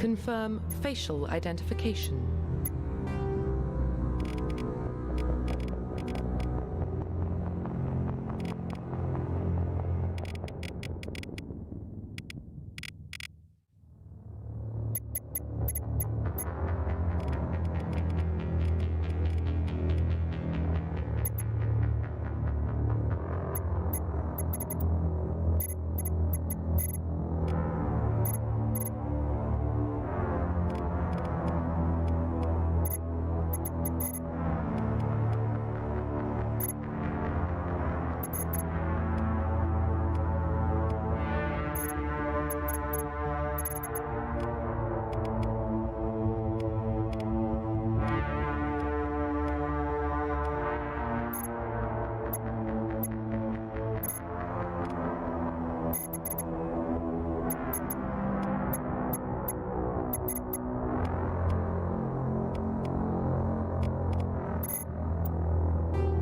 Confirm facial identification.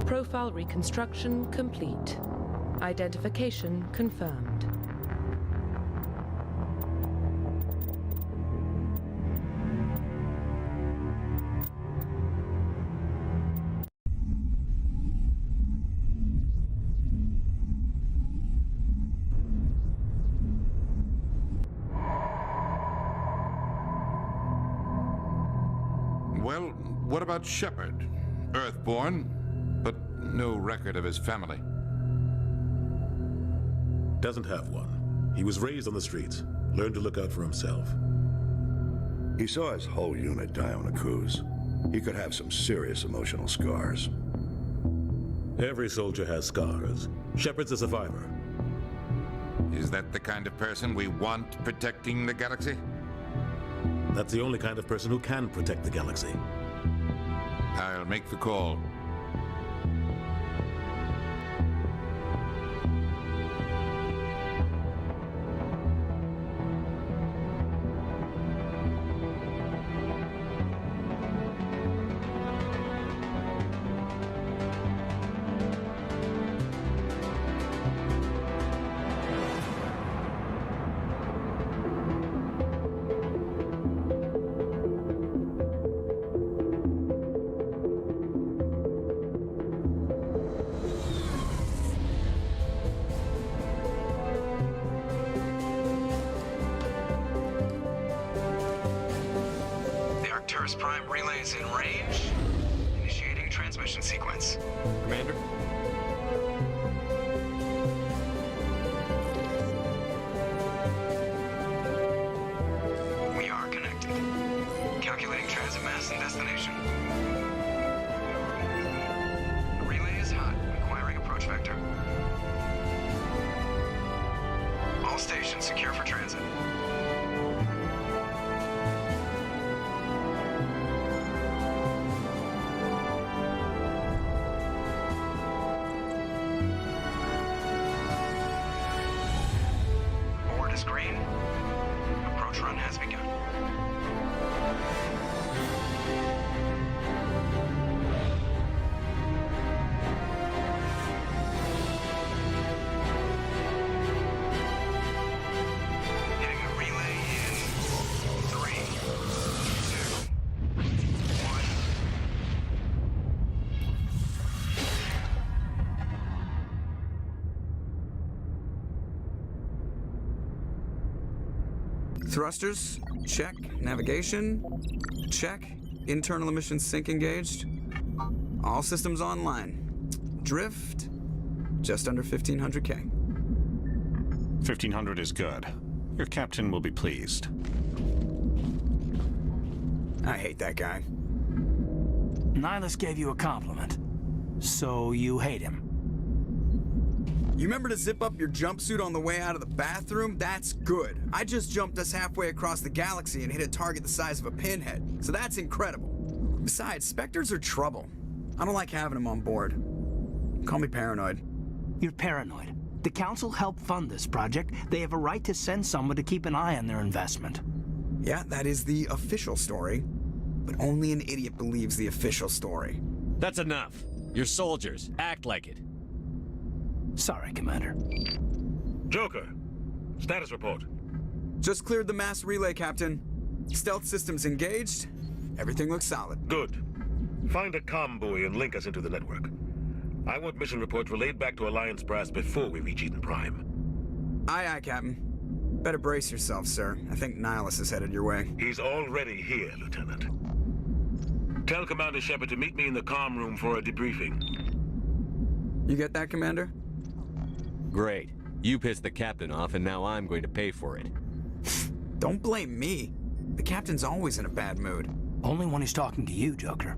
Profile reconstruction complete. Identification confirmed. Well, what about Shepard? Earthborn, but no record of his family. Doesn't have one. He was raised on the streets, learned to look out for himself. He saw his whole unit die on a cruise. He could have some serious emotional scars. Every soldier has scars. Shepard's a survivor. Is that the kind of person we want protecting the galaxy? That's the only kind of person who can protect the galaxy. I'll make the call. Prime relay is in range. Initiating transmission sequence. Commander? We are connected. Calculating transit mass and destination. Relay is hot, requiring approach vector. All stations secure for transit. Green. Approach run has begun. Hitting the relay in 3, 2, 1. Thrusters, check. Navigation, check. Internal emissions sync engaged. All systems online. Drift, just under 1,500K. 1,500 is good. Your captain will be pleased. I hate that guy. Nihilus gave you a compliment. So you hate him. You remember to zip up your jumpsuit on the way out of the bathroom? That's good. I just jumped us halfway across the galaxy and hit a target the size of a pinhead, so that's incredible. Besides, Spectres are trouble. I don't like having them on board. Call me paranoid. You're paranoid. The Council helped fund this project. They have a right to send someone to keep an eye on their investment. Yeah, that is the official story. But only an idiot believes the official story. That's enough. You're soldiers. Act like it. Sorry, Commander. Joker, status report. Just cleared the mass relay, Captain. Stealth systems engaged. Everything looks solid. Good. Find a comm buoy and link us into the network. I want mission reports relayed back to Alliance brass before we reach Eden Prime. Aye, aye, Captain. Better brace yourself, sir. I think Nihilus is headed your way. He's already here, Lieutenant. Tell Commander Shepard to meet me in the comm room for a debriefing. You get that, Commander? Great. You pissed the captain off, and now I'm going to pay for it. Don't blame me. The captain's always in a bad mood. Only when he's talking to you, Joker.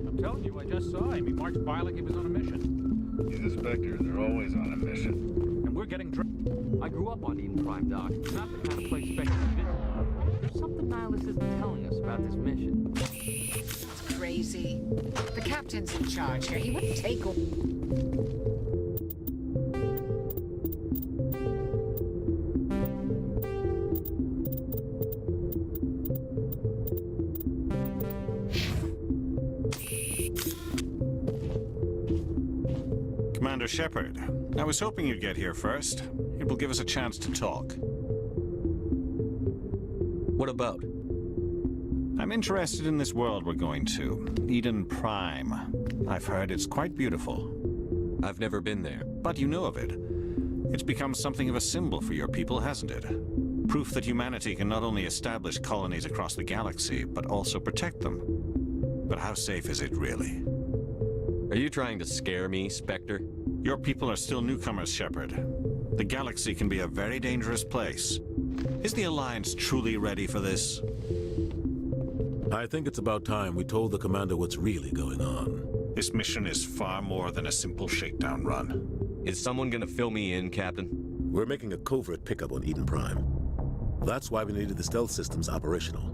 I'm telling you, I just saw him. He marched by like he was on a mission. He's a Spectre. They're always on a mission. And we're getting I grew up on Eden Prime, Doc. It's not the kind of place Spectre visit. There's something Nihilus isn't telling us about this mission. It's crazy. The captain's in charge here. He wouldn't take Commander Shepard, I was hoping you'd get here first. It will give us a chance to talk. What about? I'm interested in this world we're going to, Eden Prime. I've heard it's quite beautiful. I've never been there. But you know of it. It's become something of a symbol for your people, hasn't it? Proof that humanity can not only establish colonies across the galaxy, but also protect them. But how safe is it really? Are you trying to scare me, Spectre? Your people are still newcomers, Shepard. The galaxy can be a very dangerous place. Is the Alliance truly ready for this? I think it's about time we told the Commander what's really going on. This mission is far more than a simple shakedown run. Is someone gonna fill me in, Captain? We're making a covert pickup on Eden Prime. That's why we needed the stealth systems operational.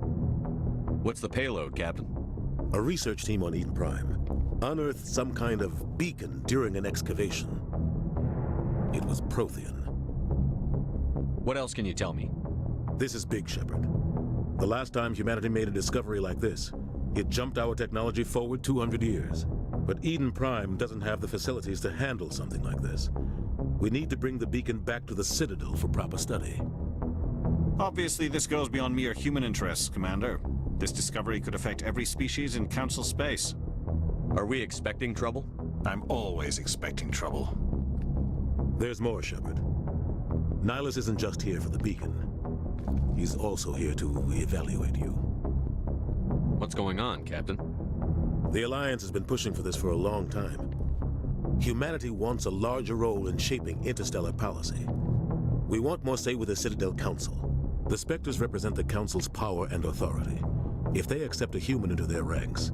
What's the payload, Captain? A research team on Eden Prime unearthed some kind of beacon during an excavation. It was Prothean. What else can you tell me? This is big, Shepard. The last time humanity made a discovery like this, it jumped our technology forward 200 years. But Eden Prime doesn't have the facilities to handle something like this. We need to bring the beacon back to the Citadel for proper study. Obviously, this goes beyond mere human interests, Commander. This discovery could affect every species in Council space. Are we expecting trouble? I'm always expecting trouble. There's more, Shepard. Nihilus isn't just here for the beacon. He's also here to evaluate you. What's going on, Captain? The Alliance has been pushing for this for a long time. Humanity wants a larger role in shaping interstellar policy. We want more say with the Citadel Council. The Spectres represent the Council's power and authority. If they accept a human into their ranks,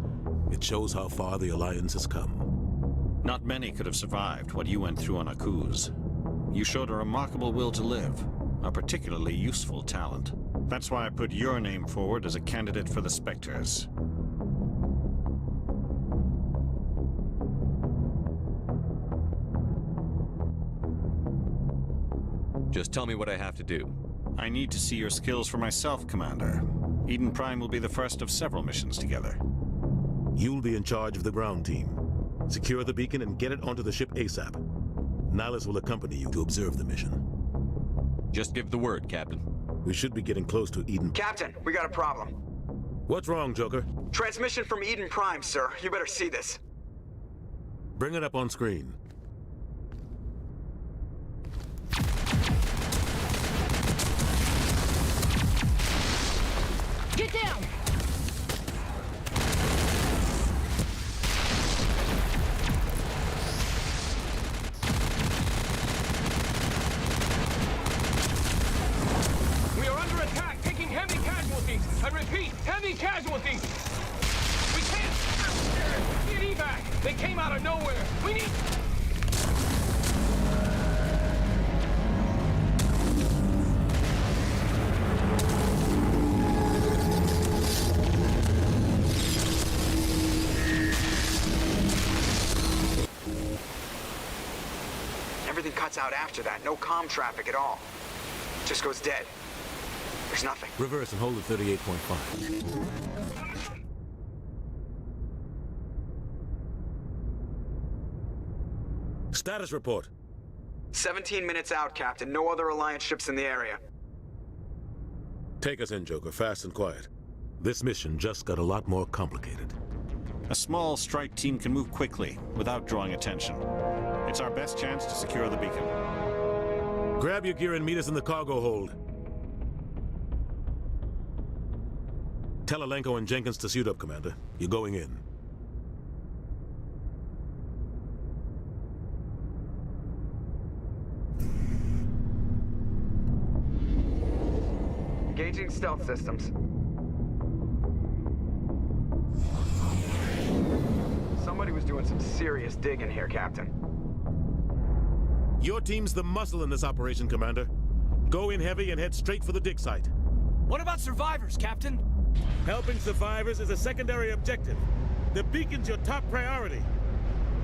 it shows how far the Alliance has come. Not many could have survived what you went through on Akuz. You showed a remarkable will to live, a particularly useful talent. That's why I put your name forward as a candidate for the Spectres. Just tell me what I have to do. I need to see your skills for myself, Commander. Eden Prime will be the first of several missions together. You'll be in charge of the ground team. Secure the beacon and get it onto the ship ASAP. Nihilus will accompany you to observe the mission. Just give the word, Captain. We should be getting close to Eden. Captain, we got a problem. What's wrong, Joker? Transmission from Eden Prime, sir. You better see this. Bring it up on screen. Get down! We are under attack, taking heavy casualties. I repeat, heavy casualties. We can't get evac. They came out of nowhere. We need. Everything cuts out after that. No comm traffic at all. Just goes dead. There's nothing. Reverse and hold at 38.5. Status report. 17 minutes out, Captain. No other Alliance ships in the area. Take us in, Joker, fast and quiet. This mission just got a lot more complicated. A small strike team can move quickly without drawing attention. It's our best chance to secure the beacon. Grab your gear and meet us in the cargo hold. Tell Alenko and Jenkins to suit up, Commander. You're going in. Engaging stealth systems. Somebody was doing some serious digging here, Captain. Your team's the muscle in this operation, Commander. Go in heavy and head straight for the dig site. What about survivors, Captain? Helping survivors is a secondary objective. The beacon's your top priority.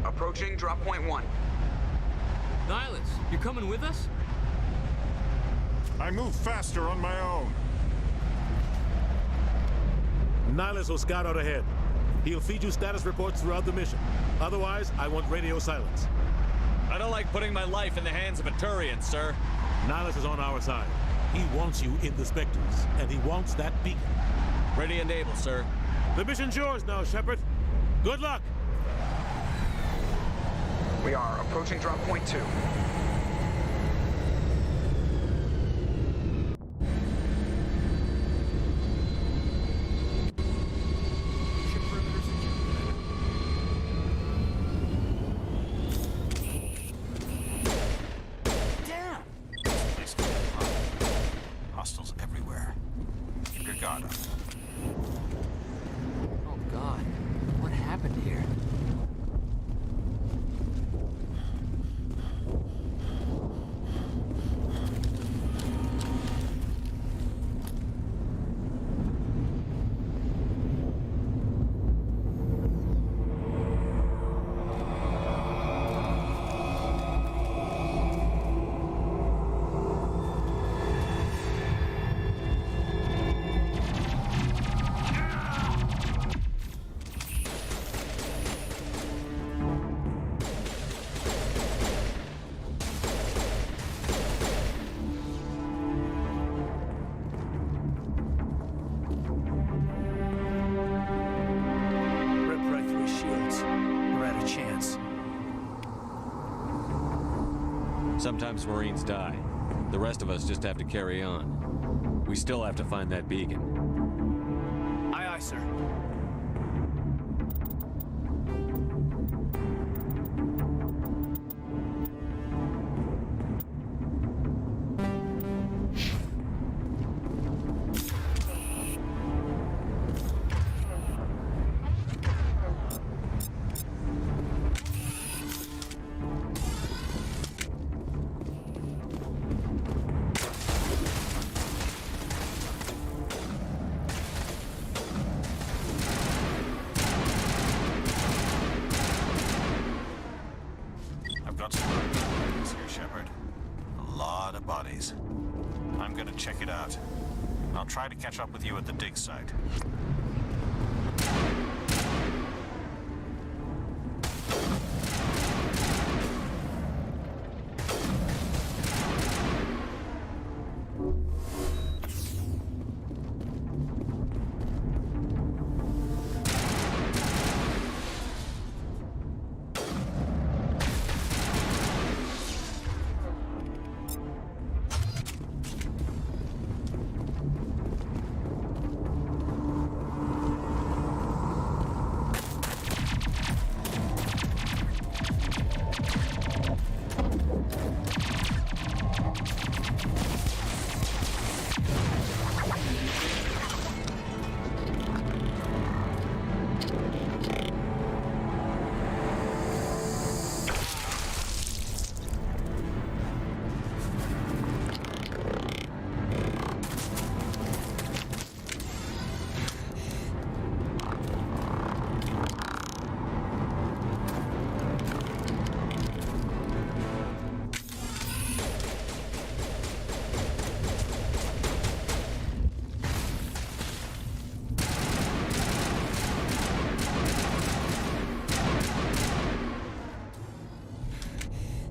Approaching drop point 1. Nihilus, you coming with us? I move faster on my own. Nihilus will scout out ahead. He'll feed you status reports throughout the mission. Otherwise, I want radio silence. I don't like putting my life in the hands of a Turian, sir. Nihilus is on our side. He wants you in the Spectres, and he wants that beacon. Ready and able, sir. The mission's yours now, Shepard. Good luck! We are approaching drop point 2. Hostiles everywhere. Keep your guard up. Oh God, what happened here? Sometimes Marines die. The rest of us just have to carry on. We still have to find that beacon. Aye, aye, sir. Check it out. I'll try to catch up with you at the dig site.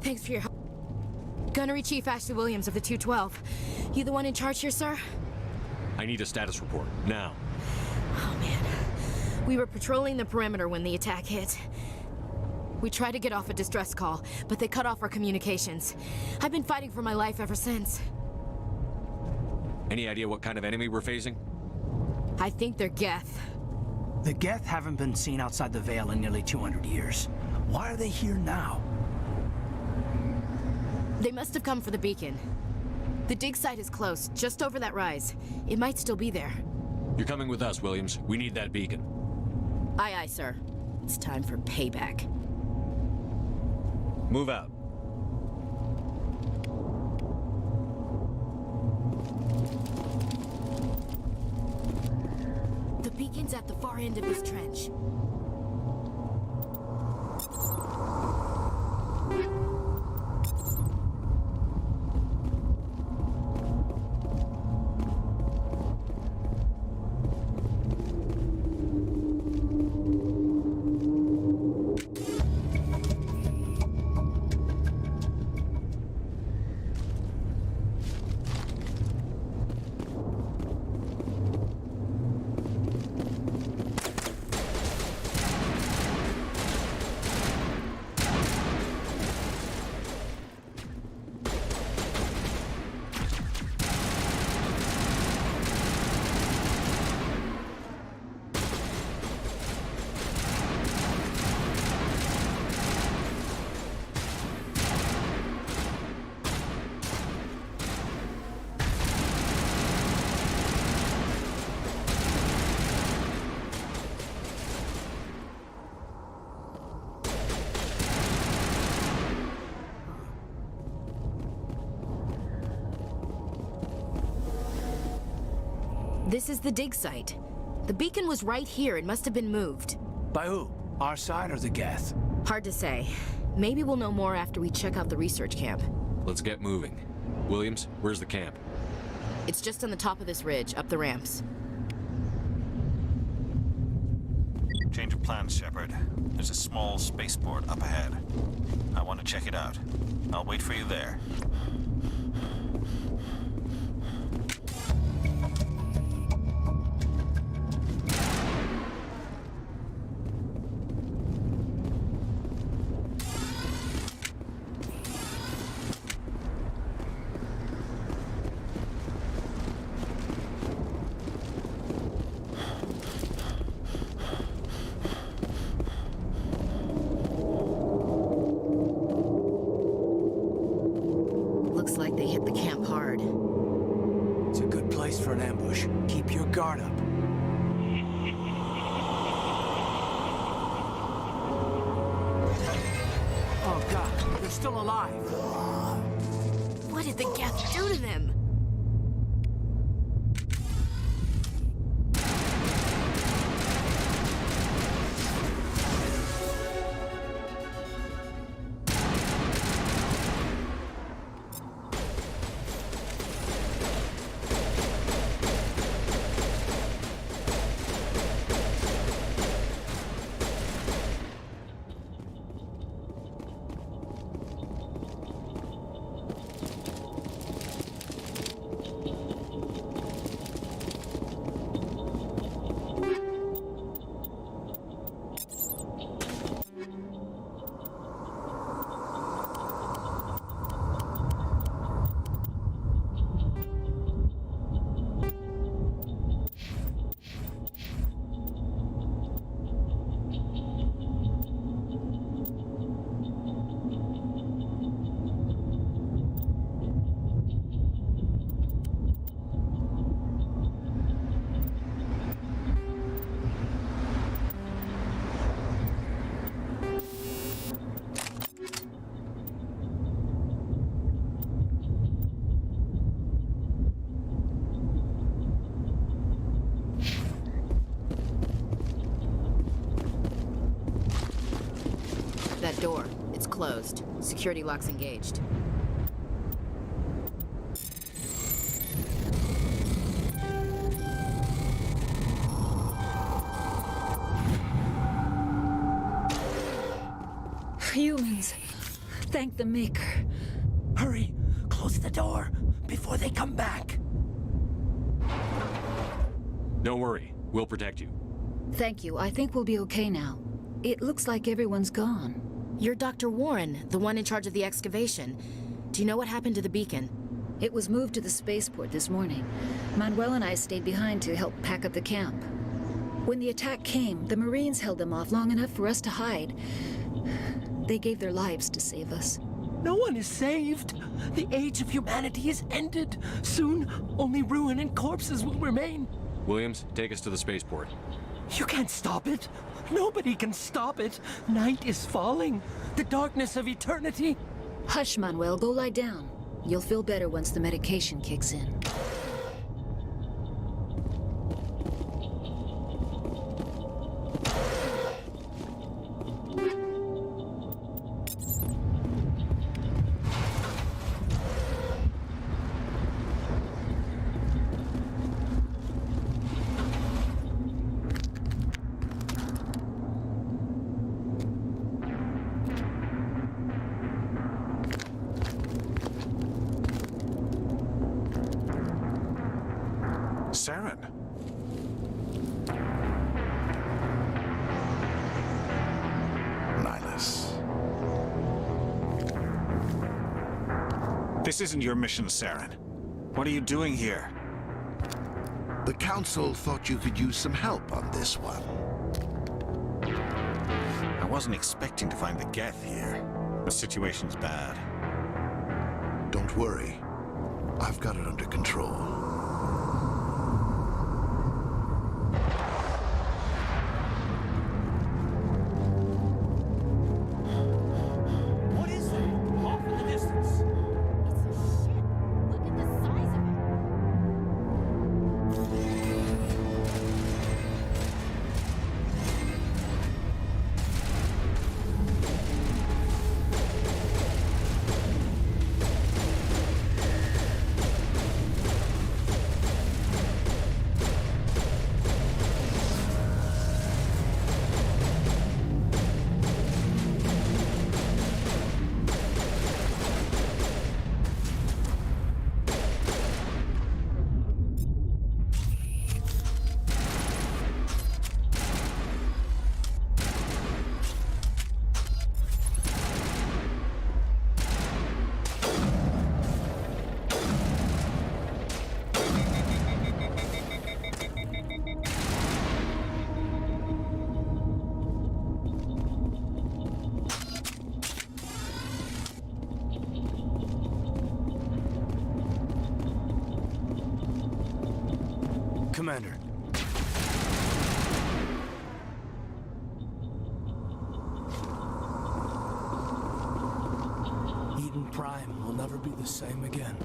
Thanks for your help. Gunnery Chief Ashley Williams of the 212. You the one in charge here, sir? I need a status report, now. Oh, man. We were patrolling the perimeter when the attack hit. We tried to get off a distress call, but they cut off our communications. I've been fighting for my life ever since. Any idea what kind of enemy we're facing? I think they're Geth. The Geth haven't been seen outside the Veil in nearly 200 years. Why are they here now? They must have come for the beacon. The dig site is close, just over that rise. It might still be there. You're coming with us, Williams. We need that beacon. Aye, aye, sir. It's time for payback. Move out. The beacon's at the far end of this trench. This is the dig site. The beacon was right here. It must have been moved. By who? Our side or the Geth? Hard to say. Maybe we'll know more after we check out the research camp. Let's get moving. Williams, where's the camp? It's just on the top of this ridge, up the ramps. Change of plans, Shepard. There's a small spaceport up ahead. I want to check it out. I'll wait for you there. Looks like they hit the camp hard. It's a good place for an ambush. Keep your guard up. Oh, God. They're still alive. What did the Geth do to them? That door. It's closed. Security lock's engaged. Humans. Thank the Maker. Hurry! Close the door before they come back. Don't worry. We'll protect you. Thank you. I think we'll be okay now. It looks like everyone's gone. You're Dr. Warren, the one in charge of the excavation. Do you know what happened to the beacon? It was moved to the spaceport this morning. Manuel and I stayed behind to help pack up the camp. When the attack came, the Marines held them off long enough for us to hide. They gave their lives to save us. No one is saved. The age of humanity is ended. Soon, only ruin and corpses will remain. Williams, take us to the spaceport. You can't stop it. Nobody can stop it. Night is falling. The darkness of eternity. Hush, Manuel. Go lie down. You'll feel better once the medication kicks in. Saren. Nihilus. This isn't your mission, Saren. What are you doing here? The Council thought you could use some help on this one. I wasn't expecting to find the Geth here. The situation's bad. Don't worry. I've got it under control. Commander. Eden Prime will never be the same again.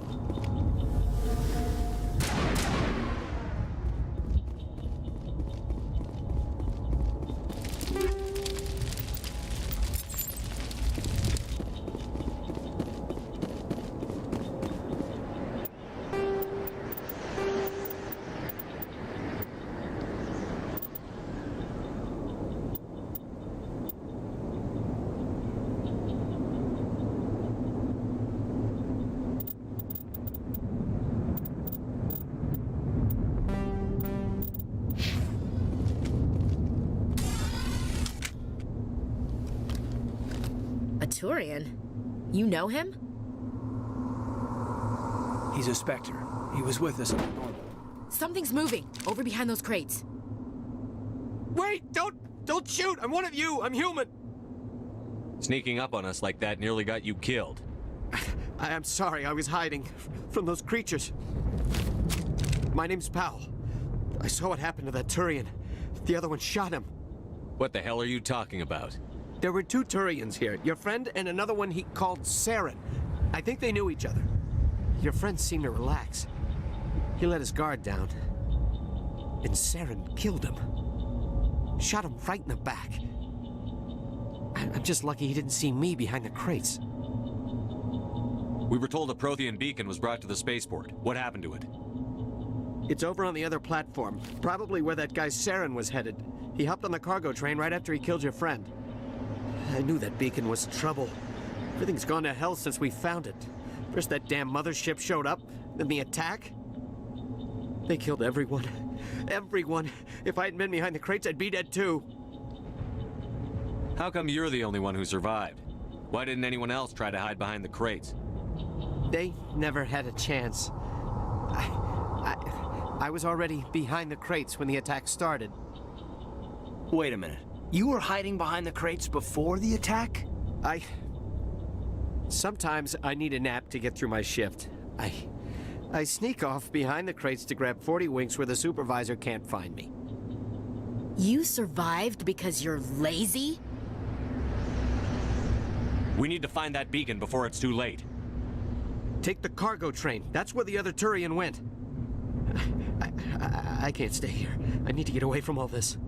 Turian? You know him? He's a Spectre. He was with us. Something's moving, over behind those crates. Wait! Don't shoot! I'm one of you! I'm human! Sneaking up on us like that nearly got you killed. I'm sorry, I was hiding from those creatures. My name's Powell. I saw what happened to that Turian. The other one shot him. What the hell are you talking about? There were two Turians here, your friend and another one he called Saren. I think they knew each other. Your friend seemed to relax. He let his guard down. And Saren killed him. Shot him right in the back. I'm just lucky he didn't see me behind the crates. We were told a Prothean beacon was brought to the spaceport. What happened to it? It's over on the other platform, probably where that guy Saren was headed. He hopped on the cargo train right after he killed your friend. I knew that beacon was trouble. Everything's gone to hell since we found it. First that damn mothership showed up, then the attack. They killed everyone. Everyone. If I hadn't been behind the crates, I'd be dead too. How come you're the only one who survived? Why didn't anyone else try to hide behind the crates? They never had a chance. I was already behind the crates when the attack started. Wait a minute. You were hiding behind the crates before the attack? Sometimes I need a nap to get through my shift. I sneak off behind the crates to grab 40 winks where the supervisor can't find me. You survived because you're lazy? We need to find that beacon before it's too late. Take the cargo train. That's where the other Turian went. I can't stay here. I need to get away from all this.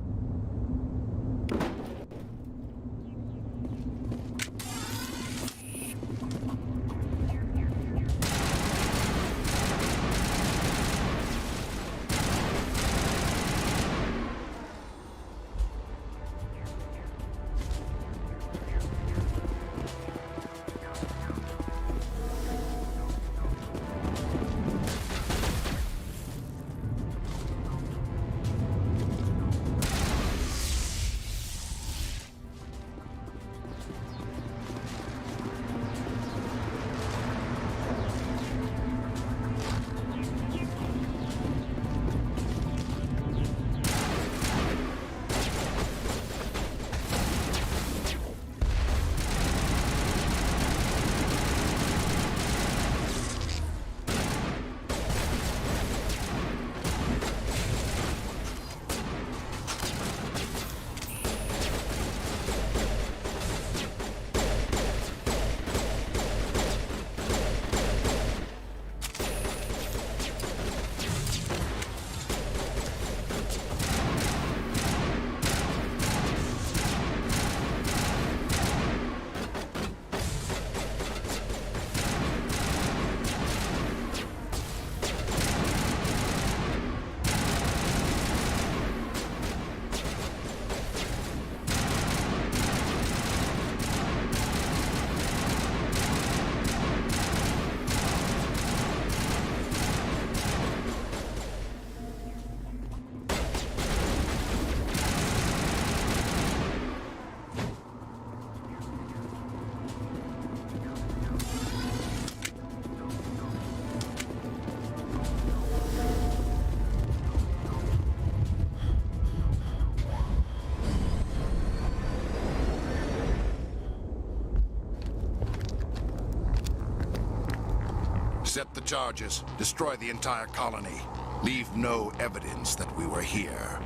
Set the charges. Destroy the entire colony. Leave no evidence that we were here.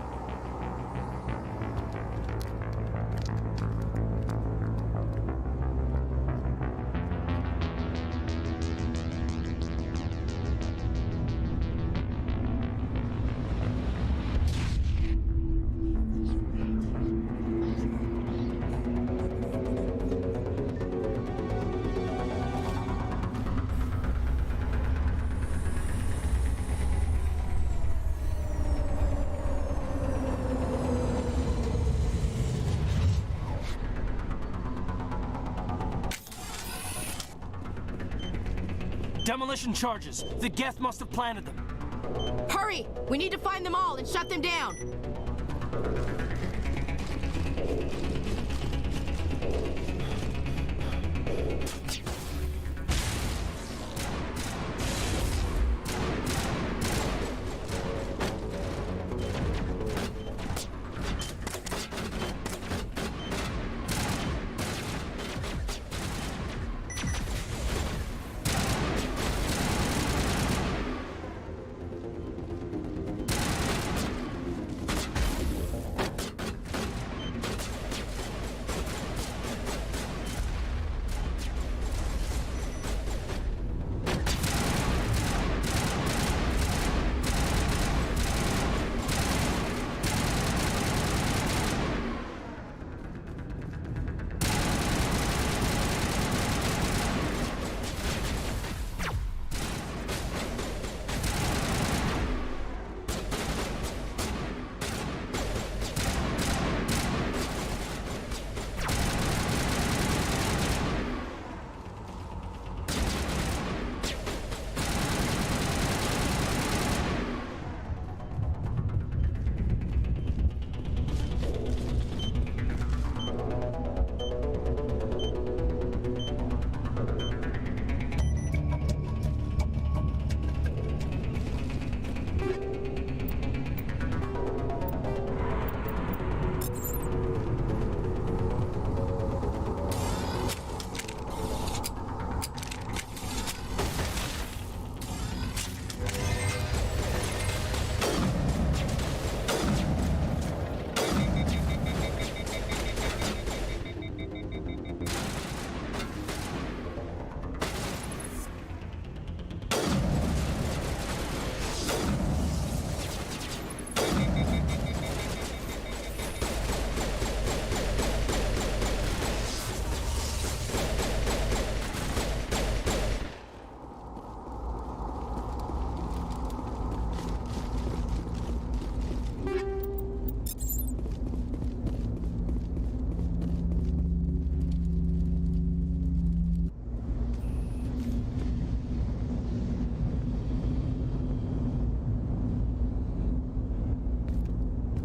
Demolition charges. The Geth must have planted them. Hurry! We need to find them all and shut them down!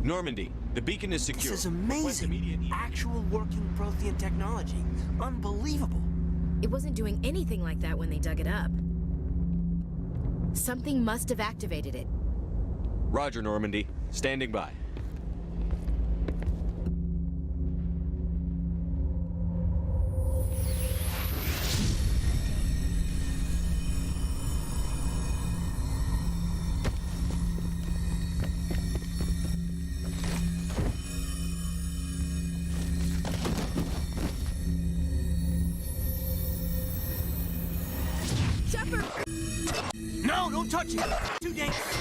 Normandy, the beacon is secure. This is amazing. Actual working Prothean technology. Unbelievable. It wasn't doing anything like that when they dug it up. Something must have activated it. Roger, Normandy. Standing by. Shepard! No, don't touch it! Too dangerous!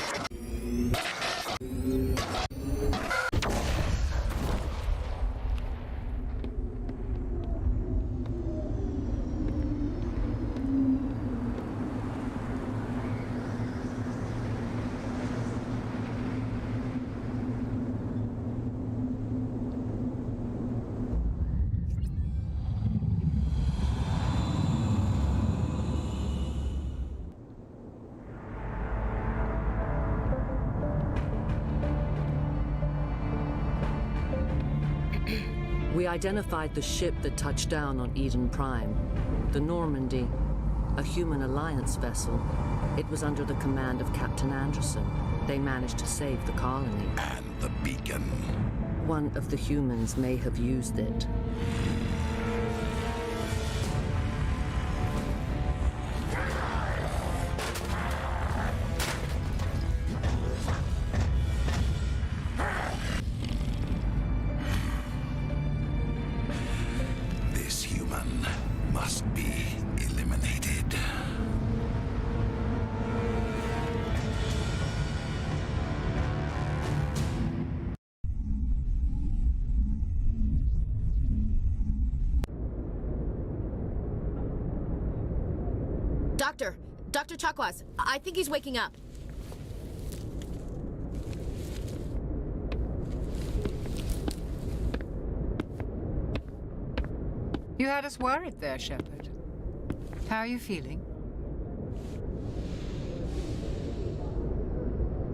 We identified the ship that touched down on Eden Prime, the Normandy, a human alliance vessel. It was under the command of Captain Anderson. They managed to save the colony. And the beacon. One of the humans may have used it. This human must be eliminated. Dr. Chakwas, I think he's waking up. You had us worried there, Shepard. How are you feeling?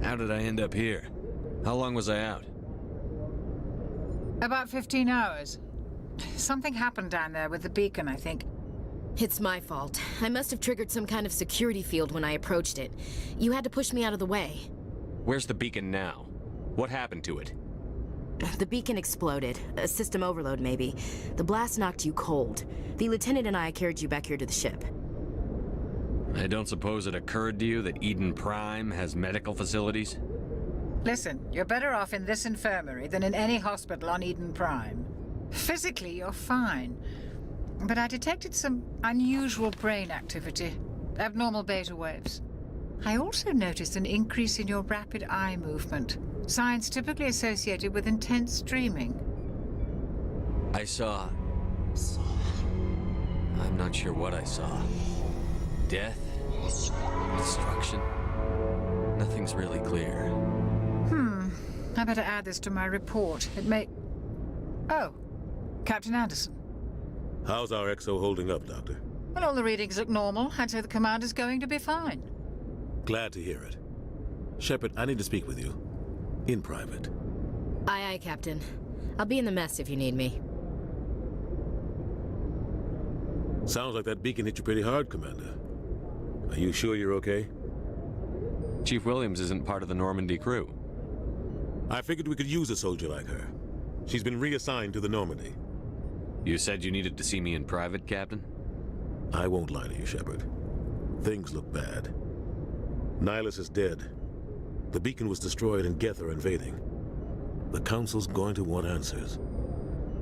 How did I end up here? How long was I out? About 15 hours. Something happened down there with the beacon, I think. It's my fault. I must have triggered some kind of security field when I approached it. You had to push me out of the way. Where's the beacon now? What happened to it? The beacon exploded. A system overload, maybe. The blast knocked you cold. The lieutenant and I carried you back here to the ship. I don't suppose it occurred to you that Eden Prime has medical facilities? Listen, you're better off in this infirmary than in any hospital on Eden Prime. Physically, you're fine. But I detected some unusual brain activity, abnormal beta waves. I also noticed an increase in your rapid eye movement, signs typically associated with intense dreaming. I saw... I'm not sure what I saw. Death? Destruction? Nothing's really clear. I better add this to my report. It may... Oh, Captain Anderson. How's our XO holding up, Doctor? Well, all the readings look normal. I'd say the commander's going to be fine. Glad to hear it. Shepard, I need to speak with you. In private. Aye, aye, Captain. I'll be in the mess if you need me. Sounds like that beacon hit you pretty hard, Commander. Are you sure you're okay? Chief Williams isn't part of the Normandy crew. I figured we could use a soldier like her. She's been reassigned to the Normandy. You said you needed to see me in private, Captain? I won't lie to you, Shepard. Things look bad. Nihilus is dead. The beacon was destroyed and Geth are invading. The Council's going to want answers.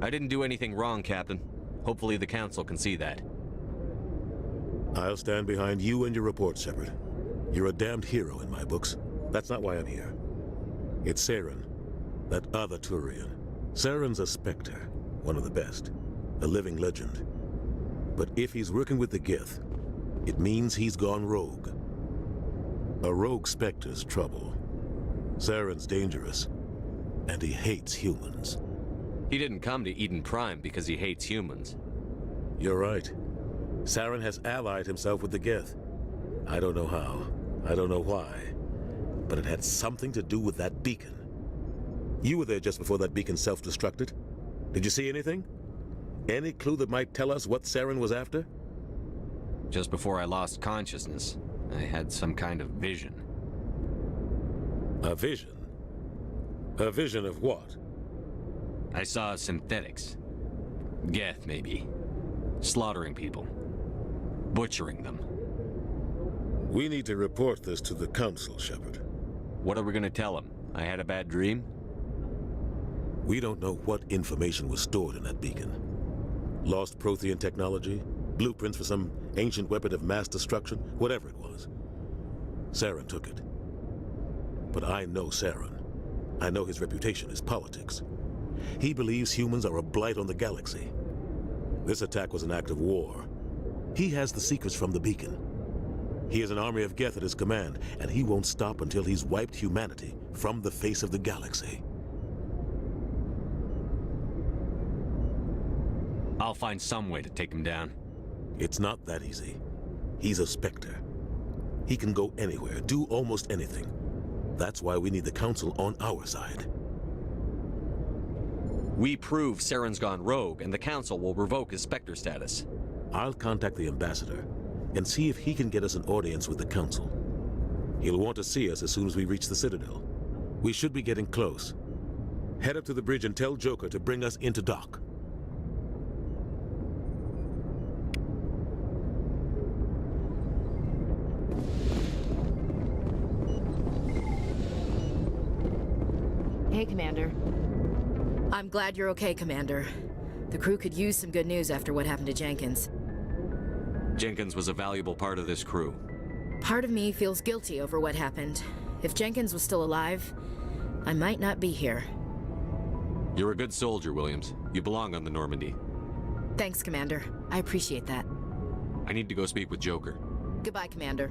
I didn't do anything wrong, Captain. Hopefully the Council can see that. I'll stand behind you and your report, Shepard. You're a damned hero in my books. That's not why I'm here. It's Saren, that other Turian. Saren's a Spectre, one of the best. A living legend. But if he's working with the Geth, it means he's gone rogue. A rogue Spectre's trouble. Saren's dangerous, and he hates humans. He didn't come to Eden Prime because he hates humans. You're right. Saren has allied himself with the Geth. I don't know how. I don't know why. But it had something to do with that beacon. You were there just before that beacon self-destructed. Did you see anything? Any clue that might tell us what Saren was after? Just before I lost consciousness, I had some kind of vision. A vision? A vision of what? I saw synthetics. Geth, maybe. Slaughtering people. Butchering them. We need to report this to the Council, Shepard. What are we gonna tell them? I had a bad dream? We don't know what information was stored in that beacon. Lost Prothean technology, blueprints for some ancient weapon of mass destruction, whatever it was. Saren took it. But I know Saren. I know his reputation is politics. He believes humans are a blight on the galaxy. This attack was an act of war. He has the secrets from the beacon. He has an army of Geth at his command, and he won't stop until he's wiped humanity from the face of the galaxy. I'll find some way to take him down. It's not that easy. He's a Spectre. He can go anywhere, do almost anything. That's why we need the Council on our side. We prove Saren's gone rogue, and the Council will revoke his Spectre status. I'll contact the Ambassador and see if he can get us an audience with the Council. He'll want to see us as soon as we reach the Citadel. We should be getting close. Head up to the bridge and tell Joker to bring us into dock. Hey, Commander. I'm glad you're okay, Commander. The crew could use some good news after what happened to Jenkins. Jenkins was a valuable part of this crew. Part of me feels guilty over what happened. If Jenkins was still alive, I might not be here. You're a good soldier, Williams. You belong on the Normandy. Thanks, Commander. I appreciate that. I need to go speak with Joker. Goodbye, Commander.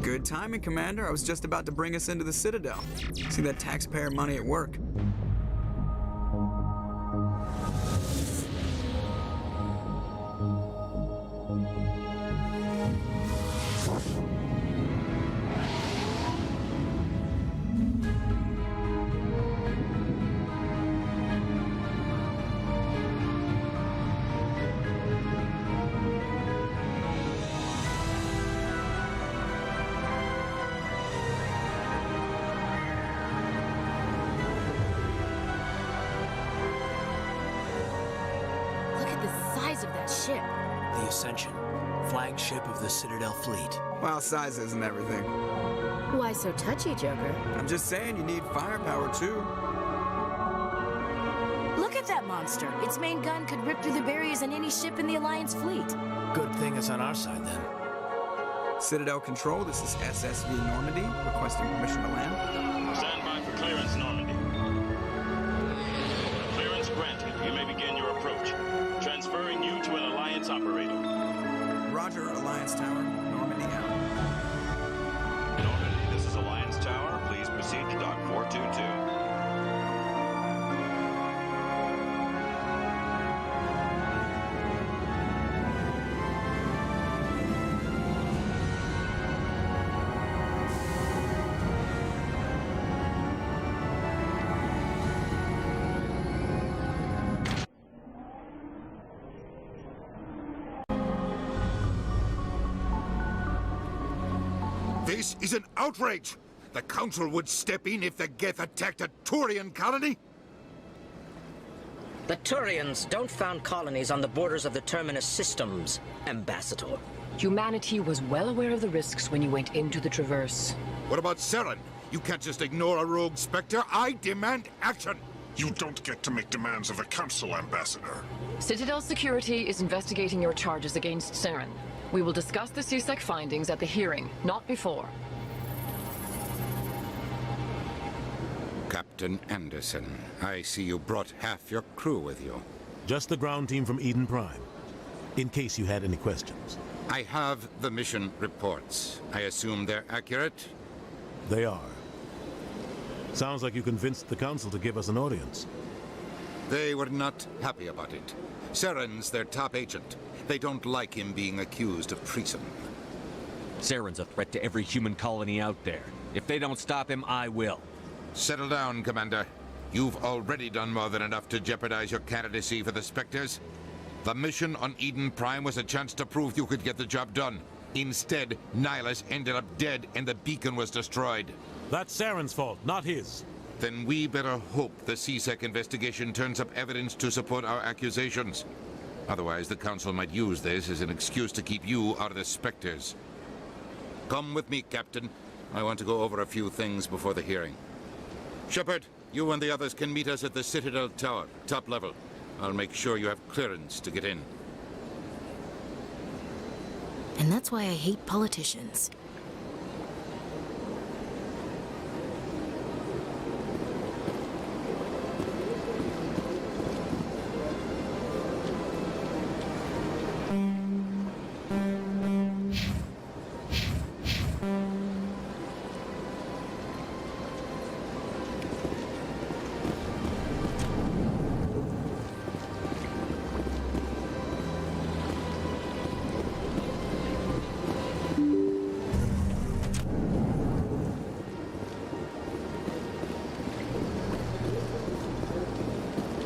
Good timing, Commander. I was just about to bring us into the Citadel. See that taxpayer money at work. Ship. The Ascension, flagship of the Citadel fleet. Well, size isn't everything. Why so touchy, Joker? I'm just saying you need firepower, too. Look at that monster. Its main gun could rip through the barriers in any ship in the Alliance fleet. Good thing it's on our side, then. Citadel Control, this is SSV Normandy, requesting permission to land. Stand by for clearance, Normandy. Clearance granted. You may begin your approach. Transferring you to an Alliance operator. Roger, Alliance Tower. Normandy out. Normandy, this is Alliance Tower. Please proceed to Dock 422. This is an outrage! The Council would step in if the Geth attacked a Turian colony? The Turians don't found colonies on the borders of the Terminus systems, Ambassador. Humanity was well aware of the risks when you went into the Traverse. What about Saren? You can't just ignore a rogue Spectre. I demand action! You don't get to make demands of the Council, Ambassador. Citadel Security is investigating your charges against Saren. We will discuss the CSEC findings at the hearing, not before. Captain Anderson, I see you brought half your crew with you. Just the ground team from Eden Prime, in case you had any questions. I have the mission reports. I assume they're accurate? They are. Sounds like you convinced the Council to give us an audience. They were not happy about it. Saren's their top agent. They don't like him being accused of treason. Saren's a threat to every human colony out there. If they don't stop him, I will. Settle down, Commander. You've already done more than enough to jeopardize your candidacy for the Spectres. The mission on Eden Prime was a chance to prove you could get the job done. Instead, Nihilus ended up dead and the beacon was destroyed. That's Saren's fault, not his. Then we better hope the CSEC investigation turns up evidence to support our accusations. Otherwise, the Council might use this as an excuse to keep you out of the Spectres. Come with me, Captain. I want to go over a few things before the hearing. Shepard, you and the others can meet us at the Citadel Tower, top level. I'll make sure you have clearance to get in. And that's why I hate politicians.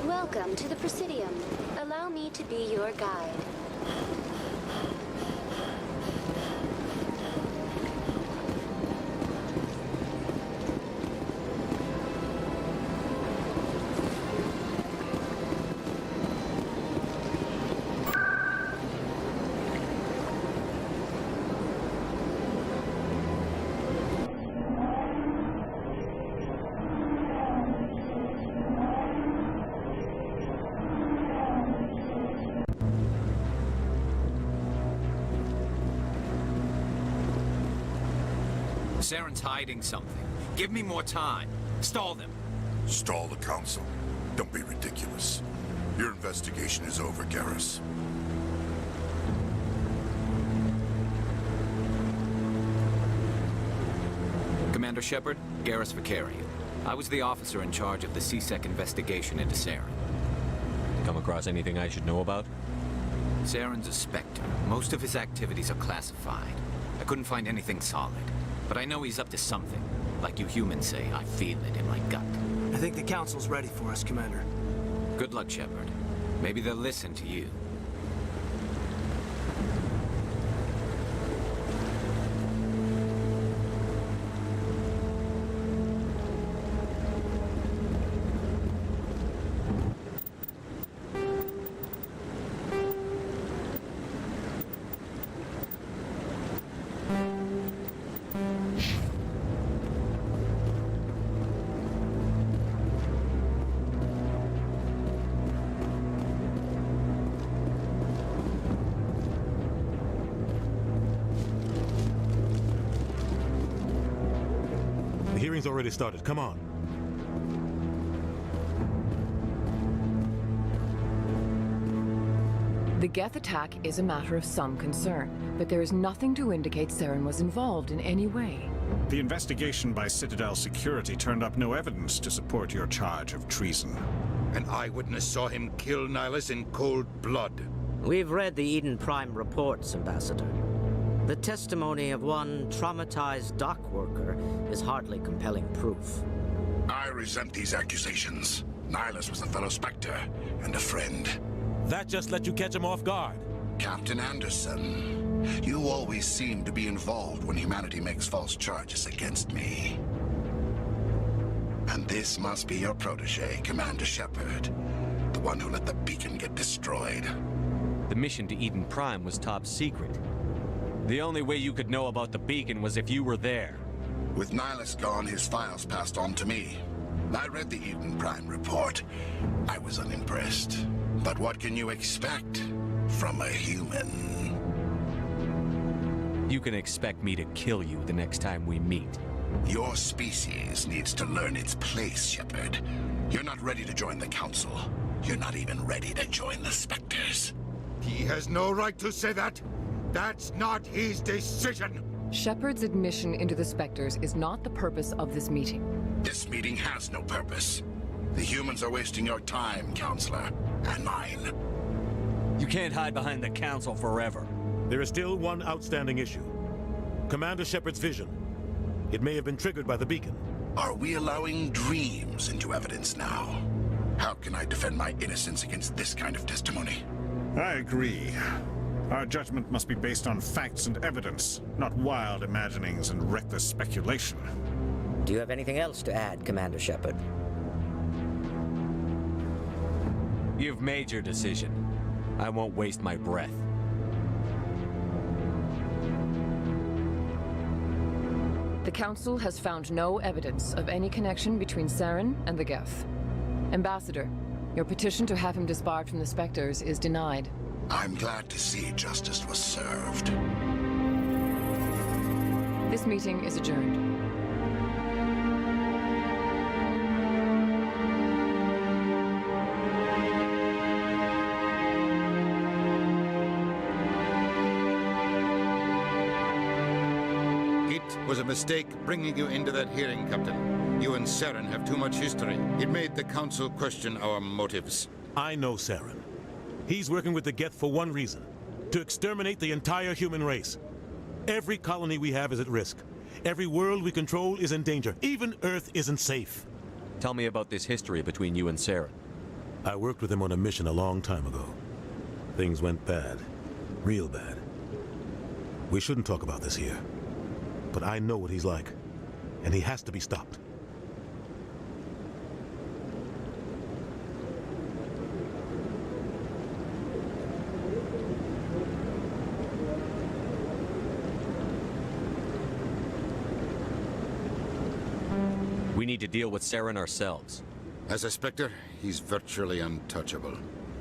Welcome to the Presidium. Allow me to be your guide. Saren's hiding something. Give me more time. Stall them. Stall the Council? Don't be ridiculous. Your investigation is over, Garrus. Commander Shepard, Garrus Vakarian. I was the officer in charge of the CSEC investigation into Saren. Come across anything I should know about? Saren's a Spectre. Most of his activities are classified. I couldn't find anything solid. But I know he's up to something. Like you humans say, I feel it in my gut. I think the Council's ready for us, Commander. Good luck, Shepard. Maybe they'll listen to you. The hearing's already started. Come on. The Geth attack is a matter of some concern, but there is nothing to indicate Saren was involved in any way. The investigation by Citadel Security turned up no evidence to support your charge of treason. An eyewitness saw him kill Nihilus in cold blood. We've read the Eden Prime reports, Ambassador. The testimony of one traumatized dock worker is hardly compelling proof. I resent these accusations. Nihilus was a fellow Spectre and a friend. That just let you catch him off guard. Captain Anderson, you always seem to be involved when humanity makes false charges against me. And this must be your protege, Commander Shepard. The one who let the beacon get destroyed. The mission to Eden Prime was top secret. The only way you could know about the beacon was if you were there. With Nihilus gone, his files passed on to me. I read the Eden Prime report. I was unimpressed. But what can you expect from a human? You can expect me to kill you the next time we meet. Your species needs to learn its place, Shepard. You're not ready to join the Council. You're not even ready to join the Spectres. He has no right to say that. That's not his decision. Shepard's admission into the Spectres is not the purpose of this meeting. This meeting has no purpose. The humans are wasting your time, Counselor, and mine. You can't hide behind the Council forever. There is still one outstanding issue. Commander Shepard's vision. It may have been triggered by the beacon. Are we allowing dreams into evidence now? How can I defend my innocence against this kind of testimony? I agree. Our judgment must be based on facts and evidence, not wild imaginings and reckless speculation. Do you have anything else to add, Commander Shepard? You've made your decision. I won't waste my breath. The Council has found no evidence of any connection between Saren and the Geth. Ambassador, your petition to have him disbarred from the Spectres is denied. I'm glad to see justice was served. This meeting is adjourned. It was a mistake bringing you into that hearing, Captain. You and Saren have too much history. It made the Council question our motives. I know Saren. He's working with the Geth for one reason: to exterminate the entire human race. Every colony we have is at risk. Every world we control is in danger. Even Earth isn't safe. Tell me about this history between you and Saren. I worked with him on a mission a long time ago. Things went bad. Real bad. We shouldn't talk about this here. But I know what he's like. And he has to be stopped. We need to deal with Saren ourselves. As a Spectre, he's virtually untouchable.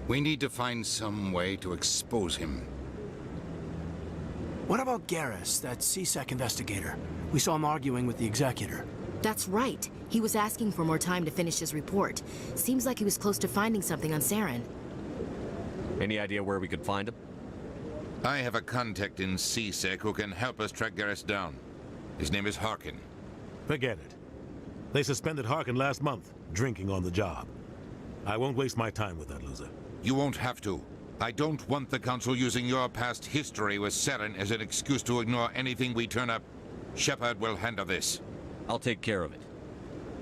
We need to find some way to expose him. What about Garrus, that CSEC investigator? We saw him arguing with the Executor. That's right. He was asking for more time to finish his report. Seems like he was close to finding something on Saren. Any idea where we could find him? I have a contact in CSEC who can help us track Garrus down. His name is Harkin. Forget it. They suspended Harkin last month, drinking on the job. I won't waste my time with that loser. You won't have to. I don't want the Council using your past history with Saren as an excuse to ignore anything we turn up. Shepard will handle this. I'll take care of it.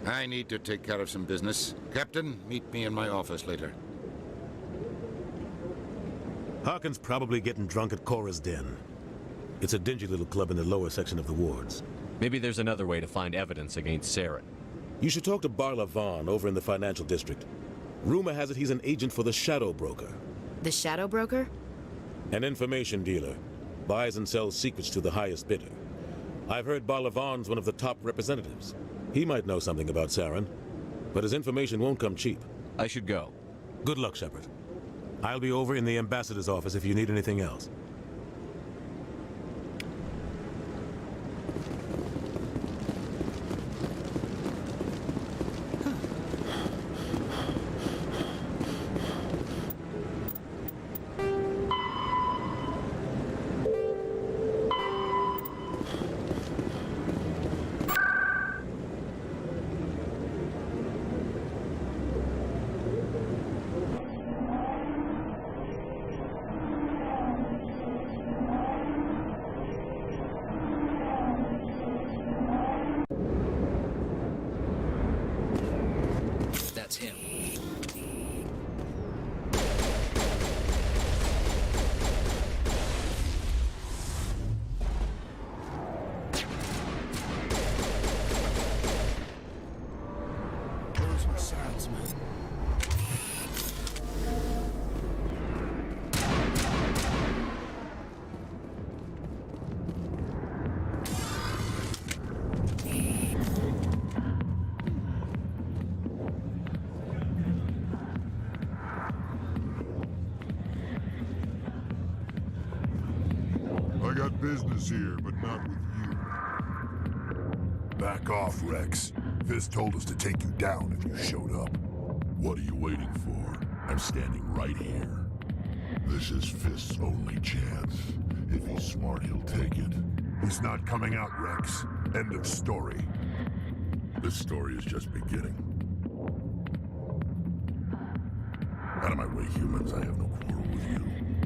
I need to take care of some business. Captain, meet me in my office later. Harkin's probably getting drunk at Cora's Den. It's a dingy little club in the lower section of the wards. Maybe there's another way to find evidence against Saren. You should talk to Barla Vaughn over in the financial district. Rumor has it he's an agent for the Shadow Broker. The Shadow Broker? An information dealer. Buys and sells secrets to the highest bidder. I've heard Barla Vaughn's one of the top representatives. He might know something about Saren, but his information won't come cheap. I should go. Good luck, Shepard. I'll be over in the ambassador's office if you need anything else. business here, but not with you. Back off, Rex. Fist told us to take you down if you showed up. What are you waiting for? I'm standing right here. This is Fist's only chance. If he's smart, he'll take it. He's not coming out, Rex. End of story. This story is just beginning. Out of my way, humans. I have no quarrel with you.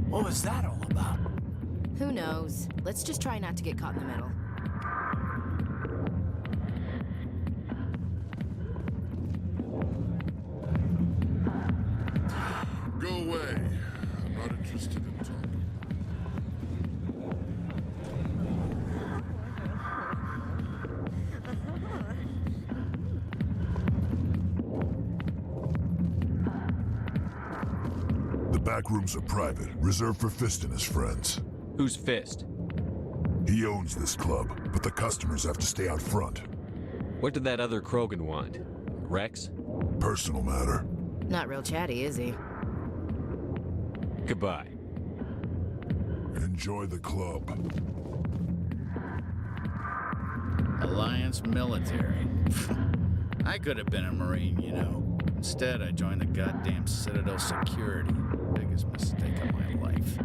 What was that all about? Who knows? Let's just try not to get caught in the middle. Go away. I'm not interested in talking. The back rooms are private, reserved for Fist and his friends. Who's Fist? He owns this club, but the customers have to stay out front. What did that other Krogan want? Rex? Personal matter. Not real chatty, is he? Goodbye. Enjoy the club. Alliance military. I could have been a Marine, you know. Instead, I joined the goddamn Citadel Security. Biggest mistake of my life.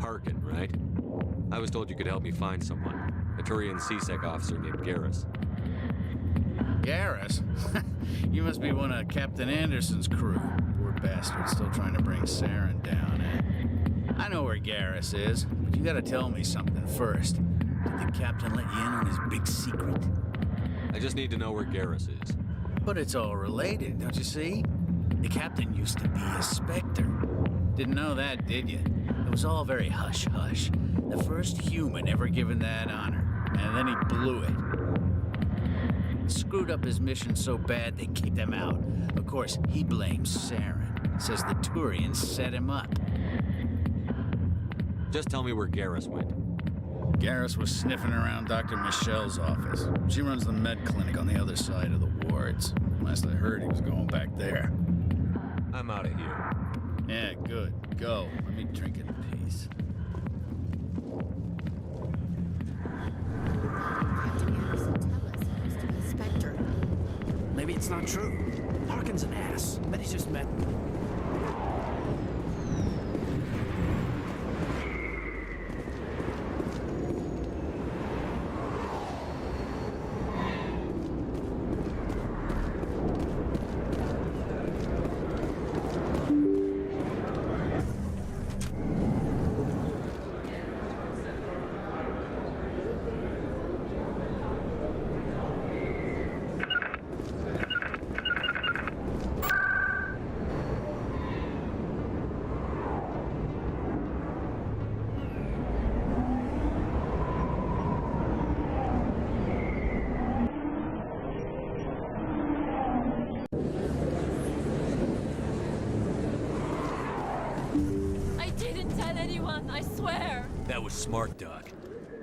Harkin, right? I was told you could help me find someone. A Turian CSEC officer named Garrus. Garrus? You must be one of Captain Anderson's crew. Poor bastard, still trying to bring Saren down, eh? I know where Garrus is, but you gotta tell me something first. Did the captain let you in on his big secret? I just need to know where Garrus is. But it's all related, don't you see? The captain used to be a Spectre. Didn't know that, did you? It was all very hush-hush. The first human ever given that honor. And then he blew it. Screwed up his mission so bad they kicked him out. Of course, he blames Saren. Says the Turians set him up. Just tell me where Garrus went. Garrus was sniffing around Dr. Michelle's office. She runs the med clinic on the other side of the wards. Last I heard, he was going back there. I'm out of here. Yeah, good. Go. Let me drink in peace. Spectre. Maybe it's not true. Harkin's an ass. Bet he's just met. I swear. That was smart, Doc.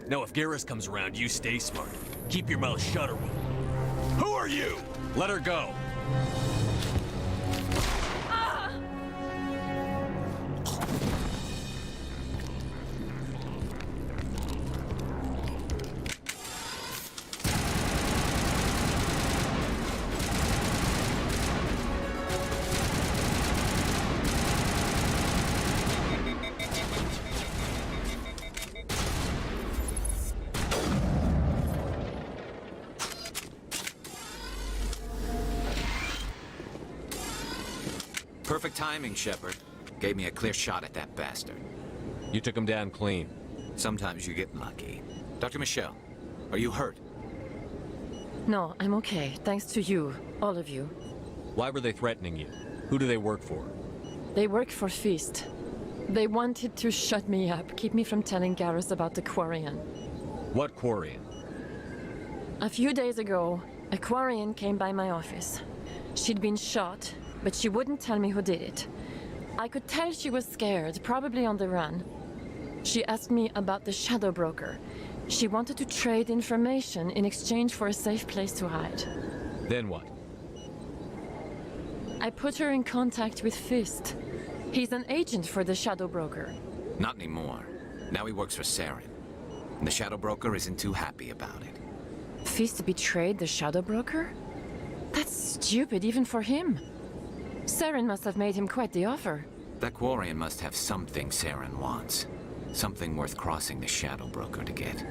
Now, if Garrus comes around, you stay smart. Keep your mouth shut or we'll... Who are you? Let her go. Perfect timing, Shepard. Gave me a clear shot at that bastard. You took him down clean. Sometimes you get lucky. Dr. Michelle, are you hurt? No, I'm okay. Thanks to you. All of you. Why were they threatening you? Who do they work for? They work for Fist. They wanted to shut me up, keep me from telling Garrus about the Quarian. What Quarian? A few days ago, a Quarian came by my office. She'd been shot, but she wouldn't tell me who did it. I could tell she was scared, probably on the run. She asked me about the Shadow Broker. She wanted to trade information in exchange for a safe place to hide. Then what? I put her in contact with Fist. He's an agent for the Shadow Broker. Not anymore. Now he works for Saren. and the Shadow Broker isn't too happy about it. Fist betrayed the Shadow Broker? That's stupid even for him. Saren must have made him quite the offer. That Quarian must have something Saren wants. Something worth crossing the Shadow Broker to get.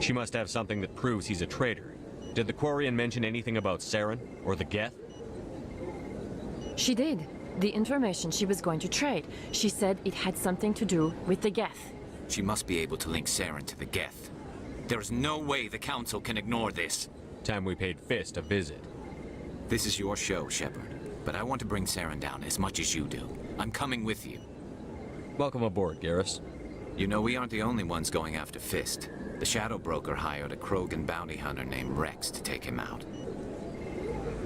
She must have something that proves he's a traitor. Did the Quarian mention anything about Saren or the Geth? She did. The information she was going to trade. She said it had something to do with the Geth. She must be able to link Saren to the Geth. There's no way the Council can ignore this. Time we paid Fist a visit. This is your show, Shepard. But I want to bring Saren down as much as you do. I'm coming with you. Welcome aboard, Garrus. You know, we aren't the only ones going after Fist. The Shadow Broker hired a Krogan bounty hunter named Rex to take him out.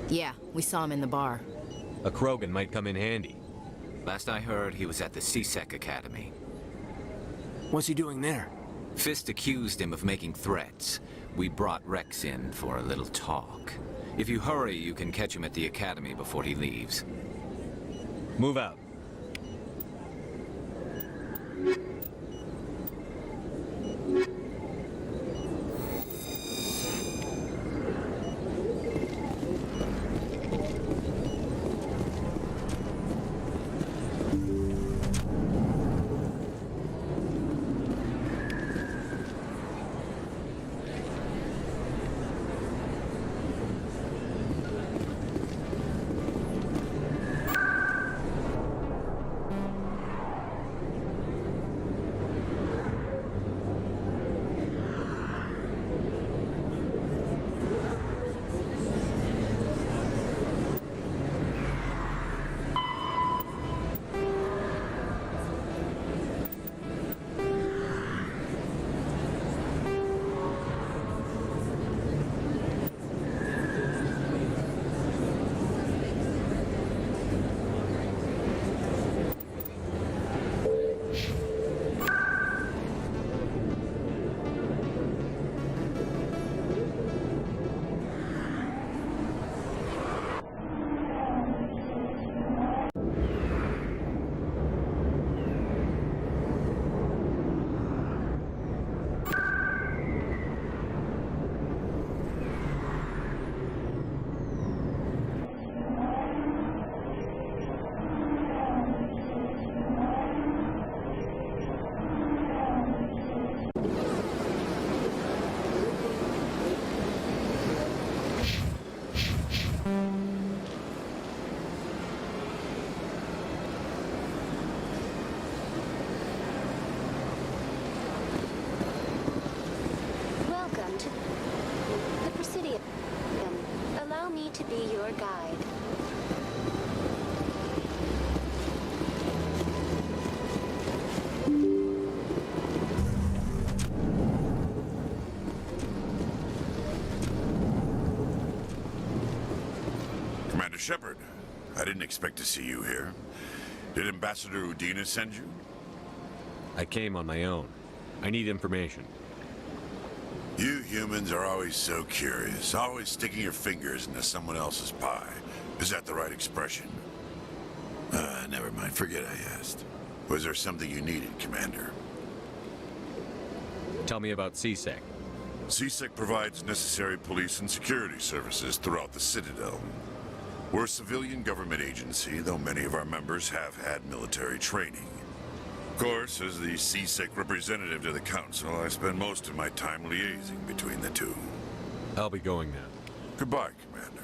Yeah, we saw him in the bar. A Krogan might come in handy. Last I heard, he was at the C-Sec Academy. What's he doing there? Fist accused him of making threats. We brought Rex in for a little talk. If you hurry, you can catch him at the Academy before he leaves. Move out. Welcome to the Presidium. Allow me to be your guide. Commander Shepard, I didn't expect to see you here. Did Ambassador Udina send you? I came on my own. I need information. You humans are always so curious, always sticking your fingers into someone else's pie. Is that the right expression? Never mind, forget I asked. Was there something you needed, Commander? Tell me about C-Sec. C-Sec provides necessary police and security services throughout the Citadel. We're a civilian government agency, though many of our members have had military training. Of course, as the C-Sec representative to the Council, I spend most of my time liaising between the two. I'll be going now. Goodbye, Commander.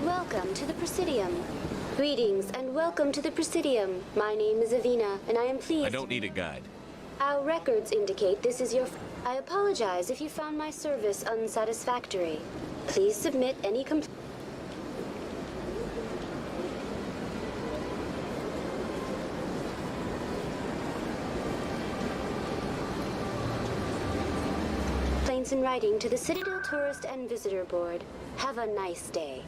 Welcome to the Presidium. Greetings and welcome to the Presidium. My name is Avina, and I am pleased. I don't need a guide. Our records indicate this is your. I apologize if you found my service unsatisfactory. Please submit any complaints. documents in writing to the Citadel Tourist and Visitor Board. Have a nice day.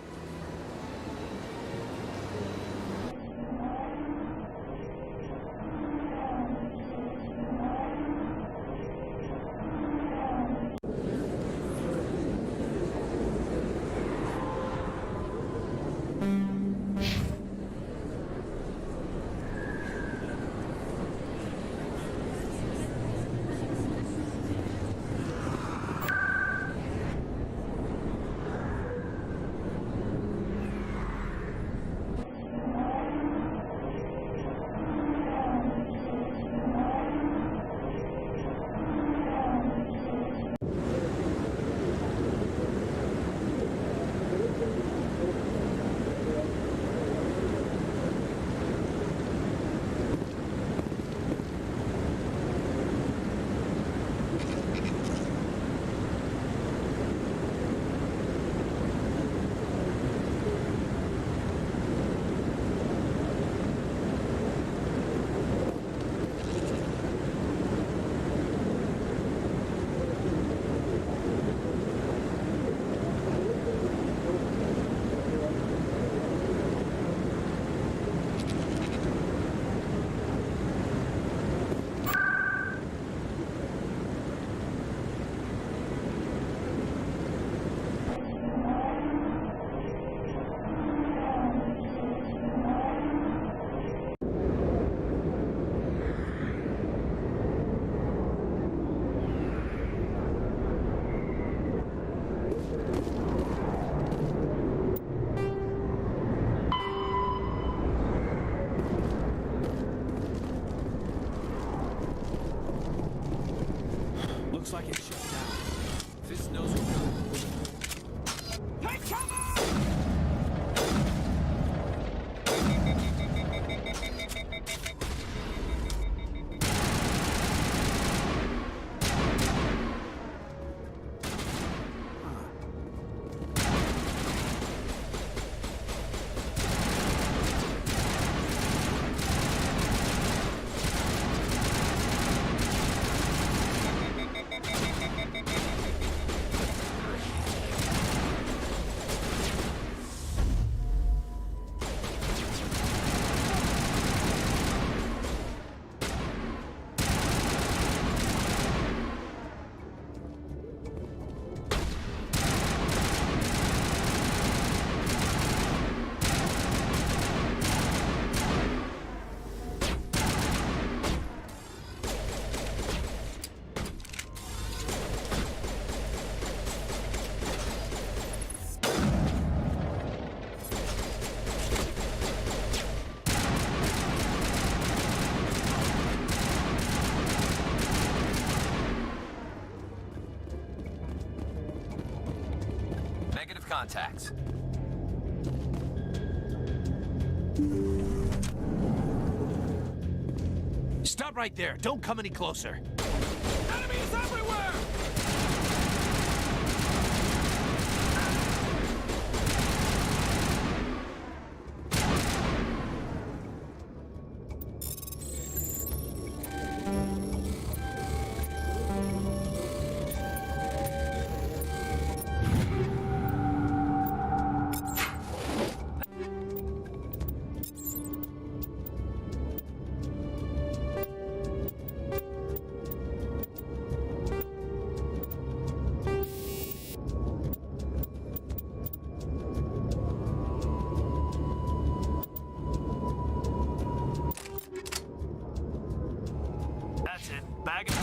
Looks like it's shut down. Fist knows we're coming. Take cover! Negative contacts. Stop right there. Don't come any closer. Enemies everywhere! That's it. Bag it.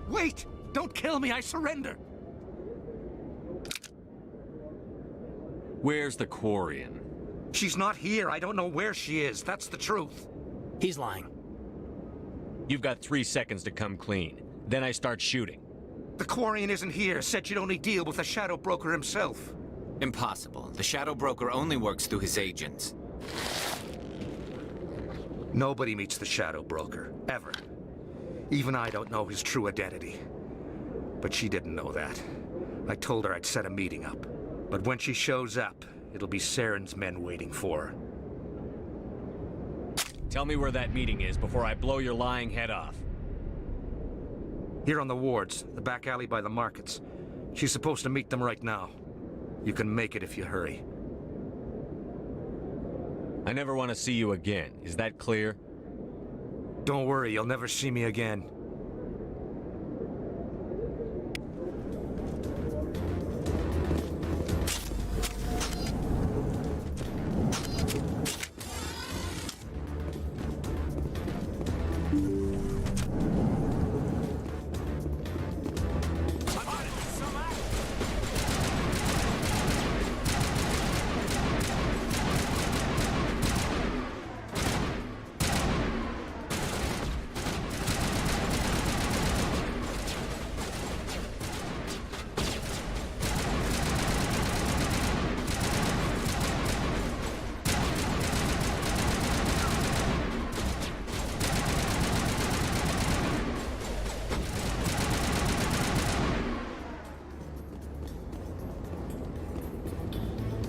Wait! Don't kill me, I surrender! Where's the Quarian? She's not here. I don't know where she is. That's the truth. He's lying. You've got 3 seconds to come clean. Then I start shooting. The Quarian isn't here. Said she'd only deal with the Shadow Broker himself. Impossible. The Shadow Broker only works through his agents. Nobody meets the Shadow Broker, ever. Even I don't know his true identity. But she didn't know that. I told her I'd set a meeting up. But when she shows up, it'll be Saren's men waiting for her. Tell me where that meeting is before I blow your lying head off. Here on the wards, the back alley by the markets. She's supposed to meet them right now. You can make it if you hurry. I never want to see you again. Is that clear? Don't worry, you'll never see me again.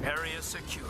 Area secured.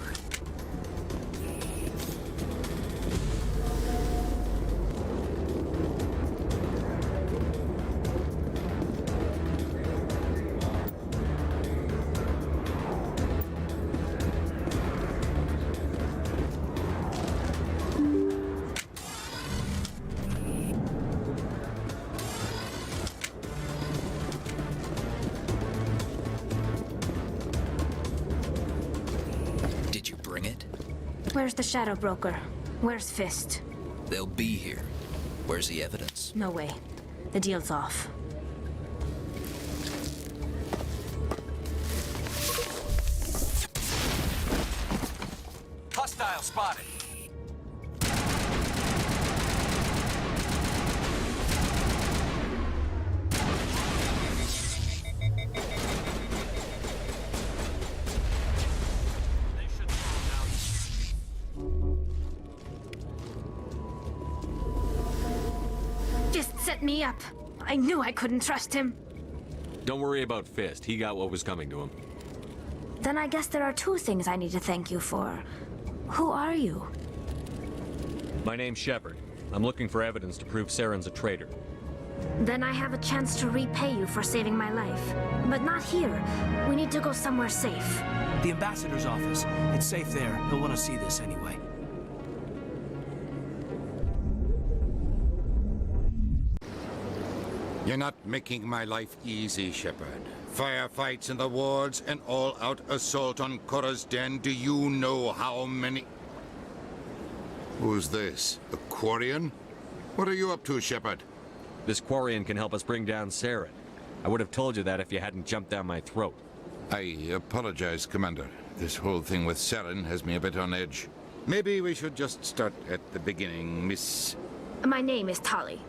Where's the Shadow Broker? Where's Fist? They'll be here. Where's the evidence? No way. The deal's off. Hostile spotted. Just set me up. I knew I couldn't trust him. Don't worry about Fist. He got what was coming to him. Then I guess there are two things I need to thank you for. Who are you? My name's Shepard. I'm looking for evidence to prove Saren's a traitor. Then I have a chance to repay you for saving my life. But not here. We need to go somewhere safe. The ambassador's office. It's safe there. He'll want to see this anyway. You're not making my life easy, Shepard. Firefights in the wards, an all-out assault on Korra's den. Do you know how many... Who's this? A Quarian? What are you up to, Shepard? This Quarian can help us bring down Saren. I would have told you that if you hadn't jumped down my throat. I apologize, Commander. This whole thing with Saren has me a bit on edge. Maybe we should just start at the beginning, Miss... My name is Tali.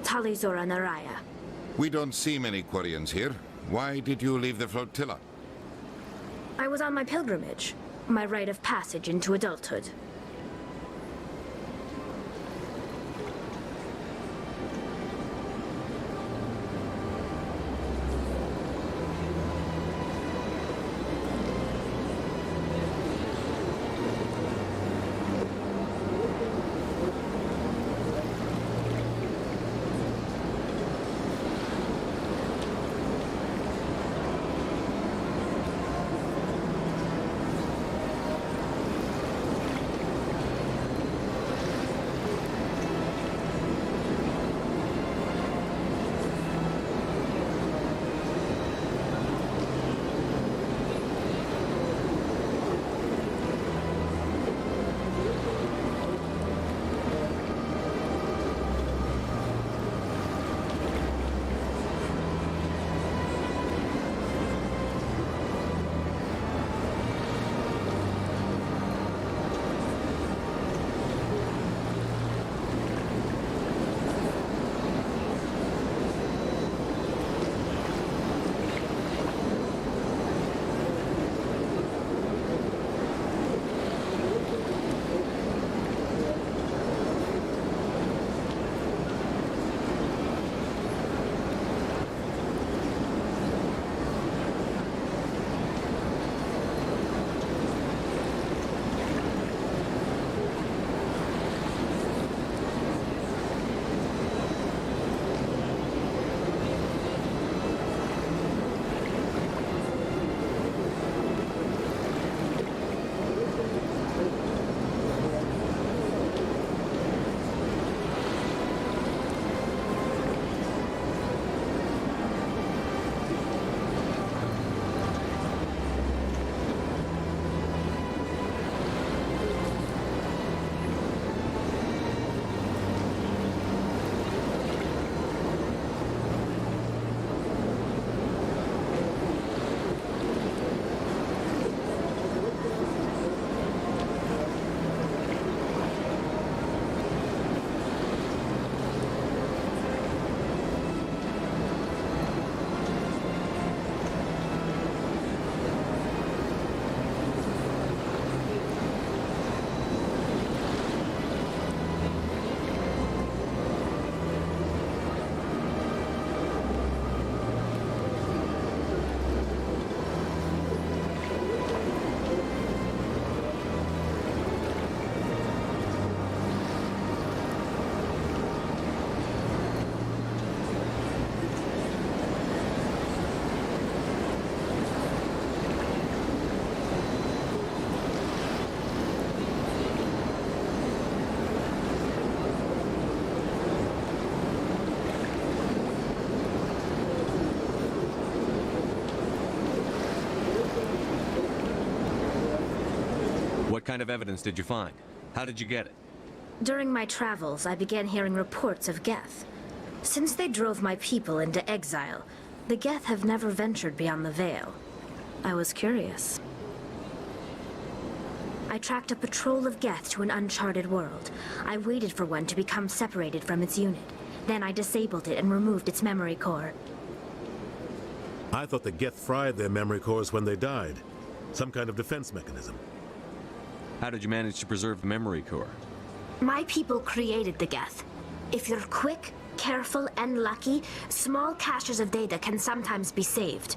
Tali Zora Naraya. We don't see many Quarians here. Why did you leave the flotilla? I was on my pilgrimage. My rite of passage into adulthood. What kind of evidence did you find? How did you get it? During my travels, I began hearing reports of Geth. Since they drove my people into exile, the Geth have never ventured beyond the Veil. I was curious. I tracked a patrol of Geth to an uncharted world. I waited for one to become separated from its unit. Then I disabled it and removed its memory core. I thought the Geth fried their memory cores when they died. Some kind of defense mechanism. How did you manage to preserve the memory core? My people created the Geth. If you're quick, careful, and lucky, small caches of data can sometimes be saved.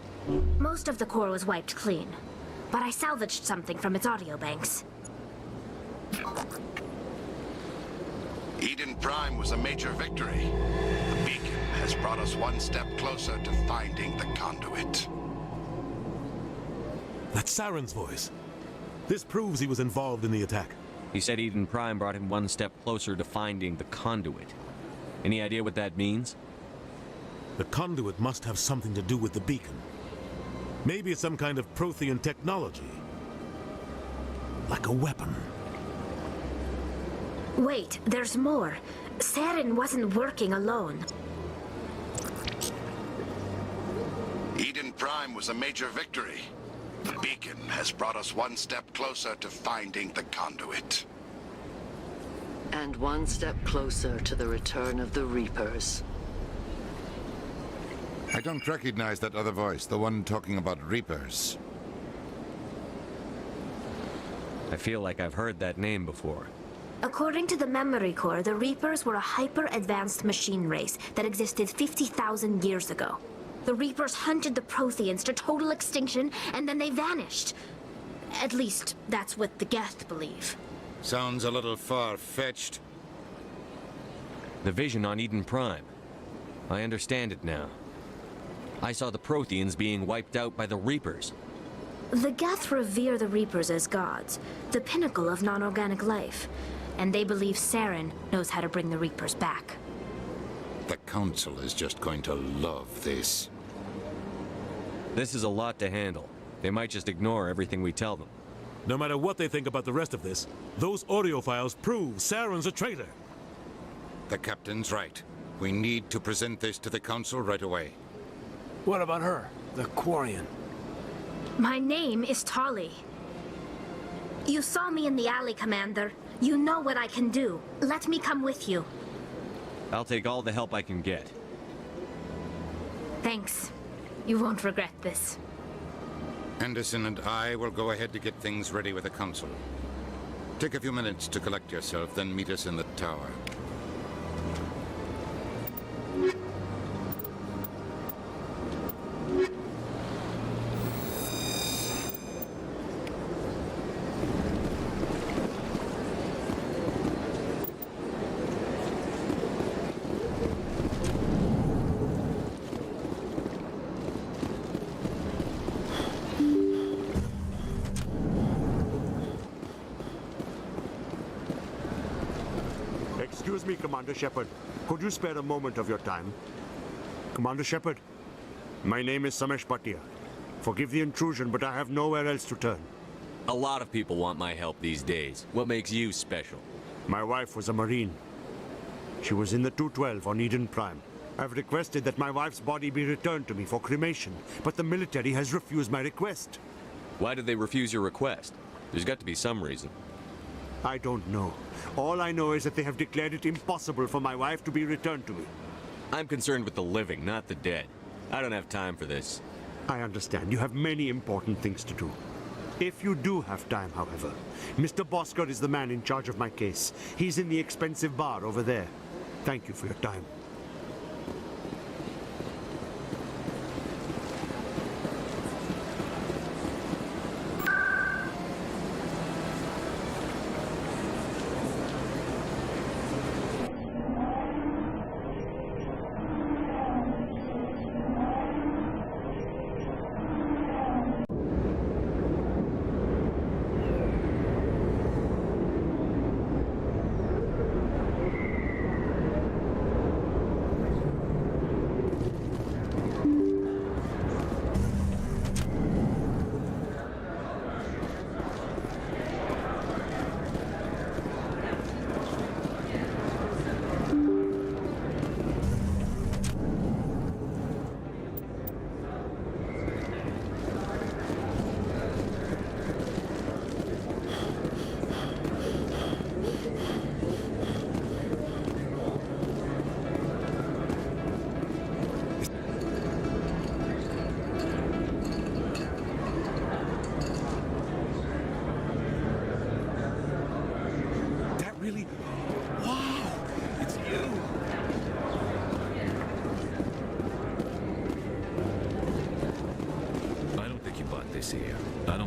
Most of the core was wiped clean, but I salvaged something from its audio banks. Eden Prime was a major victory. The beacon has brought us one step closer to finding the conduit. That's Saren's voice. This proves he was involved in the attack. He said Eden Prime brought him one step closer to finding the conduit. Any idea what that means? The conduit must have something to do with the beacon. Maybe it's some kind of Prothean technology. Like a weapon. Wait, there's more. Saren wasn't working alone. Eden Prime was a major victory. The beacon has brought us one step closer to finding the conduit. And one step closer to the return of the Reapers. I don't recognize that other voice, the one talking about Reapers. I feel like I've heard that name before. According to the memory core, the Reapers were a hyper-advanced machine race that existed 50,000 years ago. The Reapers hunted the Protheans to total extinction, and then they vanished. At least, that's what the Geth believe. Sounds a little far-fetched. The vision on Eden Prime. I understand it now. I saw the Protheans being wiped out by the Reapers. The Geth revere the Reapers as gods, the pinnacle of non-organic life. And they believe Saren knows how to bring the Reapers back. The Council is just going to love this. This is a lot to handle. They might just ignore everything we tell them. No matter what they think about the rest of this, those audio files prove Saren's a traitor. The Captain's right. We need to present this to the Council right away. What about her, the Quarian? My name is Tali. You saw me in the alley, Commander. You know what I can do. Let me come with you. I'll take all the help I can get. Thanks. You won't regret this. Anderson and I will go ahead to get things ready with the Council. Take a few minutes to collect yourself, then meet us in the tower. Excuse me, Commander Shepard. Could you spare a moment of your time? Commander Shepard, my name is Samesh Bhatia. Forgive the intrusion, but I have nowhere else to turn. A lot of people want my help these days. What makes you special? My wife was a Marine. She was in the 212 on Eden Prime. I've requested that my wife's body be returned to me for cremation, but the military has refused my request. Why did they refuse your request? There's got to be some reason. I don't know. All I know is that they have declared it impossible for my wife to be returned to me. I'm concerned with the living, not the dead. I don't have time for this. I understand. You have many important things to do. If you do have time, however, Mr. Bosker is the man in charge of my case. He's in the expensive bar over there. Thank you for your time.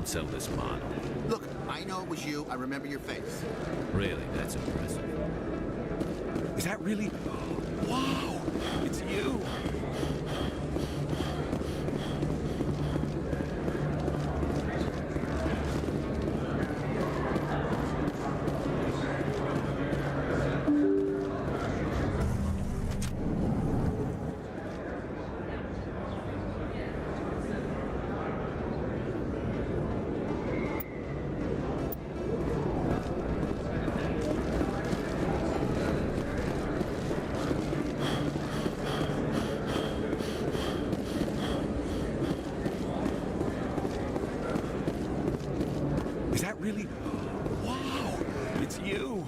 don't sell this model. Look, I know it was you. I remember your face. Really, that's impressive. Is that really? Wow! It's you! Is that really? Wow! It's you!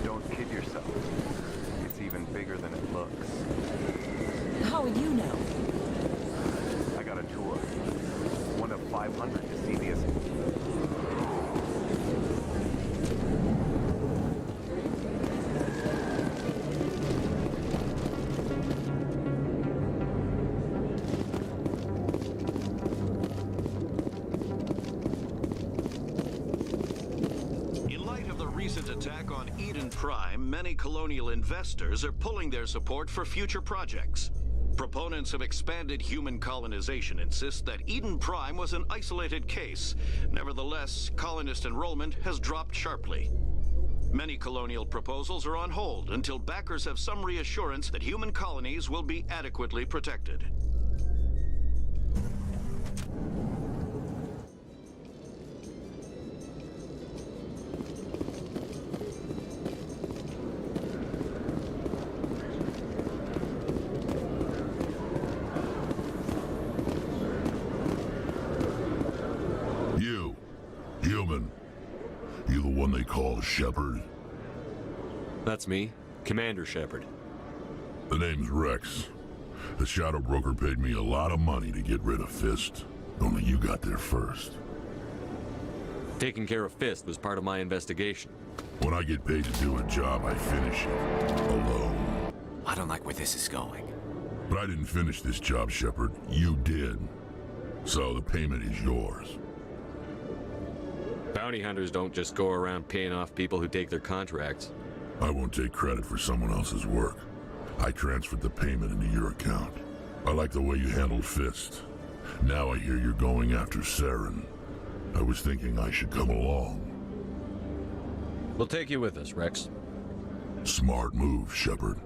Don't kid yourself. It's even bigger than it looks. How would you know? I got a tour. One of 500 to see the... In light of the recent attack on Eden Prime, many colonial investors are pulling their support for future projects. Proponents of expanded human colonization insist that Eden Prime was an isolated case. Nevertheless, colonist enrollment has dropped sharply. Many colonial proposals are on hold until backers have some reassurance that human colonies will be adequately protected. You, human. You the one they call Shepard? That's me, Commander Shepard. The name's Rex. The Shadow Broker paid me a lot of money to get rid of Fist. Only you got there first. Taking care of Fist was part of my investigation. When I get paid to do a job, I finish it. Alone. I don't like where this is going. But I didn't finish this job, Shepard. You did. So the payment is yours. Bounty hunters don't just go around paying off people who take their contracts. I won't take credit for someone else's work. I transferred the payment into your account. I like the way you handled Fist. Now I hear you're going after Saren. I was thinking I should come along. We'll take you with us, Rex. Smart move, Shepard.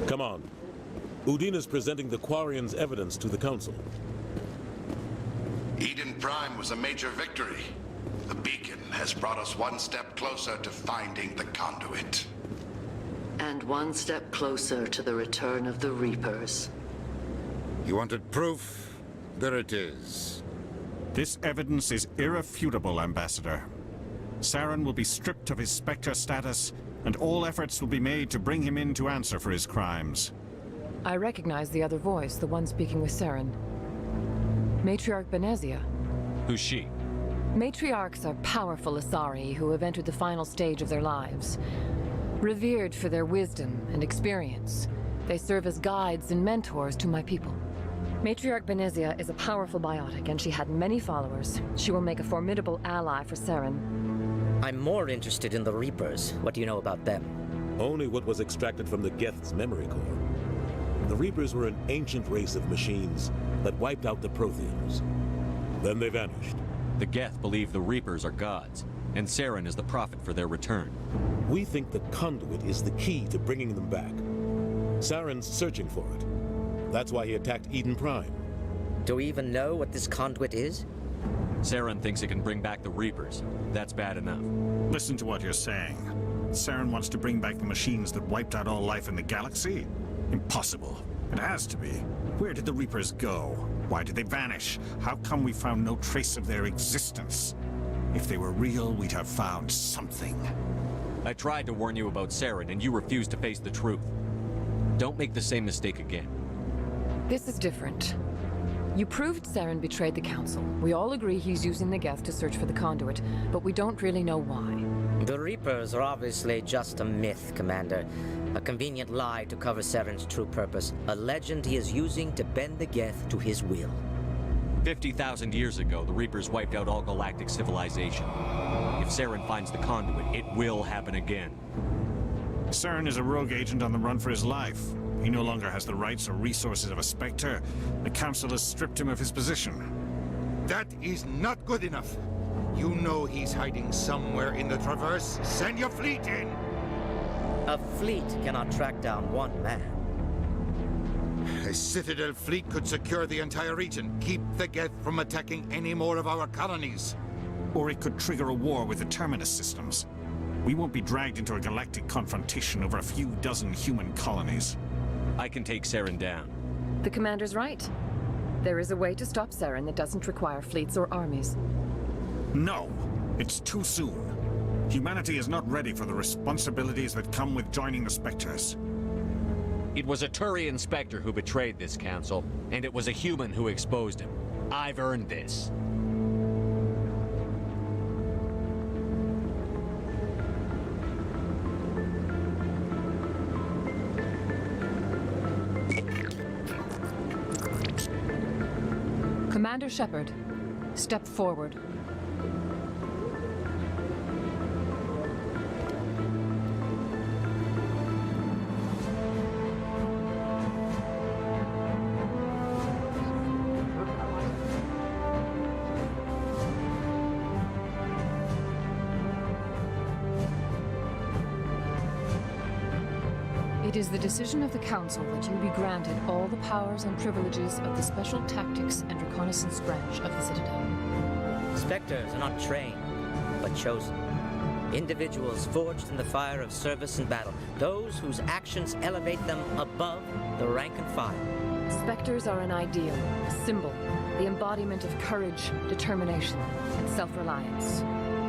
Come on. Udina's presenting the Quarians' evidence to the Council. Eden Prime was a major victory. The beacon has brought us one step closer to finding the conduit. And one step closer to the return of the Reapers. You wanted proof? There it is. This evidence is irrefutable, Ambassador. Saren will be stripped of his Spectre status, and all efforts will be made to bring him in to answer for his crimes. I recognize the other voice, the one speaking with Saren. Matriarch Benezia. Who's she? Matriarchs are powerful Asari who have entered the final stage of their lives. Revered for their wisdom and experience, they serve as guides and mentors to my people. Matriarch Benezia is a powerful biotic, and she had many followers. She will make a formidable ally for Saren. I'm more interested in the Reapers. What do you know about them? Only what was extracted from the Geth's memory core. The Reapers were an ancient race of machines that wiped out the Protheans. Then they vanished. The Geth believe the Reapers are gods, and Saren is the prophet for their return. We think the conduit is the key to bringing them back. Saren's searching for it. That's why he attacked Eden Prime. Do we even know what this conduit is? Saren thinks it can bring back the Reapers. That's bad enough. Listen to what you're saying. Saren wants to bring back the machines that wiped out all life in the galaxy? Impossible. It has to be. Where did the Reapers go? Why did they vanish? How come we found no trace of their existence? If they were real, we'd have found something. I tried to warn you about Saren, and you refused to face the truth. Don't make the same mistake again. This is different. You proved Saren betrayed the Council. We all agree he's using the Geth to search for the conduit, but we don't really know why. The Reapers are obviously just a myth, Commander. A convenient lie to cover Saren's true purpose. A legend he is using to bend the Geth to his will. 50,000 years ago, the Reapers wiped out all galactic civilization. If Saren finds the conduit, it will happen again. Saren is a rogue agent on the run for his life. He no longer has the rights or resources of a Spectre. The Council has stripped him of his position. That is not good enough. You know he's hiding somewhere in the Traverse. Send your fleet in! A fleet cannot track down one man. A Citadel fleet could secure the entire region, keep the Geth from attacking any more of our colonies. Or it could trigger a war with the Terminus systems. We won't be dragged into a galactic confrontation over a few dozen human colonies. I can take Saren down. The Commander's right. There is a way to stop Saren that doesn't require fleets or armies. No, it's too soon. Humanity is not ready for the responsibilities that come with joining the Spectres. It was a Turian Spectre who betrayed this council, and it was a human who exposed him. I've earned this. Commander Shepard, step forward. It is the decision of the Council that you be granted all the powers and privileges of the Special Tactics and Reconnaissance Branch of the Citadel. Spectres are not trained, but chosen. Individuals forged in the fire of service and battle. Those whose actions elevate them above the rank and file. Spectres are an ideal, a symbol, the embodiment of courage, determination, and self-reliance.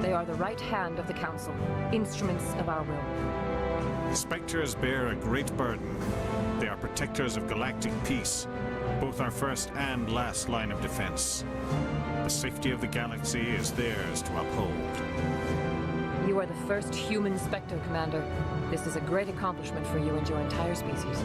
They are the right hand of the Council, instruments of our will. Spectres bear a great burden. They are protectors of galactic peace, both our first and last line of defense. The safety of the galaxy is theirs to uphold. You are the first human Spectre, Commander. This is a great accomplishment for you and your entire species.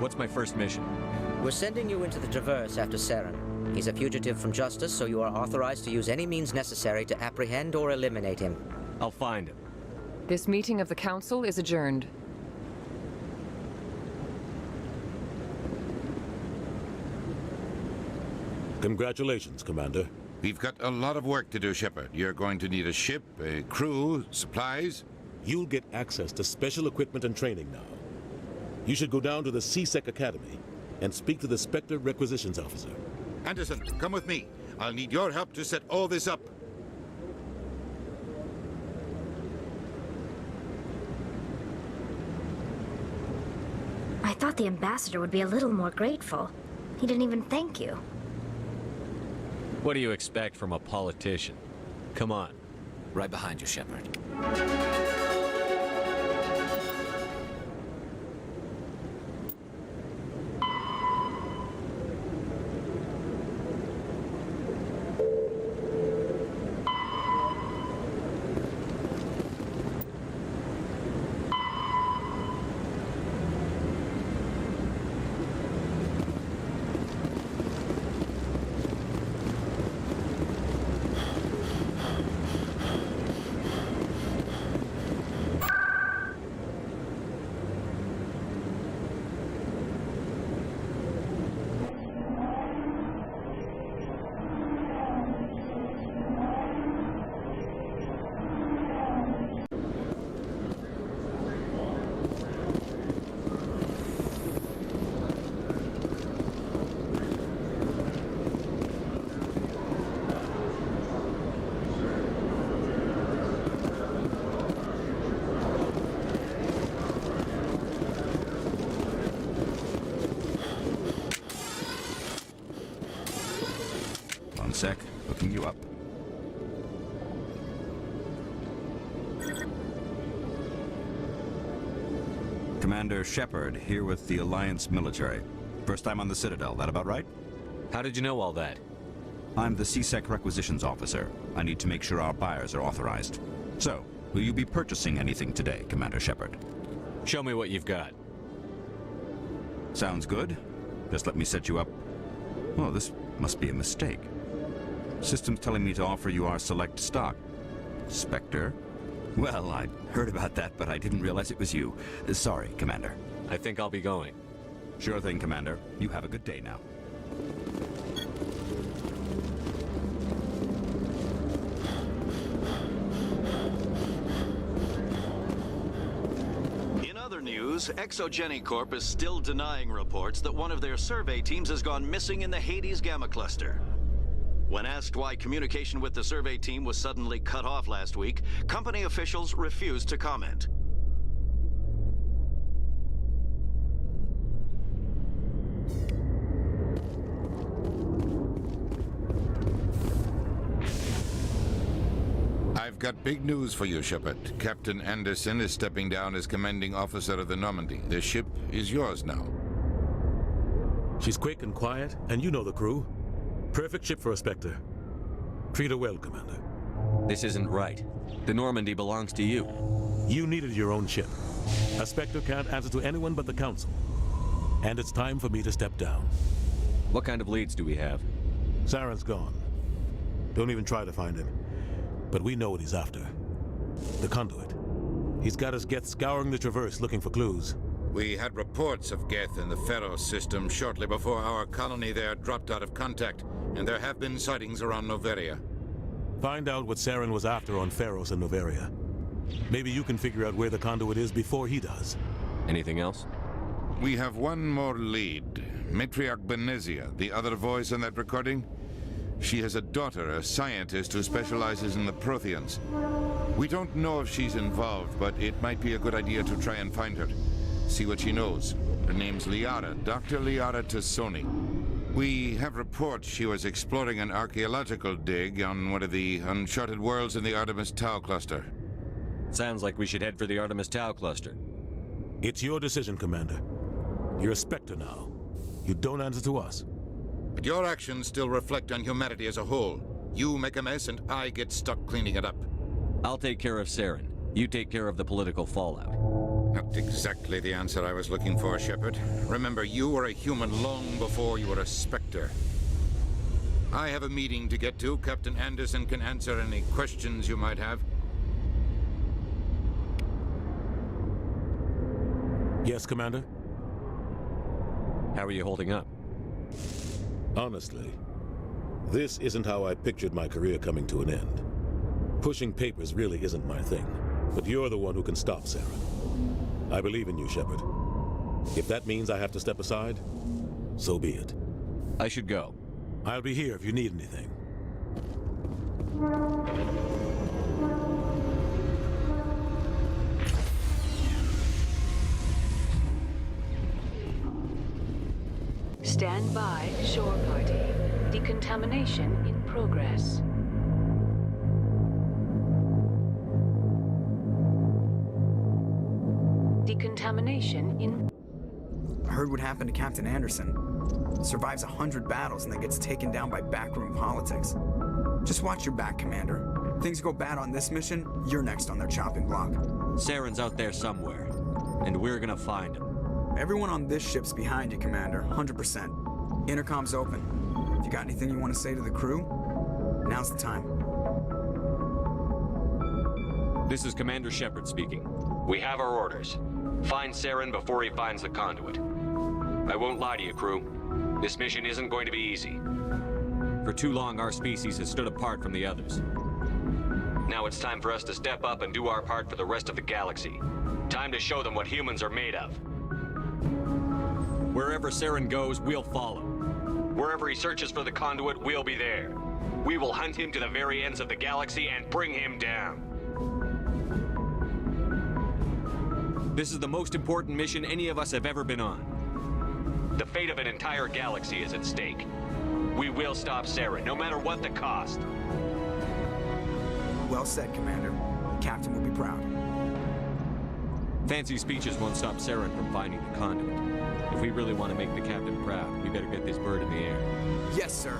What's my first mission? We're sending you into the Traverse after Saren. He's a fugitive from justice, so you are authorized to use any means necessary to apprehend or eliminate him. I'll find him. This meeting of the Council is adjourned. Congratulations, Commander. We've got a lot of work to do, Shepard. You're going to need a ship, a crew, supplies. You'll get access to special equipment and training now. You should go down to the C-Sec Academy and speak to the Spectre Requisitions Officer. Anderson, come with me. I'll need your help to set all this up. I thought the ambassador would be a little more grateful. He didn't even thank you. What do you expect from a politician? Come on. Right behind you, Shepard. sec. Hooking you up. Commander Shepard, here with the Alliance military. First time on the Citadel, that about right? How did you know all that? I'm the CSEC requisitions officer. I need to make sure our buyers are authorized. So, will you be purchasing anything today, Commander Shepard? Show me what you've got. Sounds good. Just let me set you up. Oh, this must be a mistake. System's telling me to offer you our select stock. Spectre? Well, I heard about that, but I didn't realize it was you. Sorry, Commander. I think I'll be going. Sure thing, Commander. You have a good day now. In other news, ExoGeniCorp is still denying reports that one of their survey teams has gone missing in the Hades Gamma Cluster. When asked why communication with the survey team was suddenly cut off last week, company officials refused to comment. I've got big news for you, Shepard. Captain Anderson is stepping down as commanding officer of the Normandy. The ship is yours now. She's quick and quiet, and you know the crew. Perfect ship for a Spectre. Treat her well, Commander. This isn't right. The Normandy belongs to you. You needed your own ship. A Spectre can't answer to anyone but the Council. And it's time for me to step down. What kind of leads do we have? Saren's gone. Don't even try to find him. But we know what he's after. The Conduit. He's got his Geth scouring the Traverse looking for clues. We had reports of Geth in the Pharos system shortly before our colony there dropped out of contact, and there have been sightings around Noveria. Find out what Saren was after on Pharos and Noveria. Maybe you can figure out where the Conduit is before he does. Anything else? We have one more lead. Matriarch Benezia, the other voice in that recording. She has a daughter, a scientist who specializes in the Protheans. We don't know if she's involved, but it might be a good idea to try and find her. See what she knows. Her name's Liara, Dr. Liara Tassoni. We have reports she was exploring an archaeological dig on one of the uncharted worlds in the Artemis Tau cluster. Sounds like we should head for the Artemis Tau cluster. It's your decision, Commander. You're a Spectre now. You don't answer to us. But your actions still reflect on humanity as a whole. You make a mess and I get stuck cleaning it up. I'll take care of Saren. You take care of the political fallout. Not exactly the answer I was looking for, Shepard. Remember, you were a human long before you were a Spectre. I have a meeting to get to. Captain Anderson can answer any questions you might have. Yes, Commander? How are you holding up? Honestly, this isn't how I pictured my career coming to an end. Pushing papers really isn't my thing, but you're the one who can stop Saren. I believe in you, Shepard. If that means I have to step aside, so be it. I should go. I'll be here if you need anything. Stand by, shore party. Decontamination in progress. Decontamination in... I heard what happened to Captain Anderson. Survives 100 battles and then gets taken down by backroom politics. Just watch your back, Commander. Things go bad on this mission, you're next on their chopping block. Saren's out there somewhere, and we're gonna find him. Everyone on this ship's behind you, Commander, 100%. Intercom's open. If you got anything you want to say to the crew, now's the time. This is Commander Shepard speaking. We have our orders. Find Saren before he finds the Conduit. I won't lie to you, crew. This mission isn't going to be easy. For too long, our species has stood apart from the others. Now it's time for us to step up and do our part for the rest of the galaxy. Time to show them what humans are made of. Wherever Saren goes, we'll follow. Wherever he searches for the Conduit, we'll be there. We will hunt him to the very ends of the galaxy and bring him down. This is the most important mission any of us have ever been on. The fate of an entire galaxy is at stake. We will stop Saren, no matter what the cost. Well said, Commander. The captain will be proud. Fancy speeches won't stop Saren from finding the conduit. If we really want to make the captain proud, we better get this bird in the air. Yes, sir.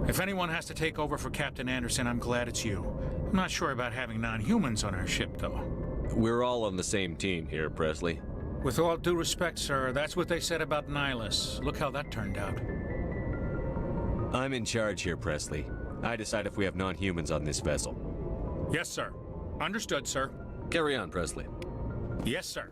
If anyone has to take over for Captain Anderson, I'm glad it's you. I'm not sure about having non-humans on our ship, though. We're all on the same team here, Presley. With all due respect, sir, that's what they said about Nihilus. Look how that turned out. I'm in charge here, Presley. I decide if we have non-humans on this vessel. Yes, sir. Understood, sir. Carry on, Presley. Yes, sir.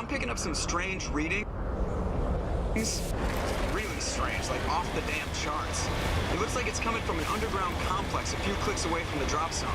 picking up some strange readings. Really strange, like off the damn charts. It looks like it's coming from an underground complex a few clicks away from the drop zone.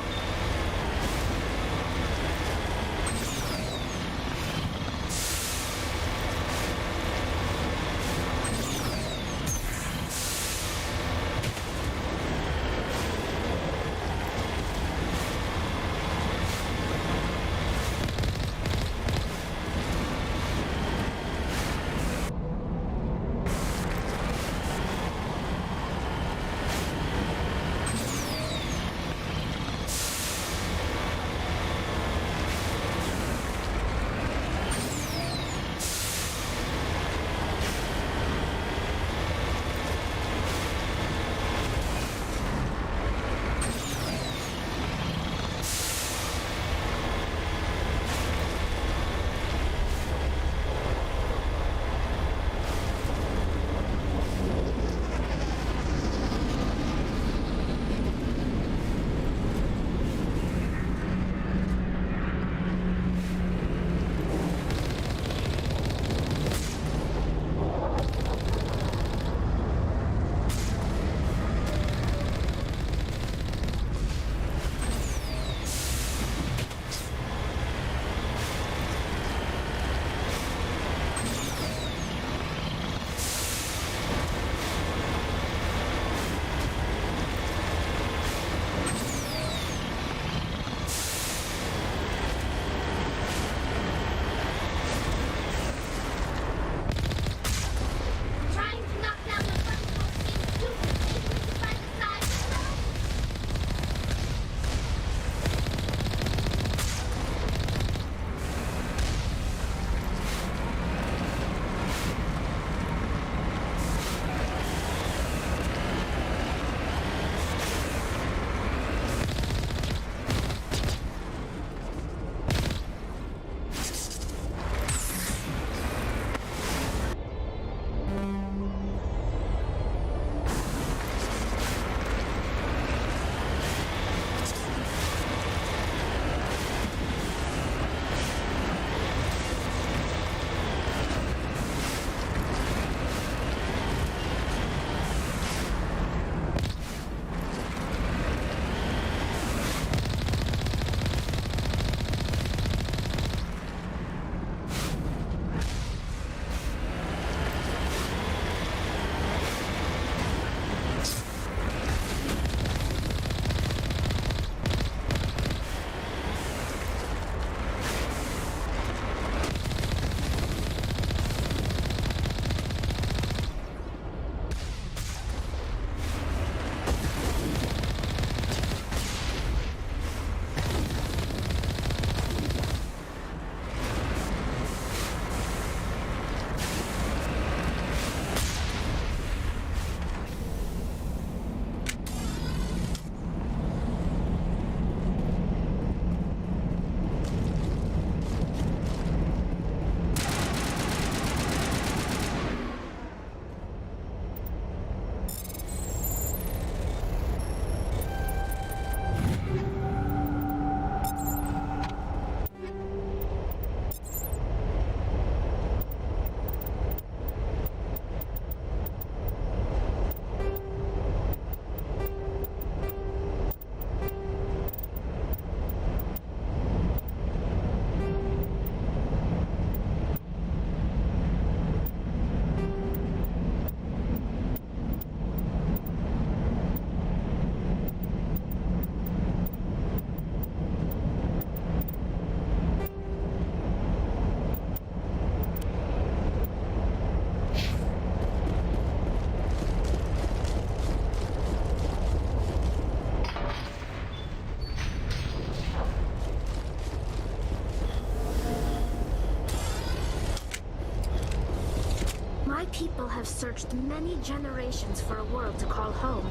People have searched many generations for a world to call home.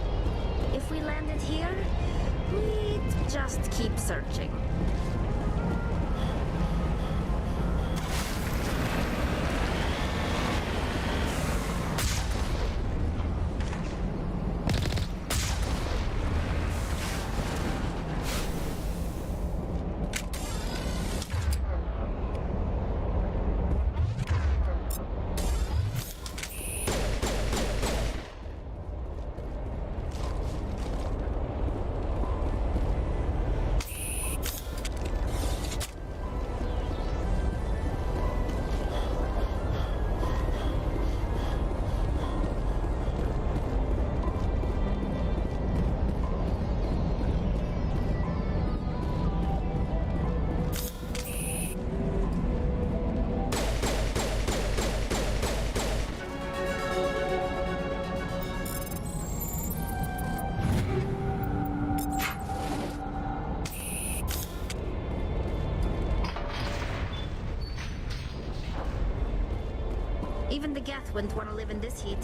If we landed here, we'd just keep searching. Even the Geth wouldn't want to live in this heat.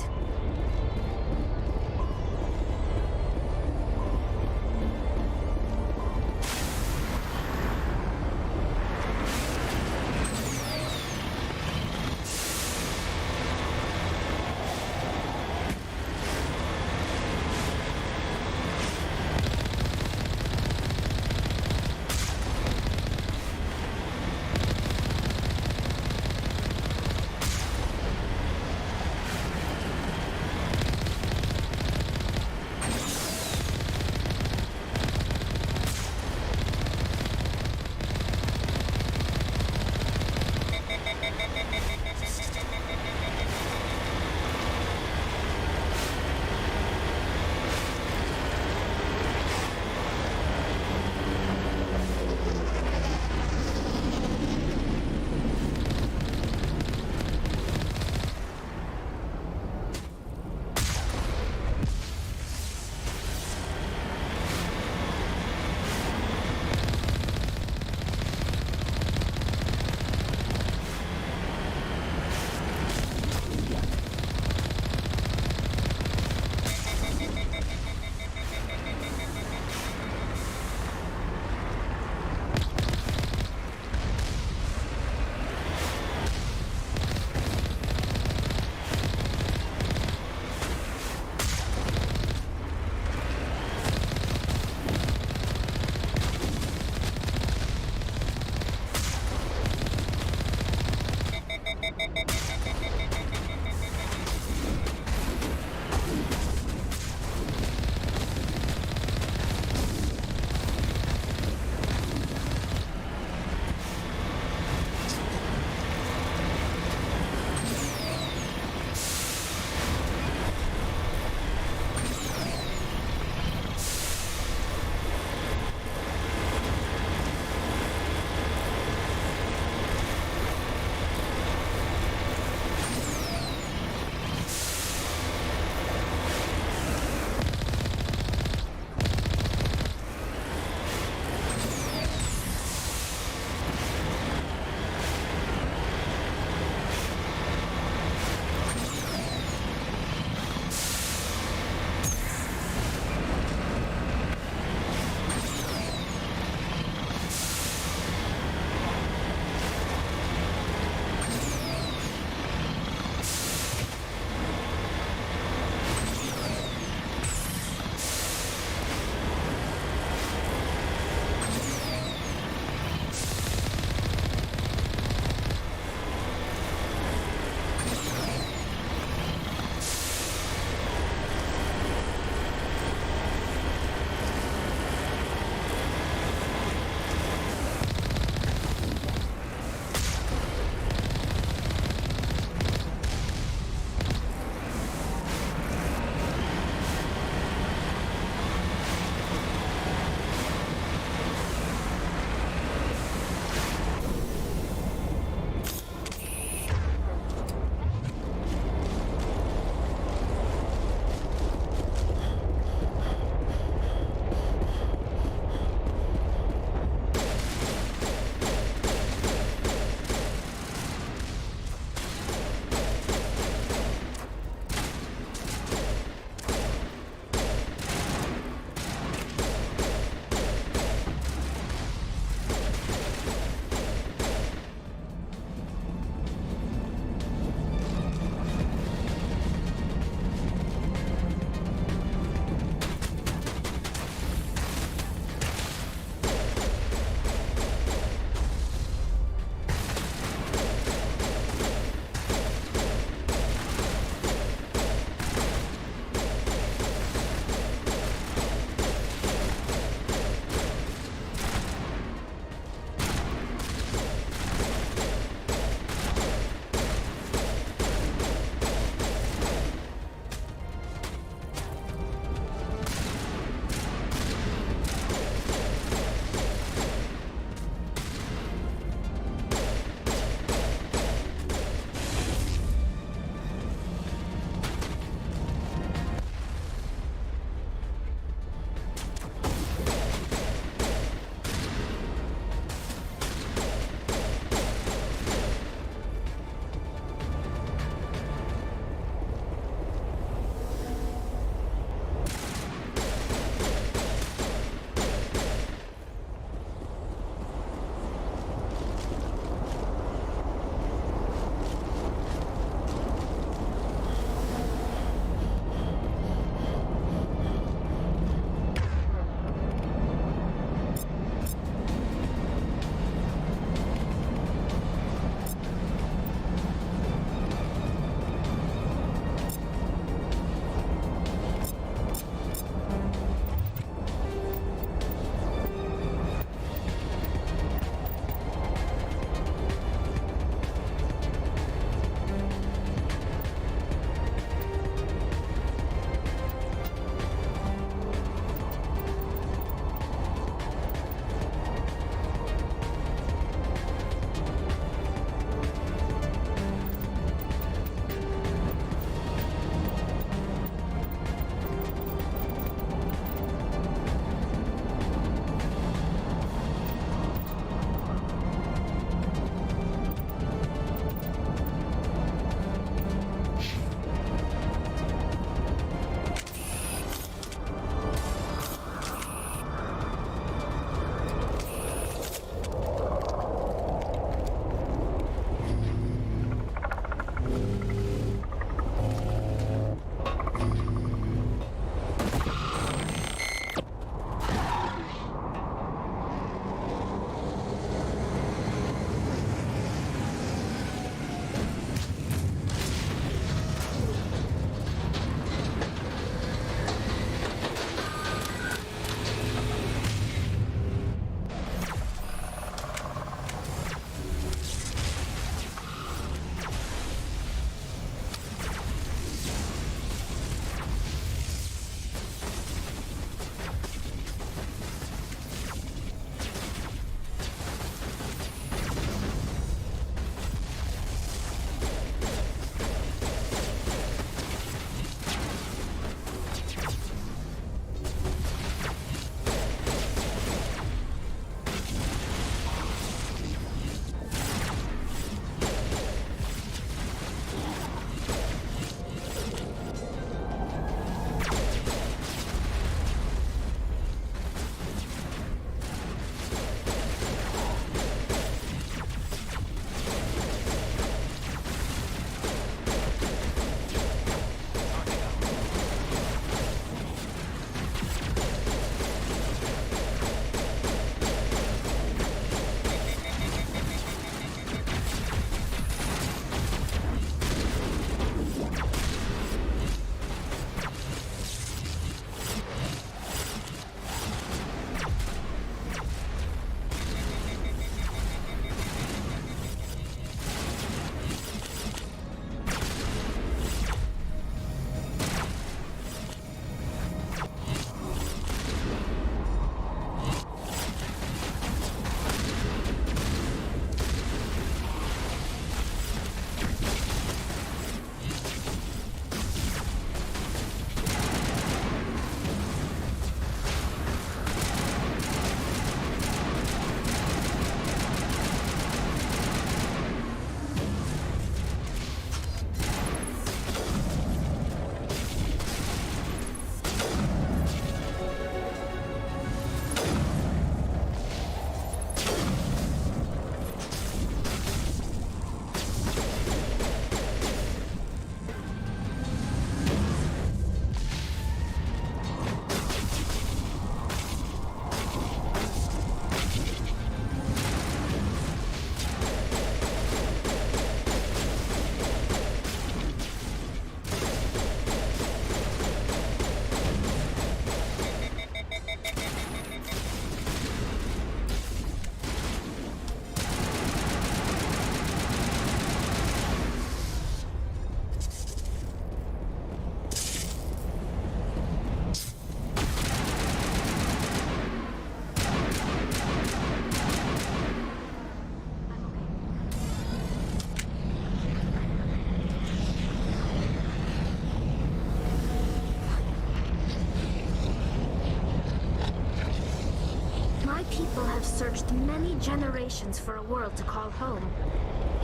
searched many generations for a world to call home.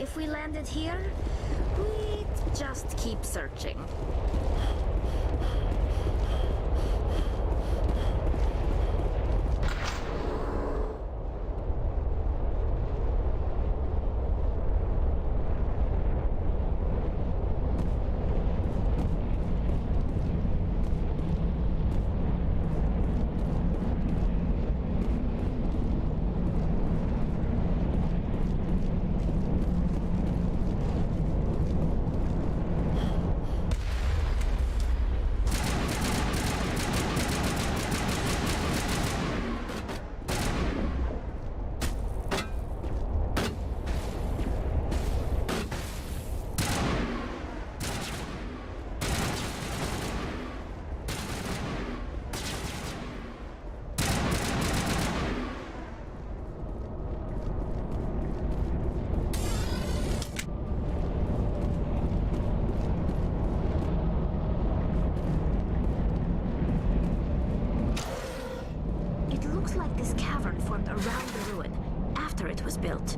If we landed here, we'd just keep searching. Like this cavern formed around the ruin after it was built.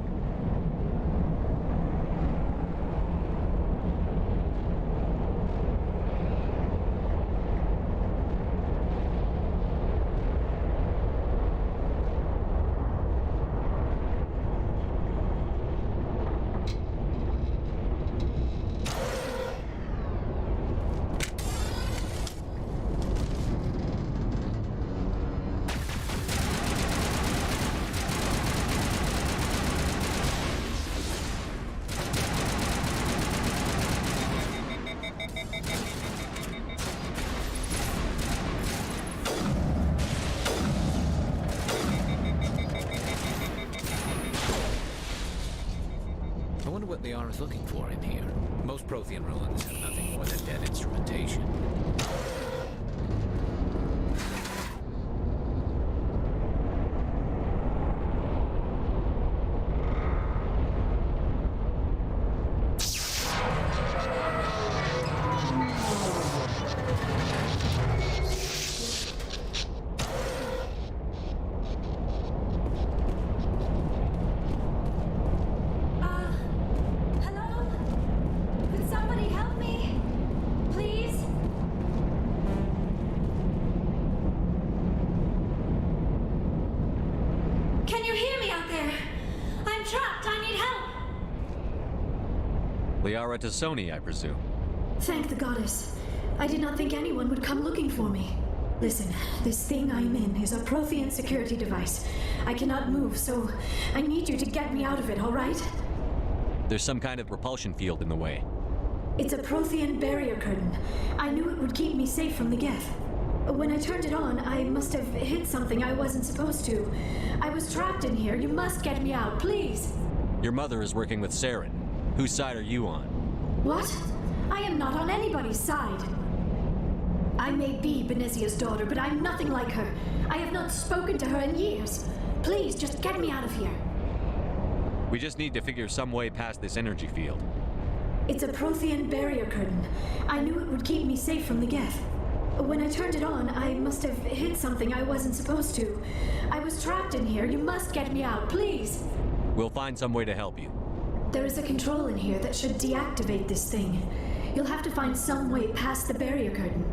I wonder what Liara is looking for in here. Most Prothean ruins have nothing more than dead instrumentation. Liara T'Soni, I presume. Thank the goddess. I did not think anyone would come looking for me. Listen, this thing I'm in is a Prothean security device. I cannot move, so I need you to get me out of it, all right? There's some kind of repulsion field in the way. It's a Prothean barrier curtain. I knew it would keep me safe from the Geth. When I turned it on, I must have hit something I wasn't supposed to. I was trapped in here. You must get me out, please. Your mother is working with Saren. Whose side are you on? What? I am not on anybody's side. I may be Benezia's daughter, but I'm nothing like her. I have not spoken to her in years. Please, just get me out of here. We just need to figure some way past this energy field. It's a Prothean barrier curtain. I knew it would keep me safe from the Geth. When I turned it on, I must have hit something I wasn't supposed to. I was trapped in here. You must get me out, please. We'll find some way to help you. There is a control in here that should deactivate this thing. You'll have to find some way past the barrier curtain.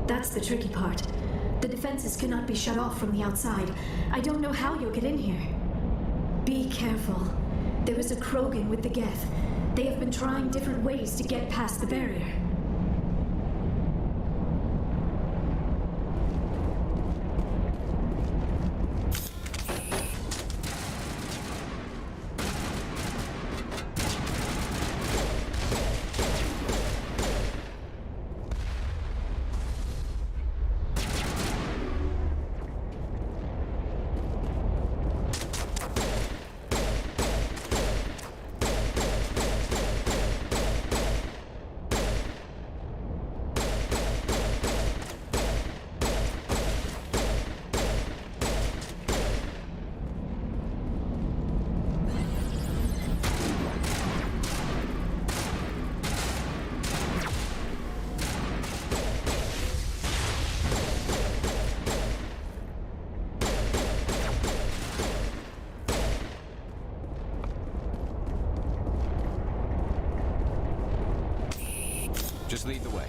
That's the tricky part. The defenses cannot be shut off from the outside. I don't know how you'll get in here. Be careful. There is a Krogan with the Geth. They have been trying different ways to get past the barrier. Just lead the way.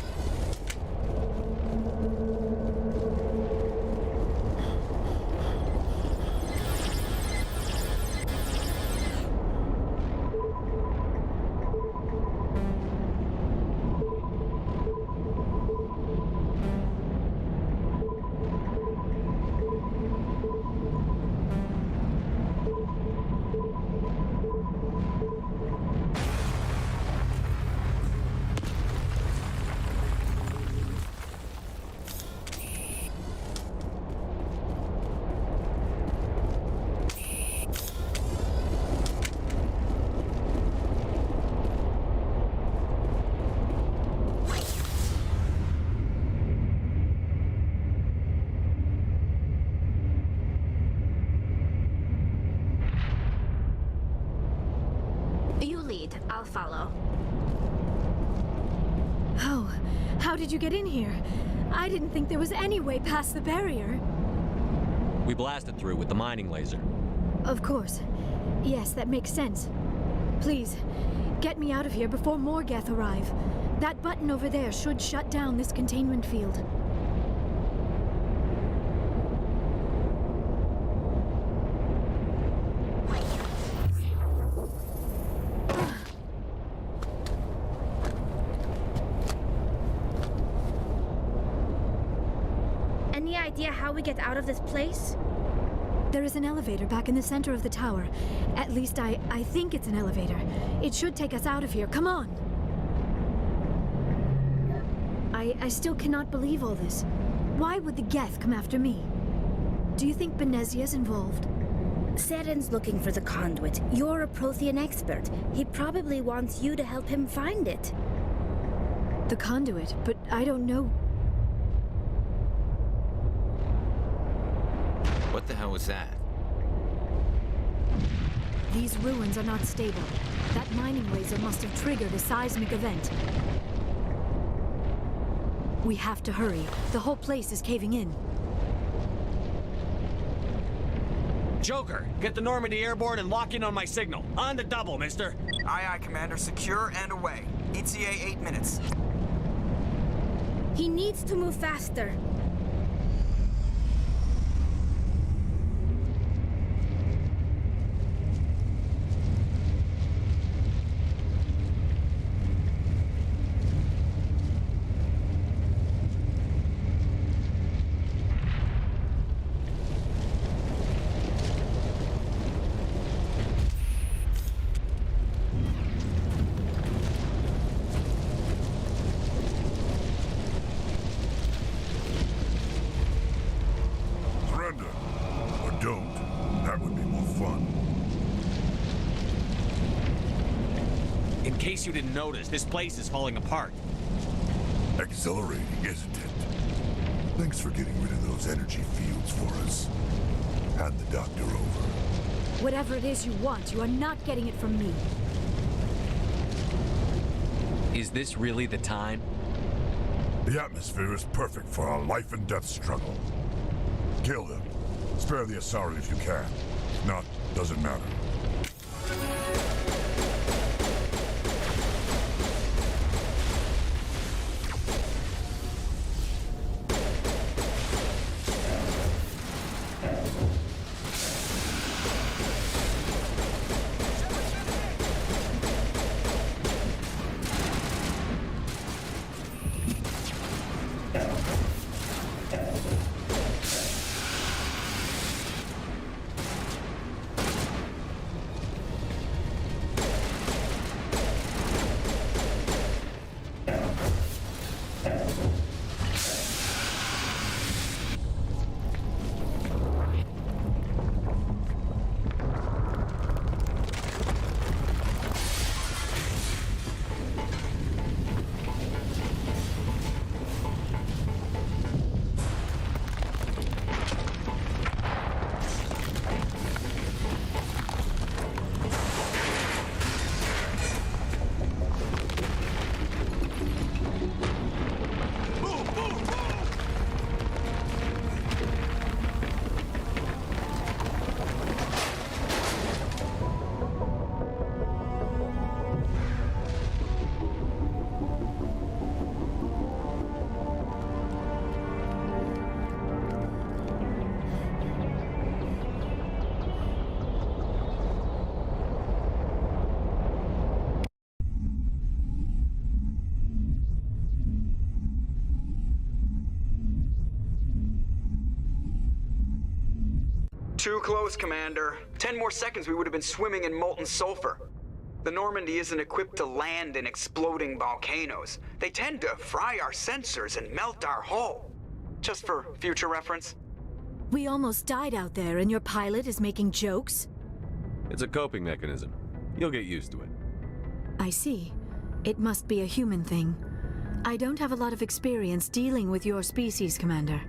You lead. I'll follow. Oh, how did you get in here? I didn't think there was any way past the barrier. We blasted through with the mining laser. Of course. Yes, that makes sense. Please, get me out of here before more Geth arrive. That button over there should shut down this containment field. Any idea how we get out of this place? There is an elevator back in the center of the tower. At least I think it's an elevator. It should take us out of here. Come on! I still cannot believe all this. Why would the Geth come after me? Do you think Benezia's involved? Saren's looking for the conduit. You're a Prothean expert. He probably wants you to help him find it. The conduit? But I don't know. What the hell was that? These ruins are not stable. That mining laser must have triggered a seismic event. We have to hurry. The whole place is caving in. Joker, get the Normandy airborne and lock in on my signal. On the double, mister. Aye, aye, Commander. Secure and away. ETA 8 minutes. He needs to move faster. In case you didn't notice, this place is falling apart. Exhilarating, isn't it? Thanks for getting rid of those energy fields for us. Hand the doctor over. Whatever it is you want, you are not getting it from me. Is this really the time? The atmosphere is perfect for a life and death struggle. Kill them. Spare the Asari if you can. If not, doesn't matter. Too close, Commander. 10 more seconds we would have been swimming in molten sulfur. The Normandy isn't equipped to land in exploding volcanoes. They tend to fry our sensors and melt our hull. Just for future reference. We almost died out there and your pilot is making jokes? It's a coping mechanism. You'll get used to it. I see. It must be a human thing. I don't have a lot of experience dealing with your species, Commander.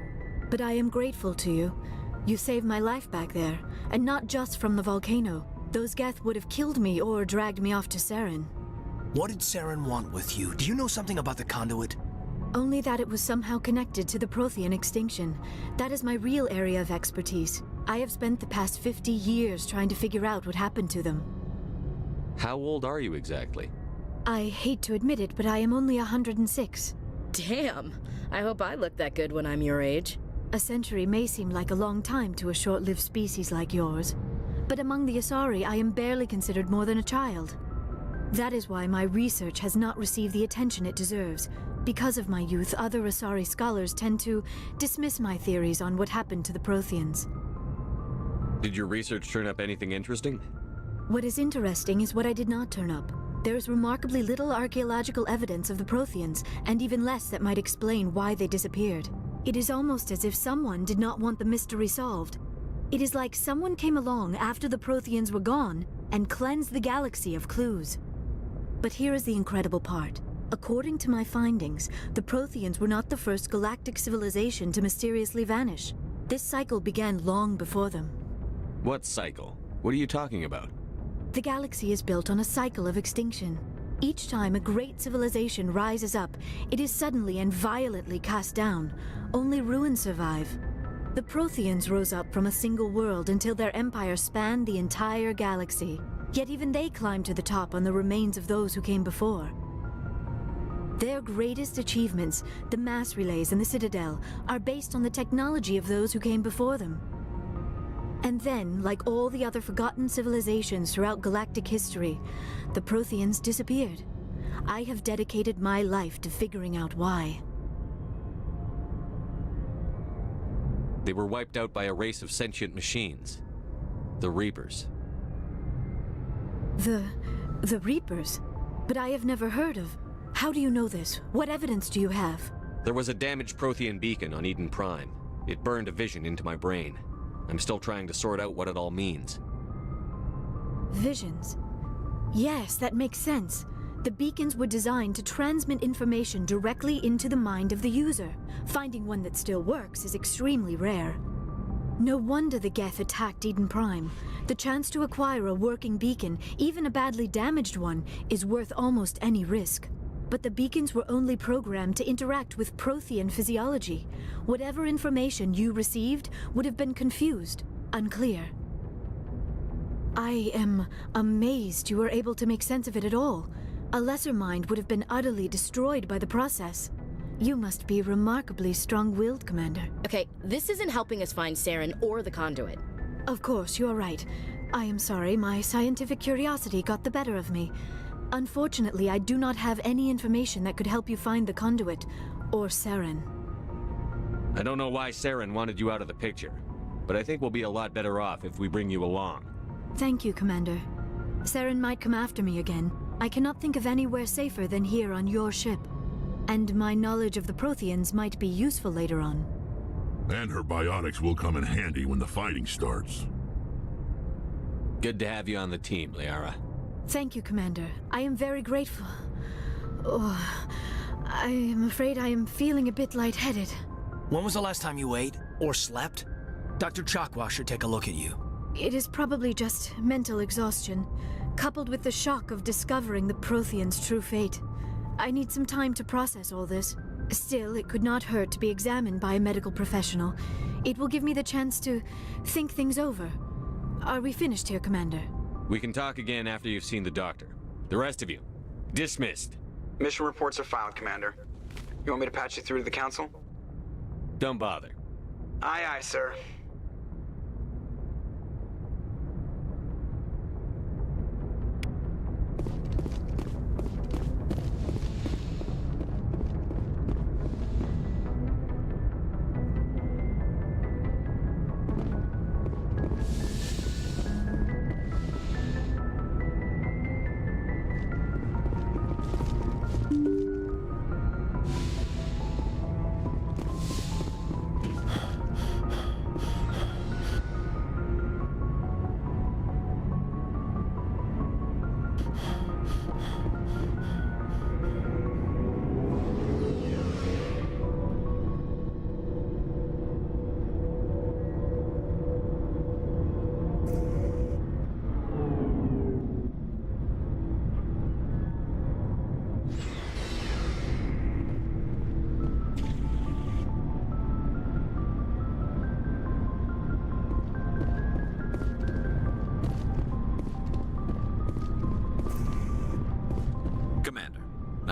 But I am grateful to you. You saved my life back there, and not just from the volcano. Those Geth would have killed me or dragged me off to Saren. What did Saren want with you? Do you know something about the conduit? Only that it was somehow connected to the Prothean extinction. That is my real area of expertise. I have spent the past 50 years trying to figure out what happened to them. How old are you exactly? I hate to admit it, but I am only 106. Damn! I hope I look that good when I'm your age. A century may seem like a long time to a short-lived species like yours, but among the Asari, I am barely considered more than a child. That is why my research has not received the attention it deserves. Because of my youth, other Asari scholars tend to dismiss my theories on what happened to the Protheans. Did your research turn up anything interesting? What is interesting is what I did not turn up. There is remarkably little archaeological evidence of the Protheans, and even less that might explain why they disappeared. It is almost as if someone did not want the mystery solved. It is like someone came along after the Protheans were gone and cleansed the galaxy of clues. But here is the incredible part. According to my findings, the Protheans were not the first galactic civilization to mysteriously vanish. This cycle began long before them. What cycle? What are you talking about? The galaxy is built on a cycle of extinction. Each time a great civilization rises up, it is suddenly and violently cast down. Only ruins survive. The Protheans rose up from a single world until their empire spanned the entire galaxy. Yet even they climbed to the top on the remains of those who came before. Their greatest achievements, the mass relays and the Citadel, are based on the technology of those who came before them. And then, like all the other forgotten civilizations throughout galactic history, the Protheans disappeared. I have dedicated my life to figuring out why. They were wiped out by a race of sentient machines. The Reapers. The Reapers? But I have never heard of. How do you know this? What evidence do you have? There was a damaged Prothean beacon on Eden Prime. It burned a vision into my brain. I'm still trying to sort out what it all means. Visions? Yes, that makes sense. The beacons were designed to transmit information directly into the mind of the user. Finding one that still works is extremely rare. No wonder the Geth attacked Eden Prime. The chance to acquire a working beacon, even a badly damaged one, is worth almost any risk. But the beacons were only programmed to interact with Prothean physiology. Whatever information you received would have been confused, unclear. I am amazed you were able to make sense of it at all. A lesser mind would have been utterly destroyed by the process. You must be remarkably strong-willed, Commander. Okay, this isn't helping us find Saren or the conduit. Of course, you're right. I am sorry, my scientific curiosity got the better of me. Unfortunately, I do not have any information that could help you find the conduit, or Saren. I don't know why Saren wanted you out of the picture, but I think we'll be a lot better off if we bring you along. Thank you, Commander. Saren might come after me again. I cannot think of anywhere safer than here on your ship. And my knowledge of the Protheans might be useful later on. And her biotics will come in handy when the fighting starts. Good to have you on the team, Liara. Thank you, Commander. I am very grateful. Oh, I am afraid I am feeling a bit lightheaded. When was the last time you ate or slept? Dr. Chakwa should take a look at you. It is probably just mental exhaustion, coupled with the shock of discovering the Protheans' true fate. I need some time to process all this. Still, it could not hurt to be examined by a medical professional. It will give me the chance to think things over. Are we finished here, Commander? We can talk again after you've seen the doctor. The rest of you, dismissed. Mission reports are filed, Commander. You want me to patch you through to the Council? Don't bother. Aye, aye, sir.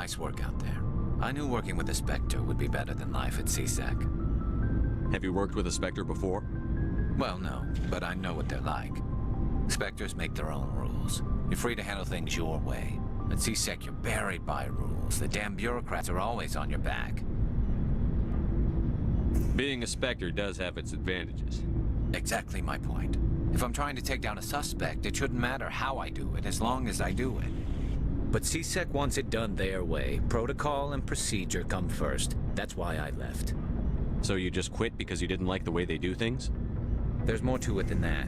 Nice work out there. I knew working with the Spectre would be better than life at CSEC. Have you worked with a Spectre before? Well, no, but I know what they're like. Spectres make their own rules. You're free to handle things your way. At CSEC, you're buried by rules. The damn bureaucrats are always on your back. Being a Spectre does have its advantages. Exactly my point. If I'm trying to take down a suspect, it shouldn't matter how I do it, as long as I do it. But CSEC wants it done their way. Protocol and procedure come first. That's why I left. So you just quit because you didn't like the way they do things? There's more to it than that.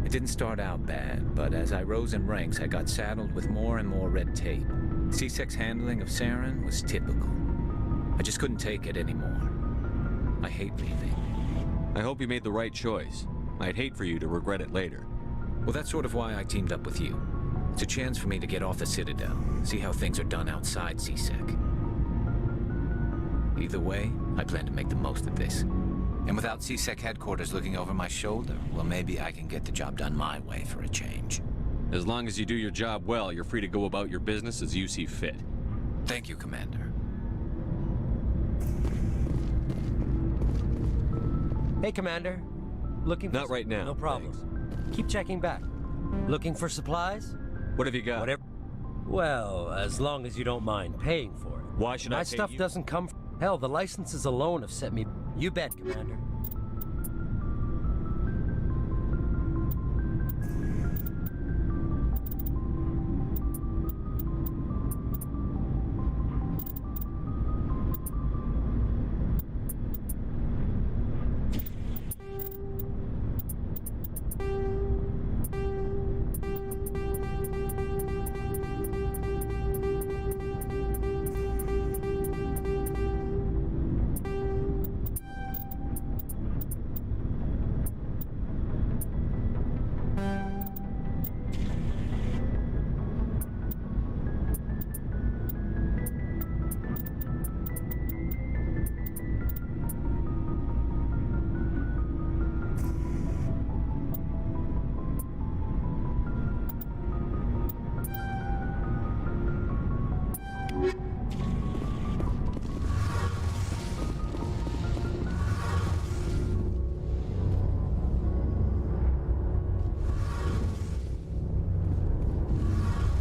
It didn't start out bad, but as I rose in ranks, I got saddled with more and more red tape. CSEC's handling of Saren was typical. I just couldn't take it anymore. I hate leaving. I hope you made the right choice. I'd hate for you to regret it later. Well, that's sort of why I teamed up with you. It's a chance for me to get off the Citadel, see how things are done outside CSEC. Either way, I plan to make the most of this. And without CSEC headquarters looking over my shoulder, well, maybe I can get the job done my way for a change. As long as you do your job well, you're free to go about your business as you see fit. Thank you, Commander. Hey, Commander. Looking for... Not right now. No problems. Thanks. Keep checking back. Looking for supplies? What have you got? Whatever. Well, as long as you don't mind paying for it. Why should I pay My stuff you? doesn't come from... Hell, the licenses alone have set me... You bet, Commander.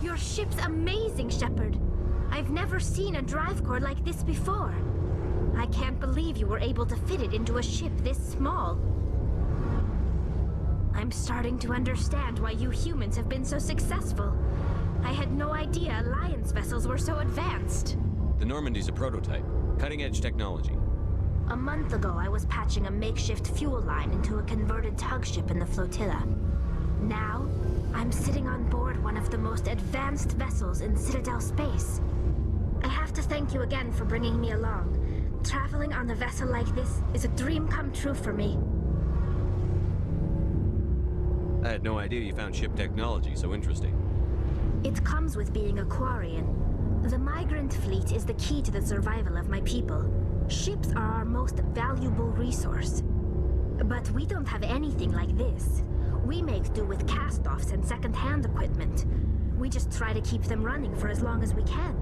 Your ship's amazing, Shepard. I've never seen a drive core like this before. I can't believe you were able to fit it into a ship this small. I'm starting to understand why you humans have been so successful. I had no idea Alliance vessels were so advanced. The Normandy's a prototype. Cutting-edge technology. A month ago, I was patching a makeshift fuel line into a converted tug ship in the flotilla. Now, I'm sitting on board one of the most advanced vessels in Citadel space. I have to thank you again for bringing me along. Traveling on a vessel like this is a dream come true for me. I had no idea you found ship technology so interesting. It comes with being a Quarian. The migrant fleet is the key to the survival of my people. Ships are our most valuable resource. But we don't have anything like this. We make do with cast-offs and second-hand equipment. We just try to keep them running for as long as we can.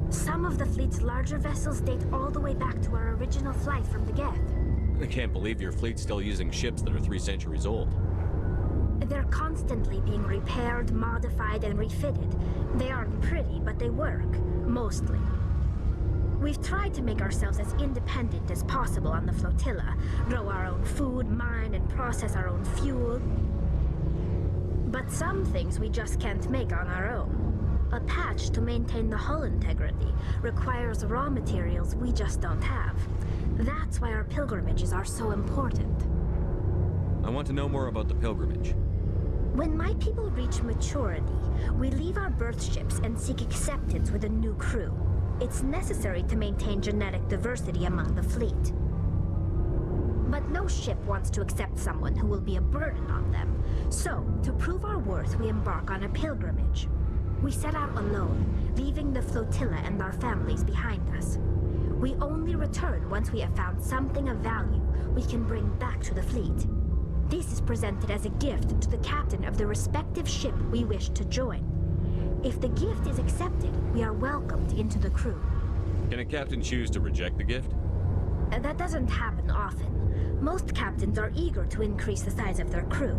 Some of the fleet's larger vessels date all the way back to our original flight from the Geth. I can't believe your fleet's still using ships that are 3 centuries old. They're constantly being repaired, modified, and refitted. They aren't pretty, but they work. Mostly. We've tried to make ourselves as independent as possible on the flotilla. Grow our own food, mine, and process our own fuel. But some things we just can't make on our own. A patch to maintain the hull integrity requires raw materials we just don't have. That's why our pilgrimages are so important. I want to know more about the pilgrimage. When my people reach maturity, we leave our birth ships and seek acceptance with a new crew. It's necessary to maintain genetic diversity among the fleet. But no ship wants to accept someone who will be a burden on them. So, to prove our worth, we embark on a pilgrimage. We set out alone, leaving the flotilla and our families behind us. We only return once we have found something of value we can bring back to the fleet. This is presented as a gift to the captain of the respective ship we wish to join. If the gift is accepted, we are welcomed into the crew. Can a captain choose to reject the gift? That doesn't happen often. Most captains are eager to increase the size of their crew.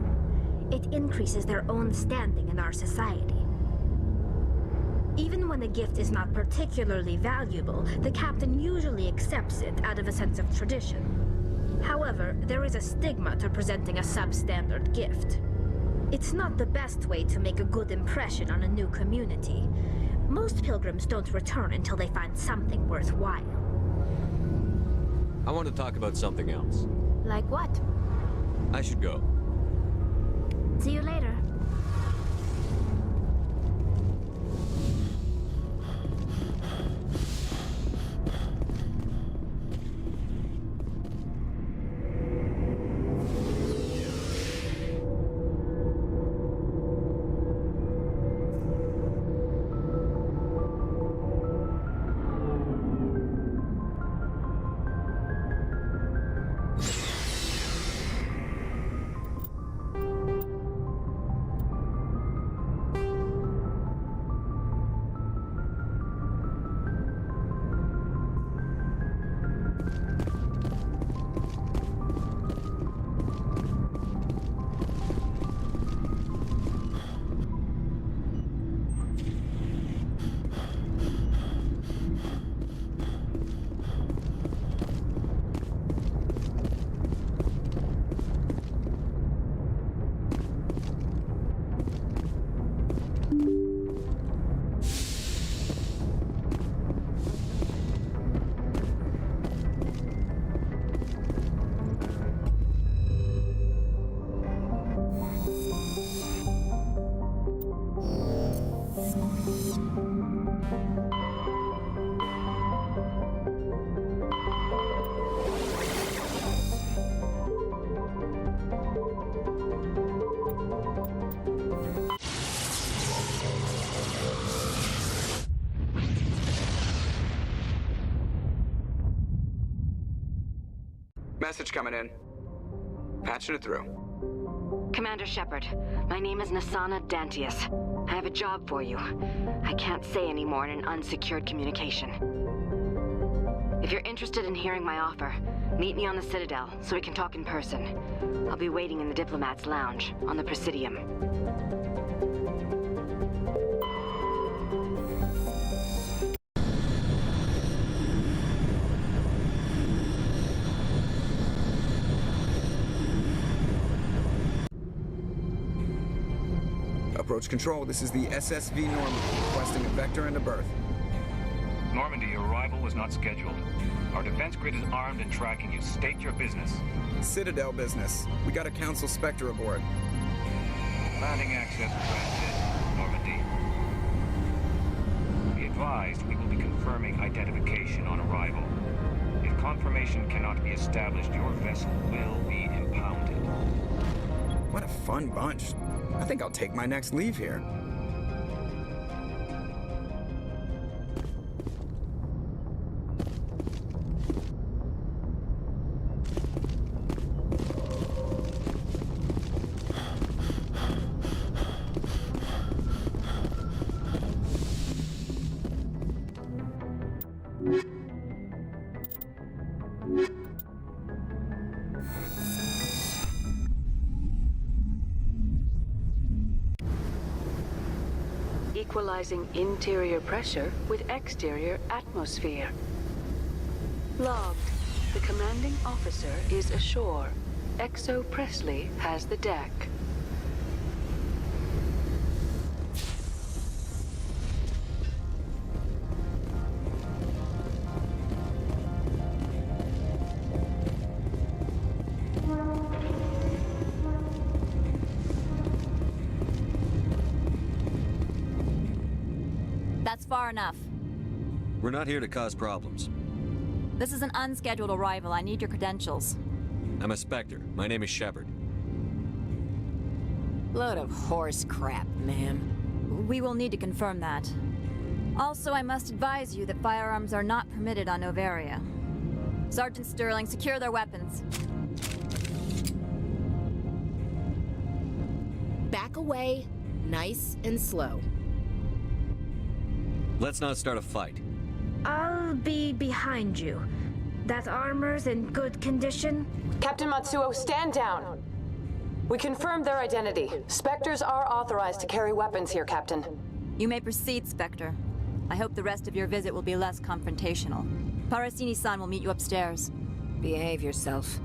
It increases their own standing in our society. Even when the gift is not particularly valuable, the captain usually accepts it out of a sense of tradition. However, there is a stigma to presenting a substandard gift. It's not the best way to make a good impression on a new community. Most pilgrims don't return until they find something worthwhile. I want to talk about something else. Like what? I should go. See you later. Message coming in. Patching it through. Commander Shepard, my name is Nassana Dantius. I have a job for you. I can't say any more in an unsecured communication. If you're interested in hearing my offer, meet me on the Citadel so we can talk in person. I'll be waiting in the Diplomat's Lounge on the Presidium. Approach control, this is the SSV Normandy, requesting a vector and a berth. Normandy, your arrival was not scheduled. Our defense grid is armed and tracking you. State your business. Citadel business. We got a Council Spectre aboard. Landing access granted, Normandy. Be advised, we will be confirming identification on arrival. If confirmation cannot be established, your vessel will be impounded. What a fun bunch. I think I'll take my next leave here. Equalizing interior pressure with exterior atmosphere. Logged. The commanding officer is ashore. Exo Presley has the deck. That's far enough. We're not here to cause problems. This is an unscheduled arrival. I need your credentials. I'm a Spectre. My name is Shepard. Load of horse crap, ma'am. We will need to confirm that. Also, I must advise you that firearms are not permitted on Noveria. Sergeant Sterling, secure their weapons. Back away, nice and slow. Let's not start a fight. I'll be behind you. That armor's in good condition? Captain Matsuo, stand down. We confirmed their identity. Spectres are authorized to carry weapons here, Captain. You may proceed, Spectre. I hope the rest of your visit will be less confrontational. Parasini-san will meet you upstairs. Behave yourself.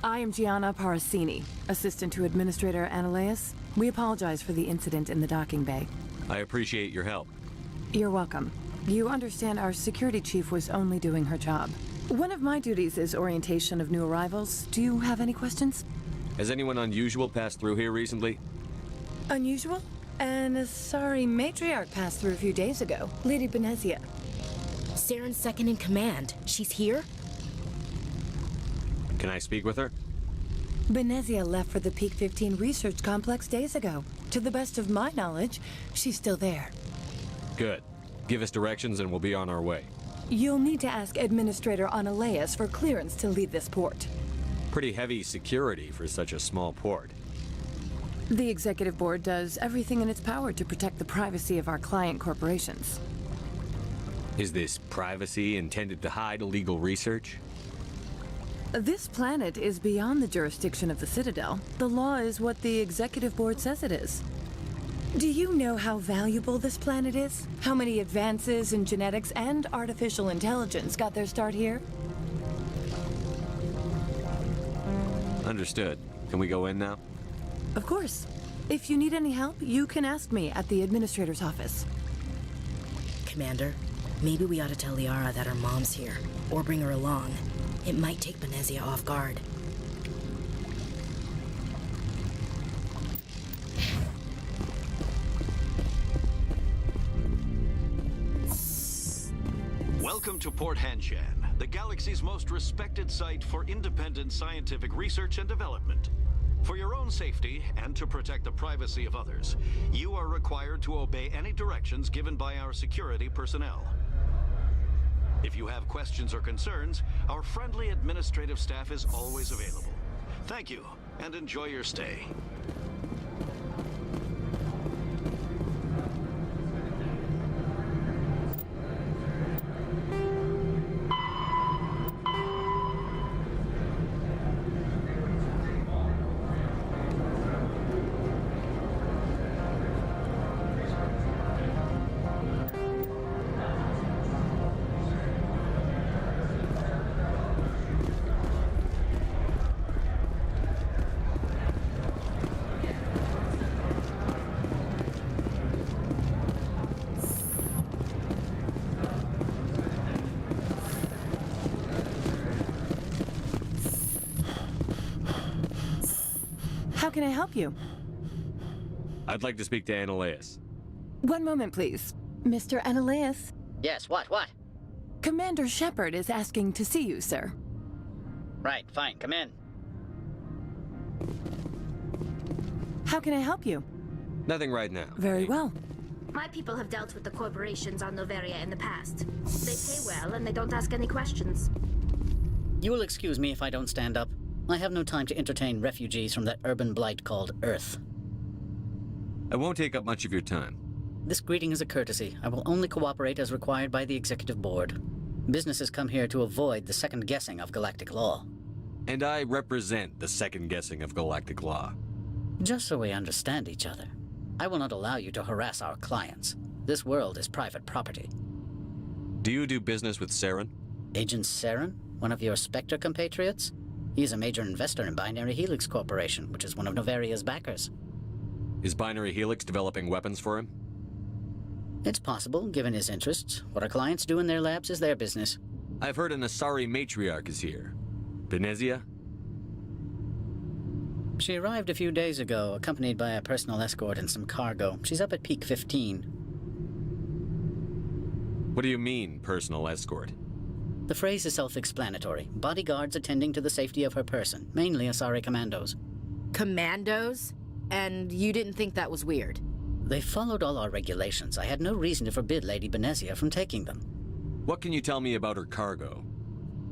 I am Gianna Parasini, assistant to Administrator Analeas. We apologize for the incident in the docking bay. I appreciate your help. You're welcome. You understand our security chief was only doing her job. One of my duties is orientation of new arrivals. Do you have any questions? Has anyone unusual passed through here recently? Unusual? An Asari matriarch passed through a few days ago. Lady Benezia. Saren's second in command. She's here? Can I speak with her? Benezia left for the Peak 15 research complex days ago. To the best of my knowledge, she's still there. Good. Give us directions and we'll be on our way. You'll need to ask Administrator Analeas for clearance to leave this port. Pretty heavy security for such a small port. The Executive Board does everything in its power to protect the privacy of our client corporations. Is this privacy intended to hide illegal research? This planet is beyond the jurisdiction of the Citadel. The law is what the Executive Board says it is. Do you know how valuable this planet is? How many advances in genetics and artificial intelligence got their start here? Understood. Can we go in now? Of course. If you need any help, you can ask me at the Administrator's office. Commander, maybe we ought to tell Liara that her mom's here, or bring her along. It might take Benezia off guard. Welcome to Port Hanshan, the galaxy's most respected site for independent scientific research and development. For your own safety and to protect the privacy of others, you are required to obey any directions given by our security personnel. If you have questions or concerns, our friendly administrative staff is always available. Thank you, and enjoy your stay. How can I help you? I'd like to speak to Analeas. One moment, please. Mr. Analeas? Yes, what? Commander Shepard is asking to see you, sir. Right, fine, come in. How can I help you? Nothing right now. Very well. My people have dealt with the corporations on Noveria in the past. They pay well and they don't ask any questions. You will excuse me if I don't stand up. I have no time to entertain refugees from that urban blight called Earth. I won't take up much of your time. This greeting is a courtesy. I will only cooperate as required by the Executive Board. Businesses come here to avoid the second guessing of galactic law. And I represent the second guessing of galactic law. Just so we understand each other, I will not allow you to harass our clients. This world is private property. Do you do business with Saren? Agent Saren? One of your Spectre compatriots? He is a major investor in Binary Helix Corporation, which is one of Novaria's backers. Is Binary Helix developing weapons for him? It's possible, given his interests. What our clients do in their labs is their business. I've heard an Asari matriarch is here. Benezia? She arrived a few days ago, accompanied by a personal escort and some cargo. She's up at Peak 15. What do you mean, personal escort? The phrase is self-explanatory. Bodyguards attending to the safety of her person, mainly Asari commandos. Commandos? And you didn't think that was weird? They followed all our regulations. I had no reason to forbid Lady Benezia from taking them. What can you tell me about her cargo?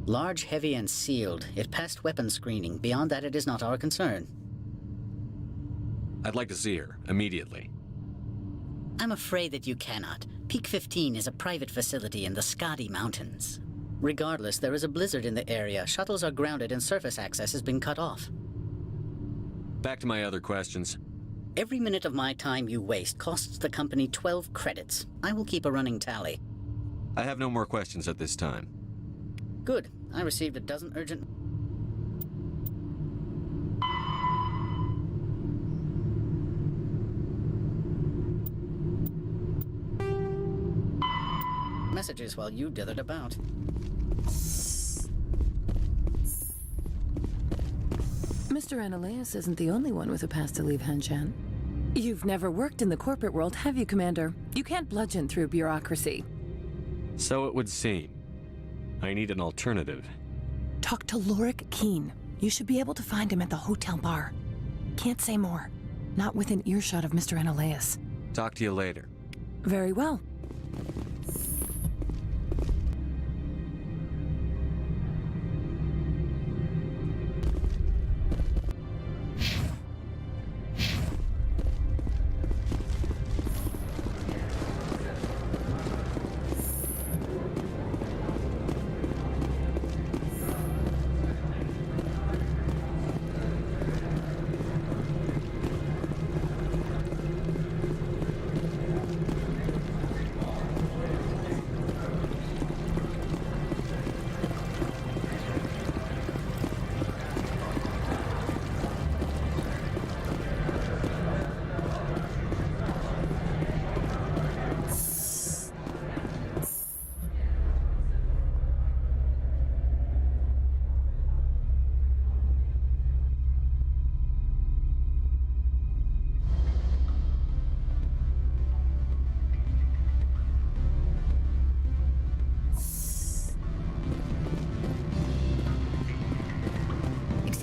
Large, heavy, and sealed. It passed weapons screening. Beyond that, it is not our concern. I'd like to see her, immediately. I'm afraid that you cannot. Peak 15 is a private facility in the Skadi Mountains. Regardless, there is a blizzard in the area. Shuttles are grounded and surface access has been cut off. Back to my other questions. Every minute of my time you waste costs the company 12 credits. I will keep a running tally. I have no more questions at this time. Good. I received a dozen urgent... messages while you dithered about. Mr. Ananias isn't the only one with a pass to leave Hanshan. You've never worked in the corporate world, have you, Commander? You can't bludgeon through bureaucracy. So it would seem. I need an alternative. Talk to Lorik Keen. You should be able to find him at the hotel bar. Can't say more. Not within earshot of Mr. Ananias. Talk to you later. Very well.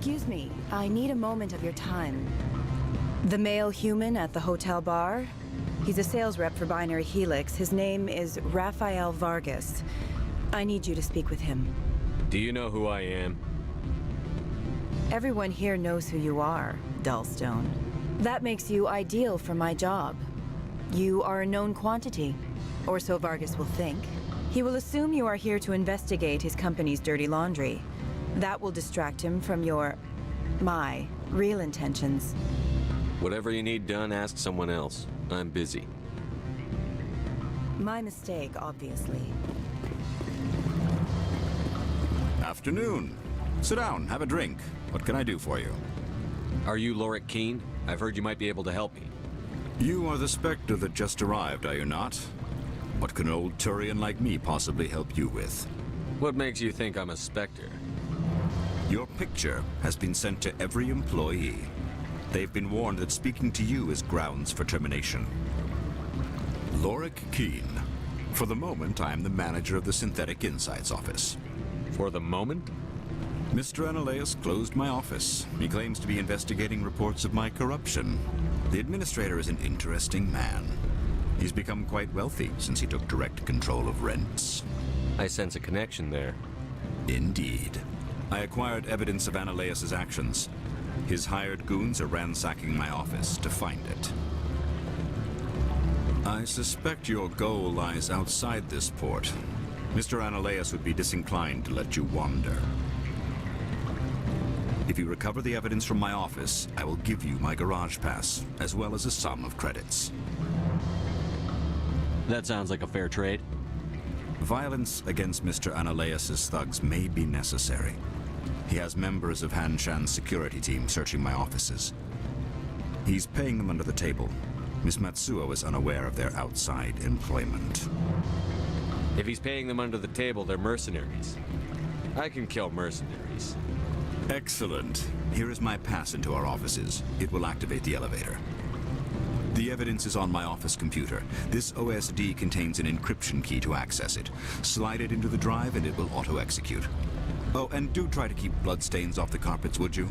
Excuse me, I need a moment of your time. The male human at the hotel bar? He's a sales rep for Binary Helix. His name is Rafael Vargas. I need you to speak with him. Do you know who I am? Everyone here knows who you are, Dullstone. That makes you ideal for my job. You are a known quantity, or so Vargas will think. He will assume you are here to investigate his company's dirty laundry. That will distract him from my real intentions. Whatever you need done, ask someone else. I'm busy. My mistake, obviously. Afternoon. Sit down, have a drink. What can I do for you? Are you Lorik Keen? I've heard you might be able to help me. You are the Spectre that just arrived, are you not? What can an old Turian like me possibly help you with? What makes you think I'm a Spectre? Your picture has been sent to every employee. They've been warned that speaking to you is grounds for termination. Lorik Keen. For the moment, I am the manager of the Synthetic Insights office. For the moment? Mr. Ananias closed my office. He claims to be investigating reports of my corruption. The administrator is an interesting man. He's become quite wealthy since he took direct control of rents. I sense a connection there. Indeed. I acquired evidence of Ananias' actions. His hired goons are ransacking my office to find it. I suspect your goal lies outside this port. Mr. Ananias would be disinclined to let you wander. If you recover the evidence from my office, I will give you my garage pass, as well as a sum of credits. That sounds like a fair trade. Violence against Mr. Ananias' thugs may be necessary. He has members of Hanshan's security team searching my offices. He's paying them under the table. Miss Matsuo is unaware of their outside employment. If he's paying them under the table, they're mercenaries. I can kill mercenaries. Excellent. Here is my pass into our offices. It will activate the elevator. The evidence is on my office computer. This OSD contains an encryption key to access it. Slide it into the drive and it will auto-execute. Oh, and do try to keep bloodstains off the carpets, would you?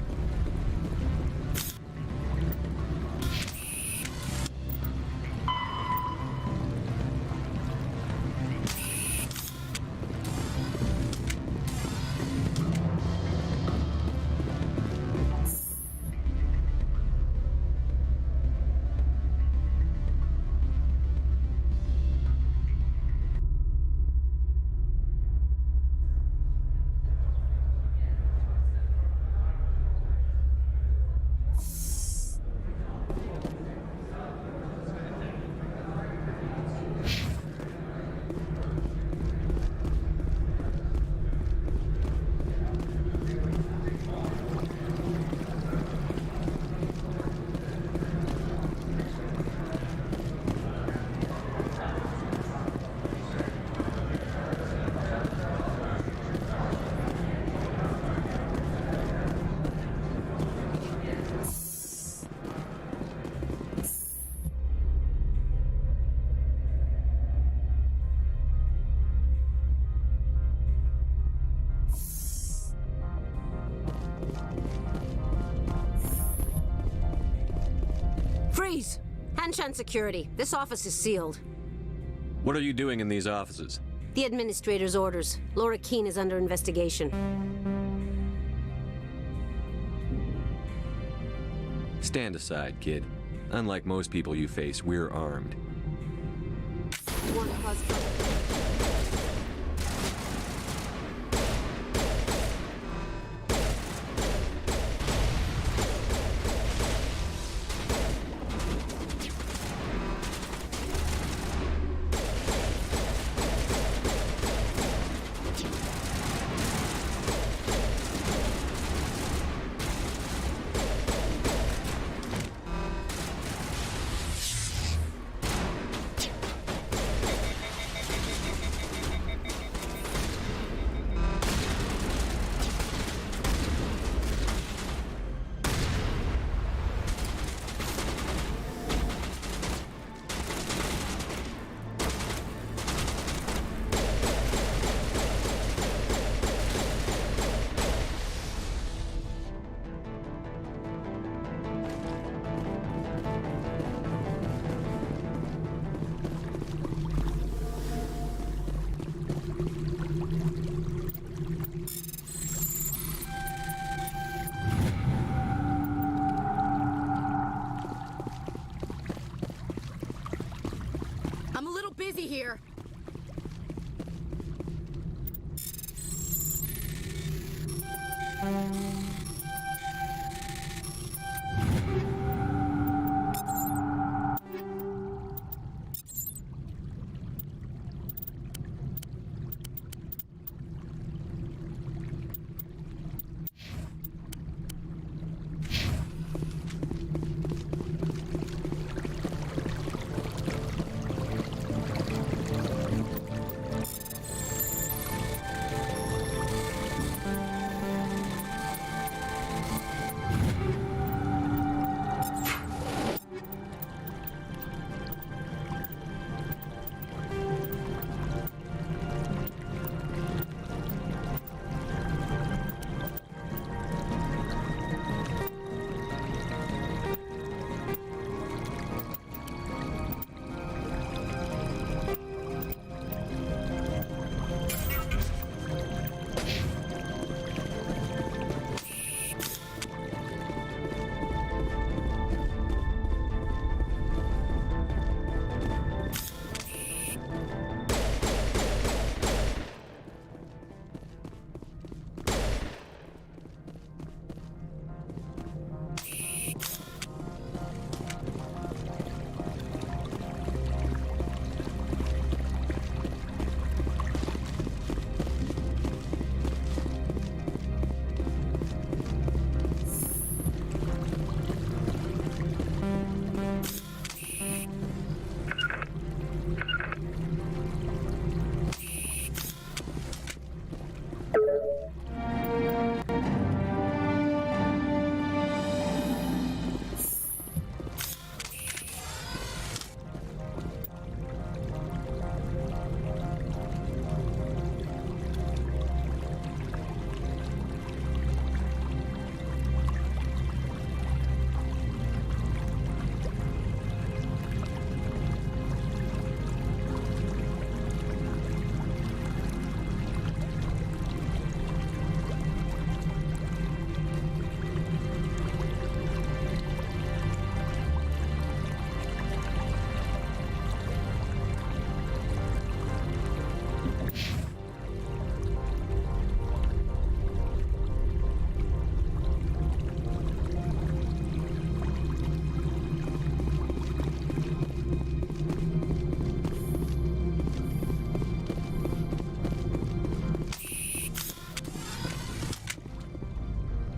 Freeze! Hanshan Security. This office is sealed. What are you doing in these offices? The administrator's orders. Laura Keene is under investigation. Stand aside, kid. Unlike most people you face, we're armed. You want to cause trouble? I'm a little busy here.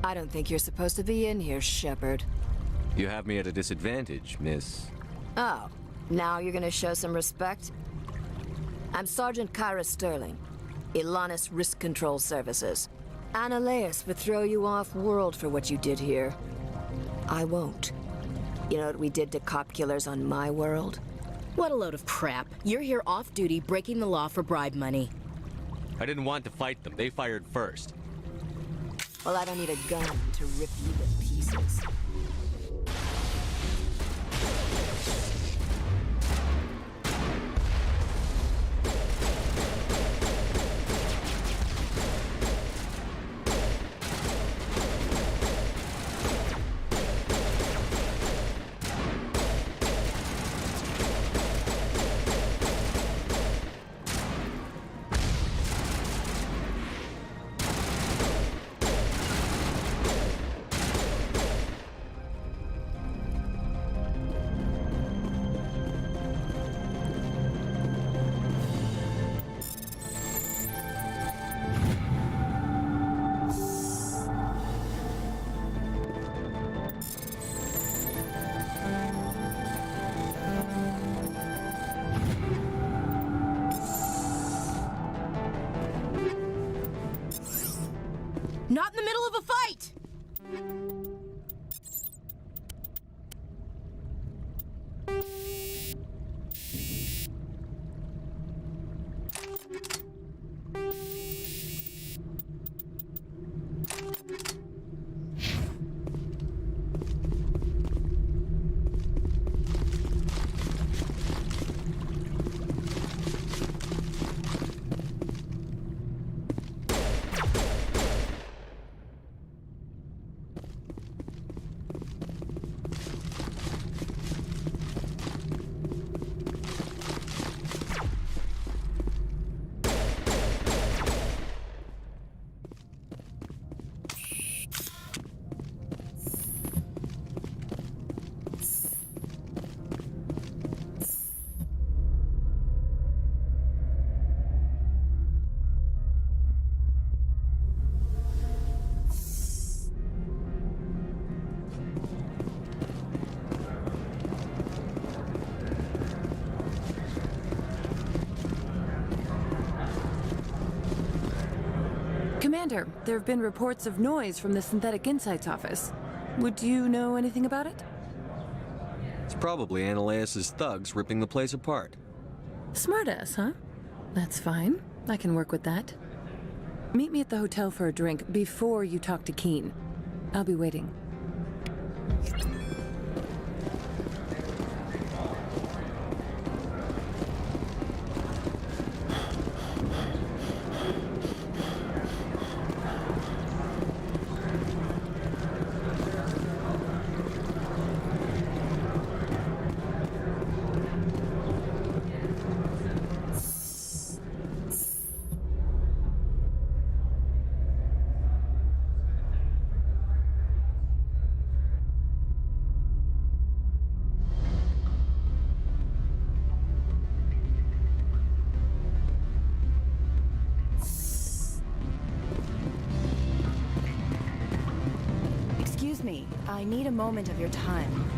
I don't think you're supposed to be in here, Shepard. You have me at a disadvantage, miss. Oh, now you're gonna show some respect? I'm Sergeant Kyra Sterling, Ilanis Risk Control Services. Ananias would throw you off-world for what you did here. I won't. You know what we did to cop killers on my world? What a load of crap. You're here off-duty, breaking the law for bribe money. I didn't want to fight them. They fired first. Well, I don't need a gun to rip you to pieces. Not in the middle of a fight! Commander, there have been reports of noise from the Synthetic Insights office. Would you know anything about it? It's probably Ananias' thugs ripping the place apart. Smartass, huh? That's fine. I can work with that. Meet me at the hotel for a drink before you talk to Keen. I'll be waiting. I need a moment of your time.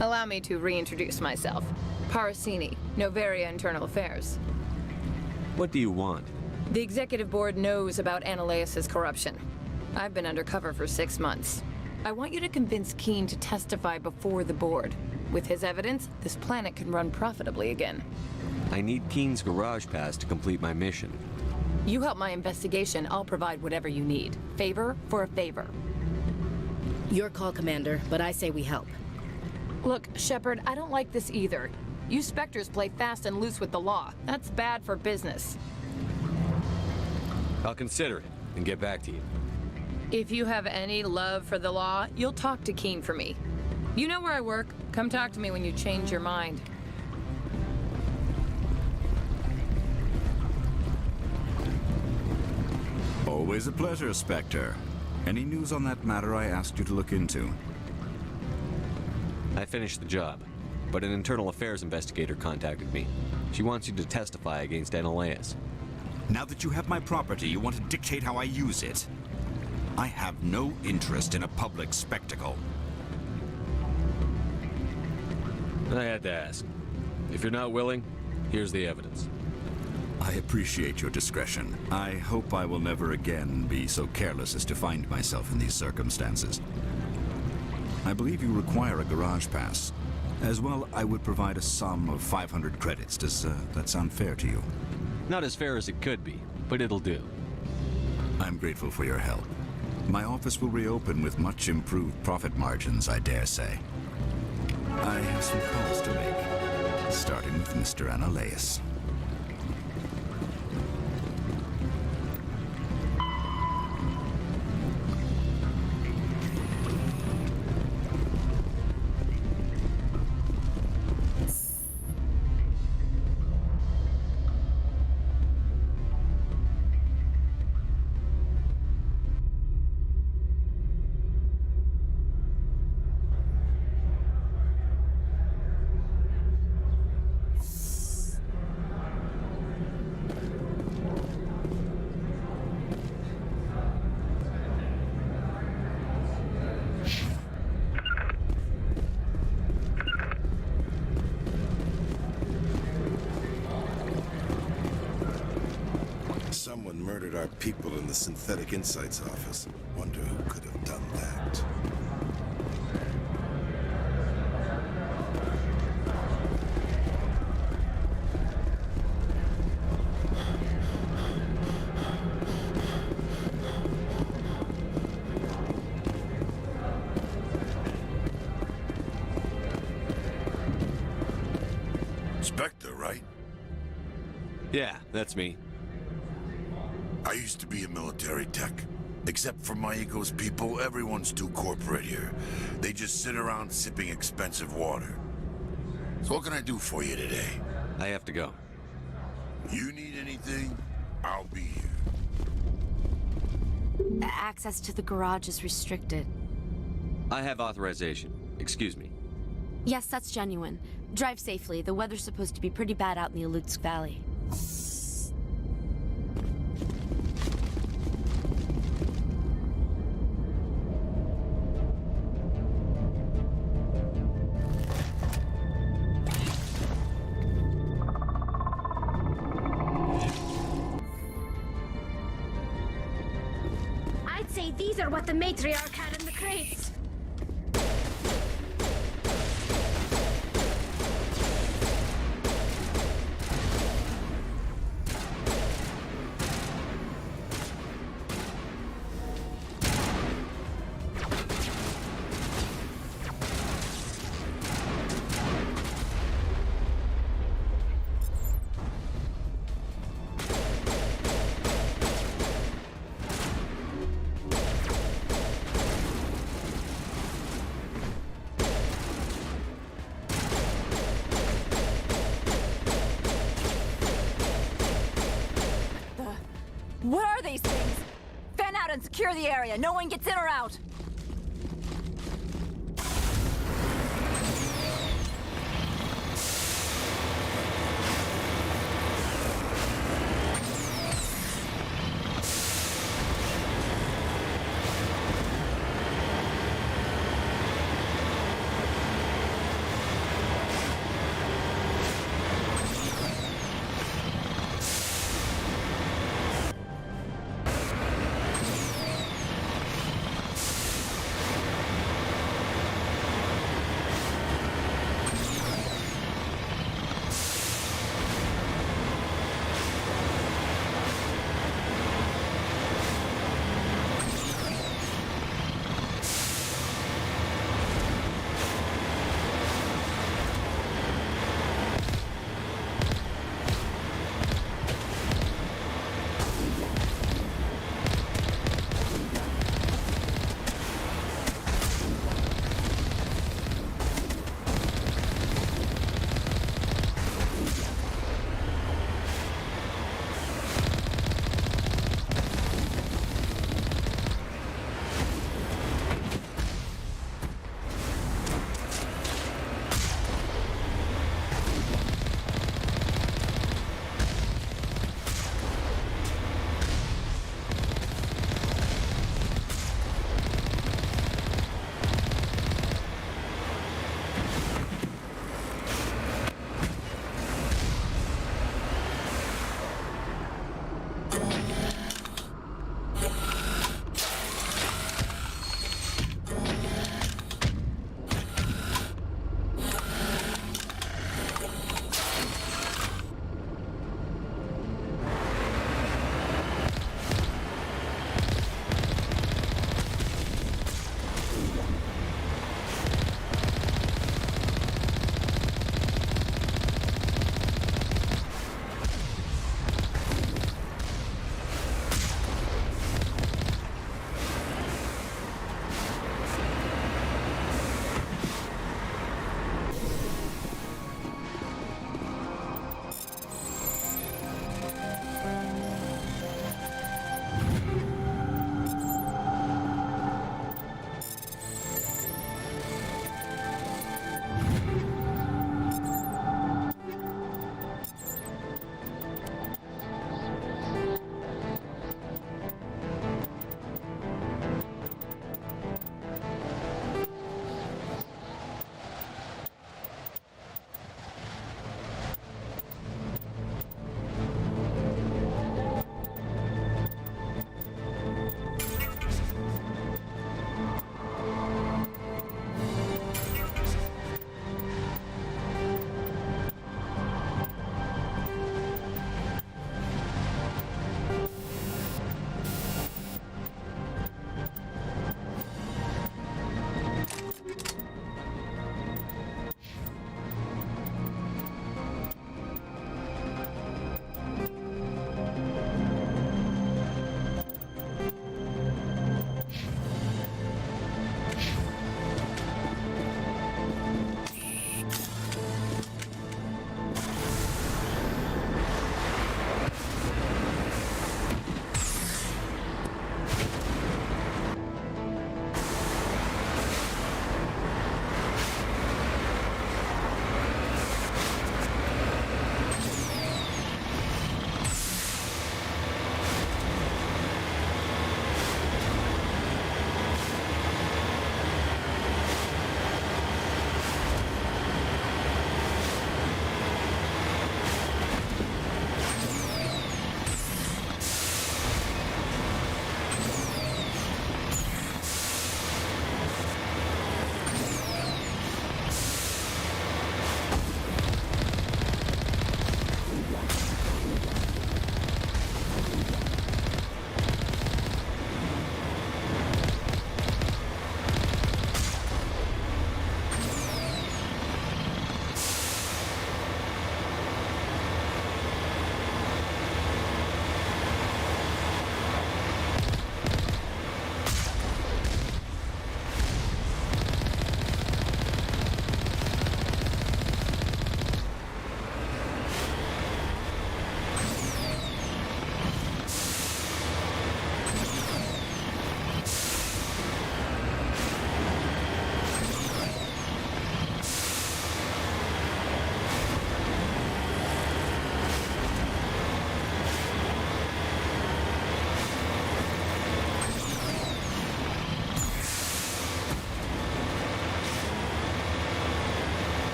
Allow me to reintroduce myself. Parasini, Noveria Internal Affairs. What do you want? The executive board knows about Ananias' corruption. I've been undercover for 6 months. I want you to convince Keen to testify before the board. With his evidence, this planet can run profitably again. I need Keen's garage pass to complete my mission. You help my investigation, I'll provide whatever you need. Favor for a favor. Your call, Commander, but I say we help. Look, Shepard, I don't like this either. You Spectres play fast and loose with the law. That's bad for business. I'll consider it and get back to you. If you have any love for the law, you'll talk to Keen for me. You know where I work. Come talk to me when you change your mind. Always a pleasure, Spectre. Any news on that matter I asked you to look into? I finished the job, but an internal affairs investigator contacted me. She wants you to testify against Ananias. Now that you have my property, you want to dictate how I use it? I have no interest in a public spectacle. I had to ask. If you're not willing, here's the evidence. I appreciate your discretion. I hope I will never again be so careless as to find myself in these circumstances. I believe you require a garage pass. As well, I would provide a sum of 500 credits. Does that sound fair to you? Not as fair as it could be, but it'll do. I'm grateful for your help. My office will reopen with much improved profit margins, I dare say. I have some calls to make, starting with Mr. Ananias. murdered our people in the Synthetic Insights office. Wonder who could have done that. Spectre, right? Yeah, that's me. I used to be a military tech. Except for Maiko's people, everyone's too corporate here. They just sit around sipping expensive water. So what can I do for you today? I have to go. You need anything? I'll be here. Access to the garage is restricted. I have authorization. Excuse me. Yes, that's genuine. Drive safely. The weather's supposed to be pretty bad out in the Alutsk Valley. I'd say these are what the matriarch had in the crates. What are these things? Fan out and secure the area. No one gets in or out.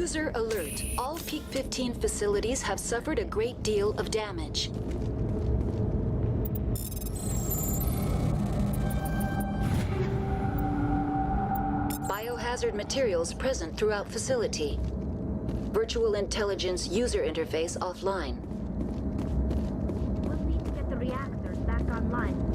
User alert. All Peak 15 facilities have suffered a great deal of damage. Biohazard materials present throughout facility. Virtual intelligence user interface offline. We'll need to get the reactors back online.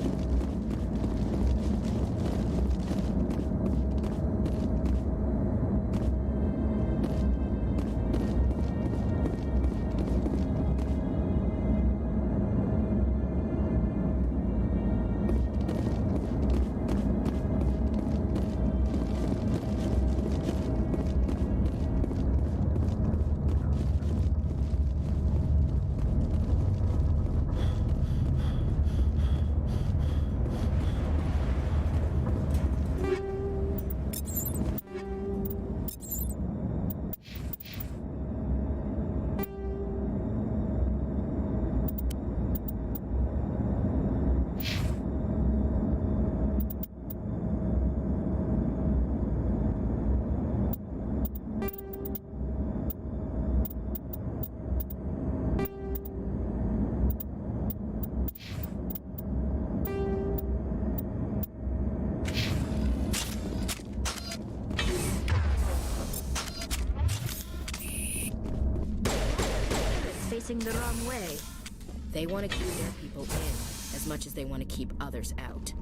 Facing the wrong way. They want to keep their people in as much as they want to keep others out.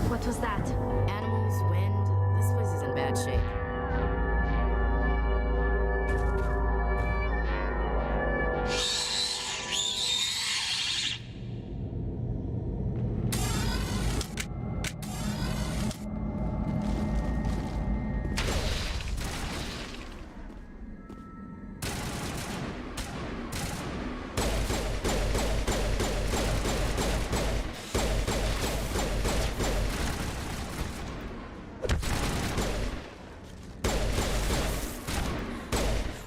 What was that? Animals, wind. This place is in bad shape.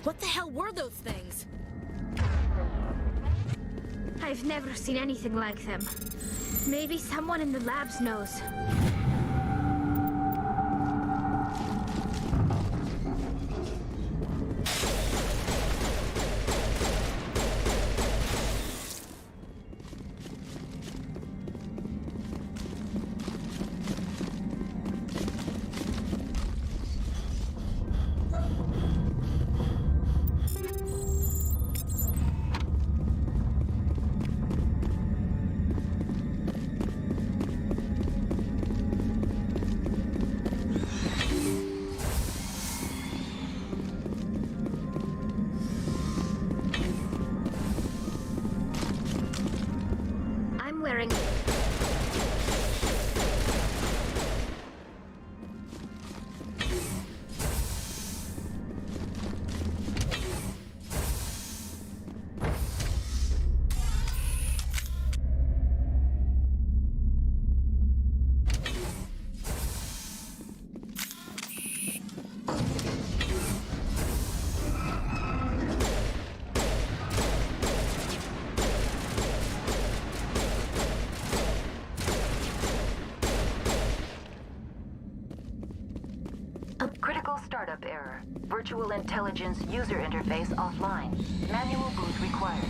What the hell were those things? I've never seen anything like them. Maybe someone in the labs knows. Startup error. Virtual intelligence user interface offline. Manual boot required.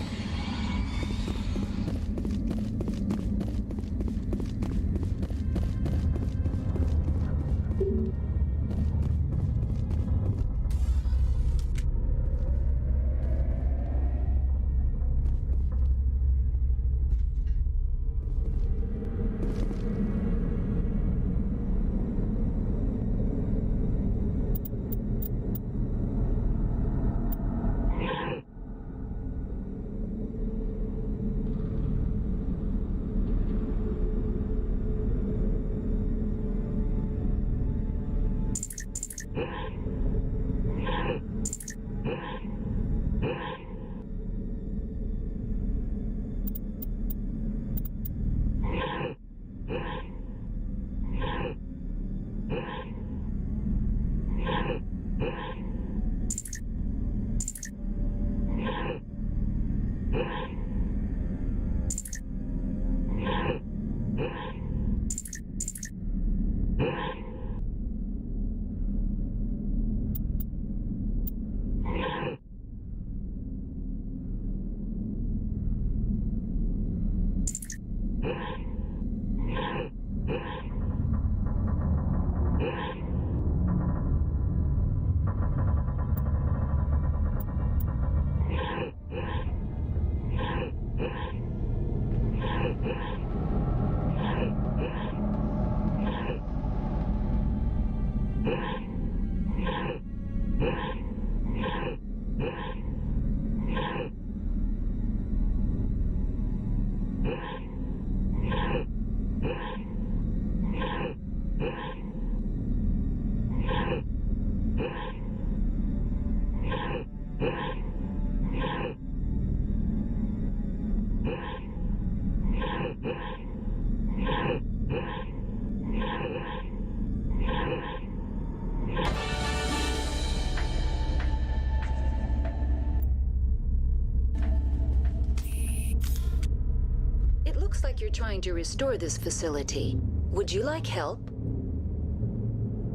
Like you're trying to restore this facility. Would you like help?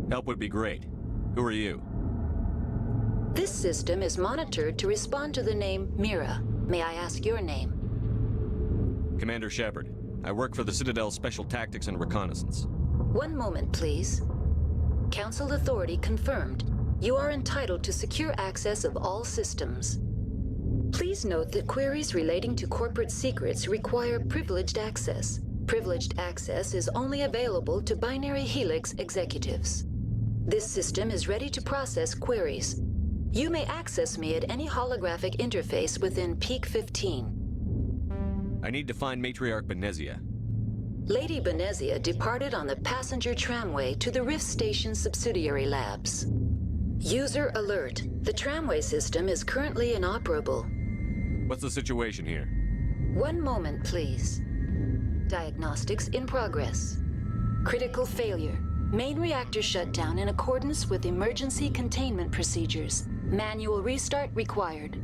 Help would be great. Who are you? This system is monitored to respond to the name Mira. May I ask your name? Commander Shepard. I work for the Citadel Special Tactics and Reconnaissance. One moment, please. Council authority confirmed. You are entitled to secure access of all systems. Please note that queries relating to corporate secrets require privileged access. Privileged access is only available to Binary Helix executives. This system is ready to process queries. You may access me at any holographic interface within Peak 15. I need to find Matriarch Benezia. Lady Benezia departed on the passenger tramway to the Rift Station subsidiary labs. User alert. The tramway system is currently inoperable. What's the situation here? One moment, please. Diagnostics in progress. Critical failure. Main reactor shutdown in accordance with emergency containment procedures. Manual restart required.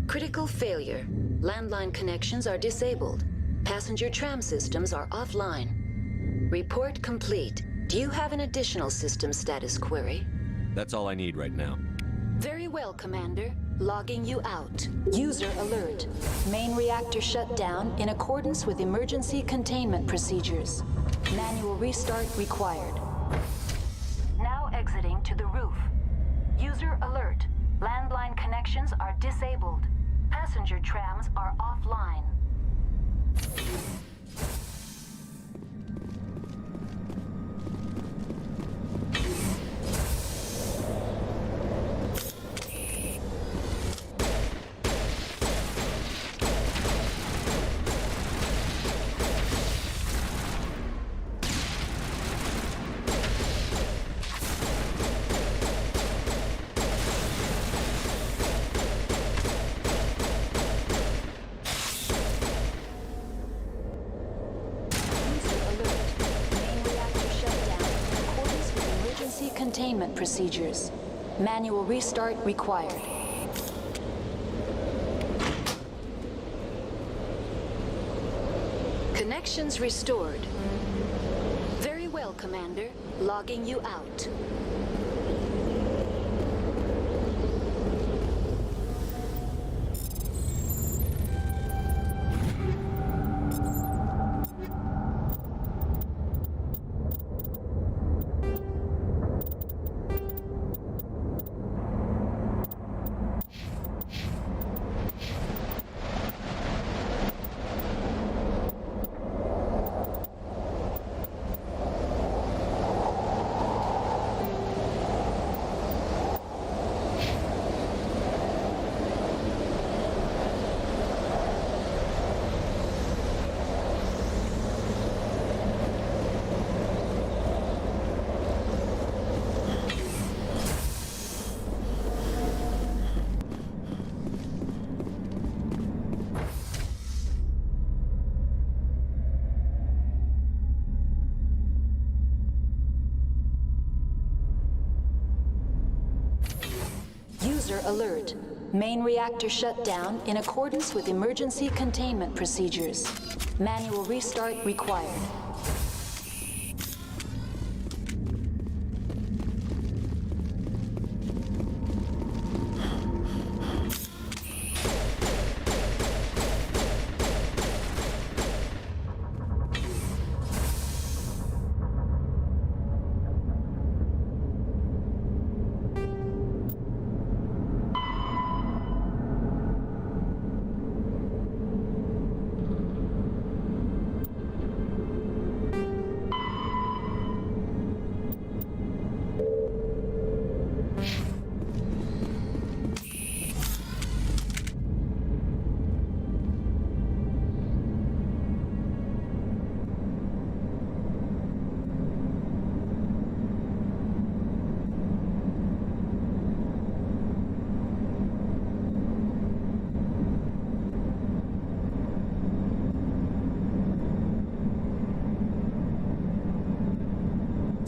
Critical failure. Landline connections are disabled. Passenger tram systems are offline. Report complete. Do you have an additional system status query? That's all I need right now. Very well, Commander. Logging you out. User alert. Main reactor shut down in accordance with emergency containment procedures. Manual restart required. Now exiting to the roof. User alert. Landline connections are disabled. Passenger trams are offline. Containment procedures. Manual restart required. Connections restored. Very well, Commander. Logging you out. User alert. Main reactor shut down in accordance with emergency containment procedures. Manual restart required.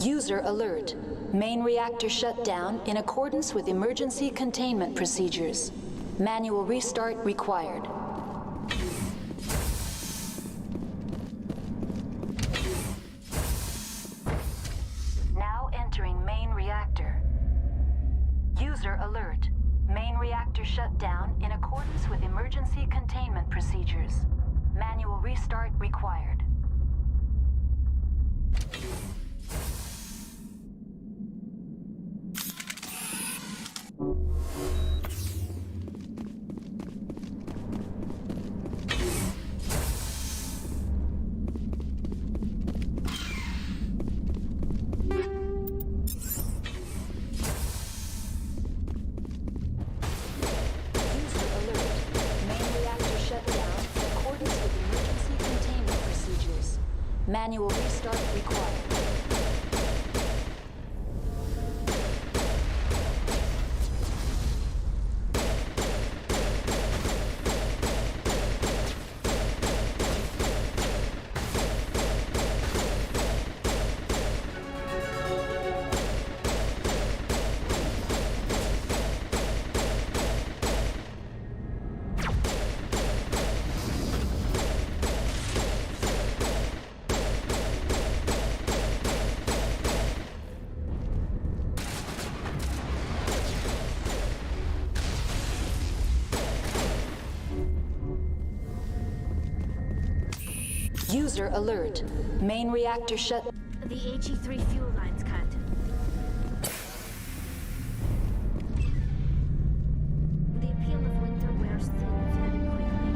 User alert. Main reactor shut down in accordance with emergency containment procedures. Manual restart required. Now entering main reactor. User alert. Main reactor shut down in accordance with emergency containment procedures. Manual restart required. Manual restart required. User alert. Main reactor shut. The HE3 fuel line's cut. The appeal of winter wears thin very quickly.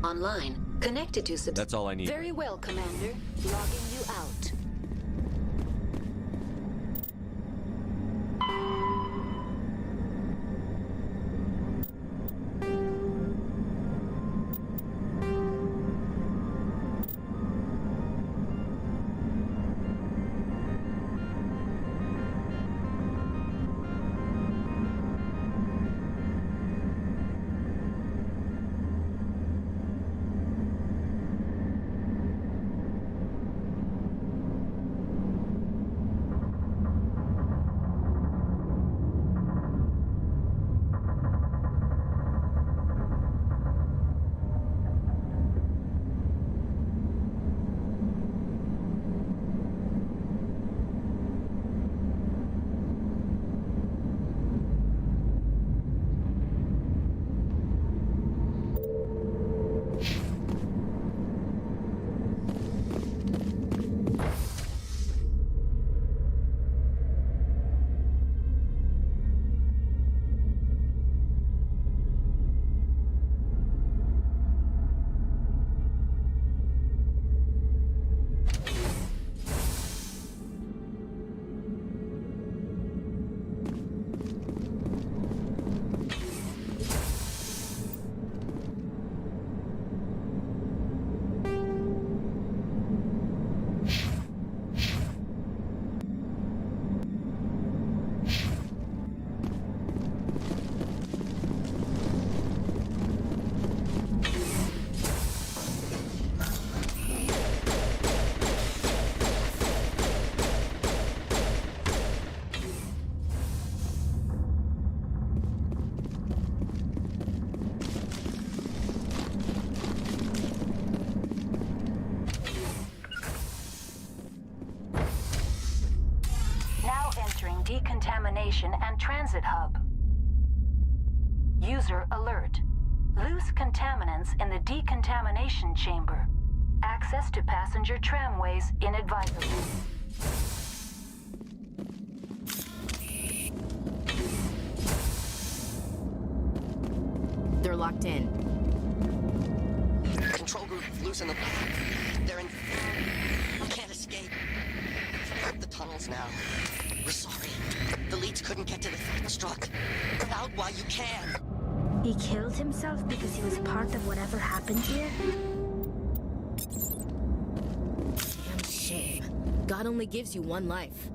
Online. Connected to sub. That's all I need. Very well, Commander. Logging you out. station and transit hub. User alert. Loose contaminants in the decontamination chamber. Access to passenger tramways inadvisable. They're locked in. Control group, loosen them. They're in... We can't escape. The tunnels now. We're sorry. The leads couldn't get to the struck. Get out while you can. He killed himself because he was part of whatever happened here? Damn shame. God only gives you one life.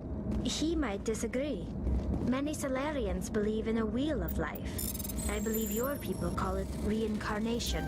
He might disagree. Many Solarians believe in a wheel of life. I believe your people call it reincarnation.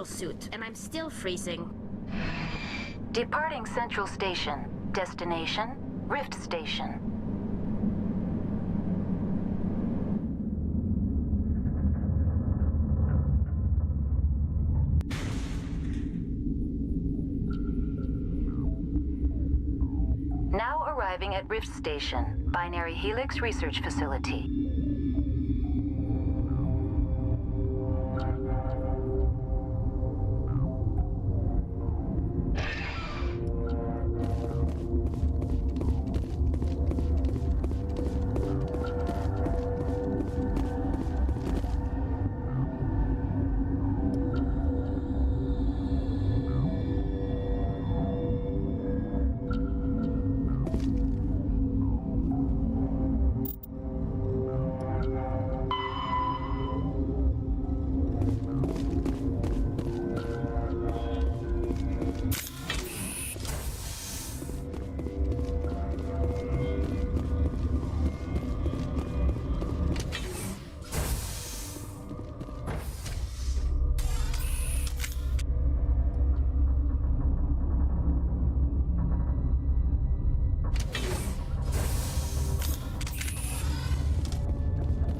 Suit, and I'm still freezing. Departing Central Station. Destination, Rift Station. Now arriving at Rift Station, Binary Helix Research Facility.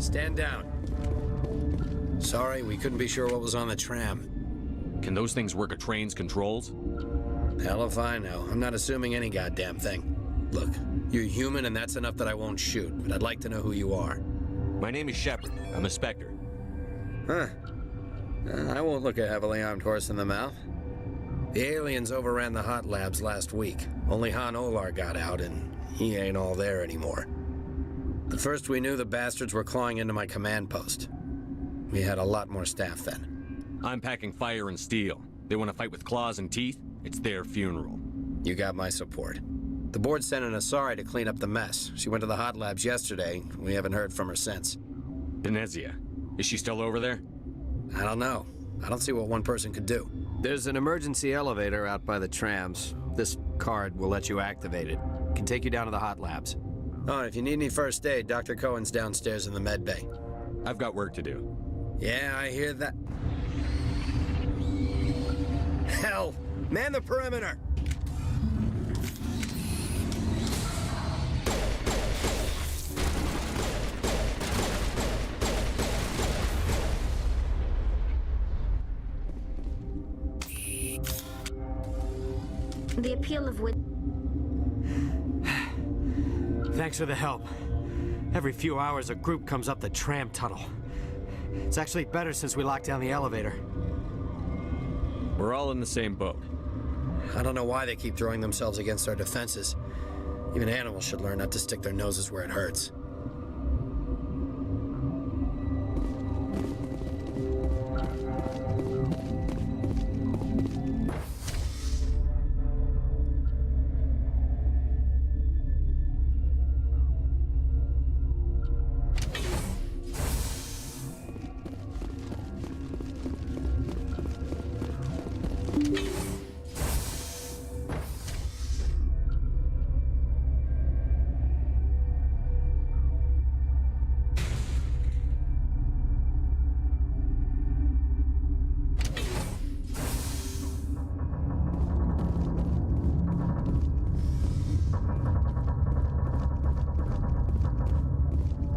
Stand down. Sorry, we couldn't be sure what was on the tram. Can those things work a train's controls? Hell if I know. I'm not assuming any goddamn thing. Look, you're human and that's enough that I won't shoot, but I'd like to know who you are. My name is Shepard. I'm a Spectre. Huh. I won't look a heavily armed horse in the mouth. The aliens overran the hot labs last week. Only Han Olar got out, and he ain't all there anymore. The first we knew, the bastards were clawing into my command post. We had a lot more staff then. I'm packing fire and steel. They want to fight with claws and teeth? It's their funeral. You got my support. The board sent an Asari to clean up the mess. She went to the hot labs yesterday. We haven't heard from her since. Benezia. Is she still over there? I don't know. I don't see what one person could do. There's an emergency elevator out by the trams. This card will let you activate it. Can take you down to the hot labs. Oh, if you need any first aid, Dr. Cohen's downstairs in the med bay. I've got work to do. Yeah, I hear that. Hell! Man the perimeter! The appeal of Thanks for the help. Every few hours, a group comes up the tram tunnel. It's actually better since we locked down the elevator. We're all in the same boat. I don't know why they keep throwing themselves against our defenses. Even animals should learn not to stick their noses where it hurts.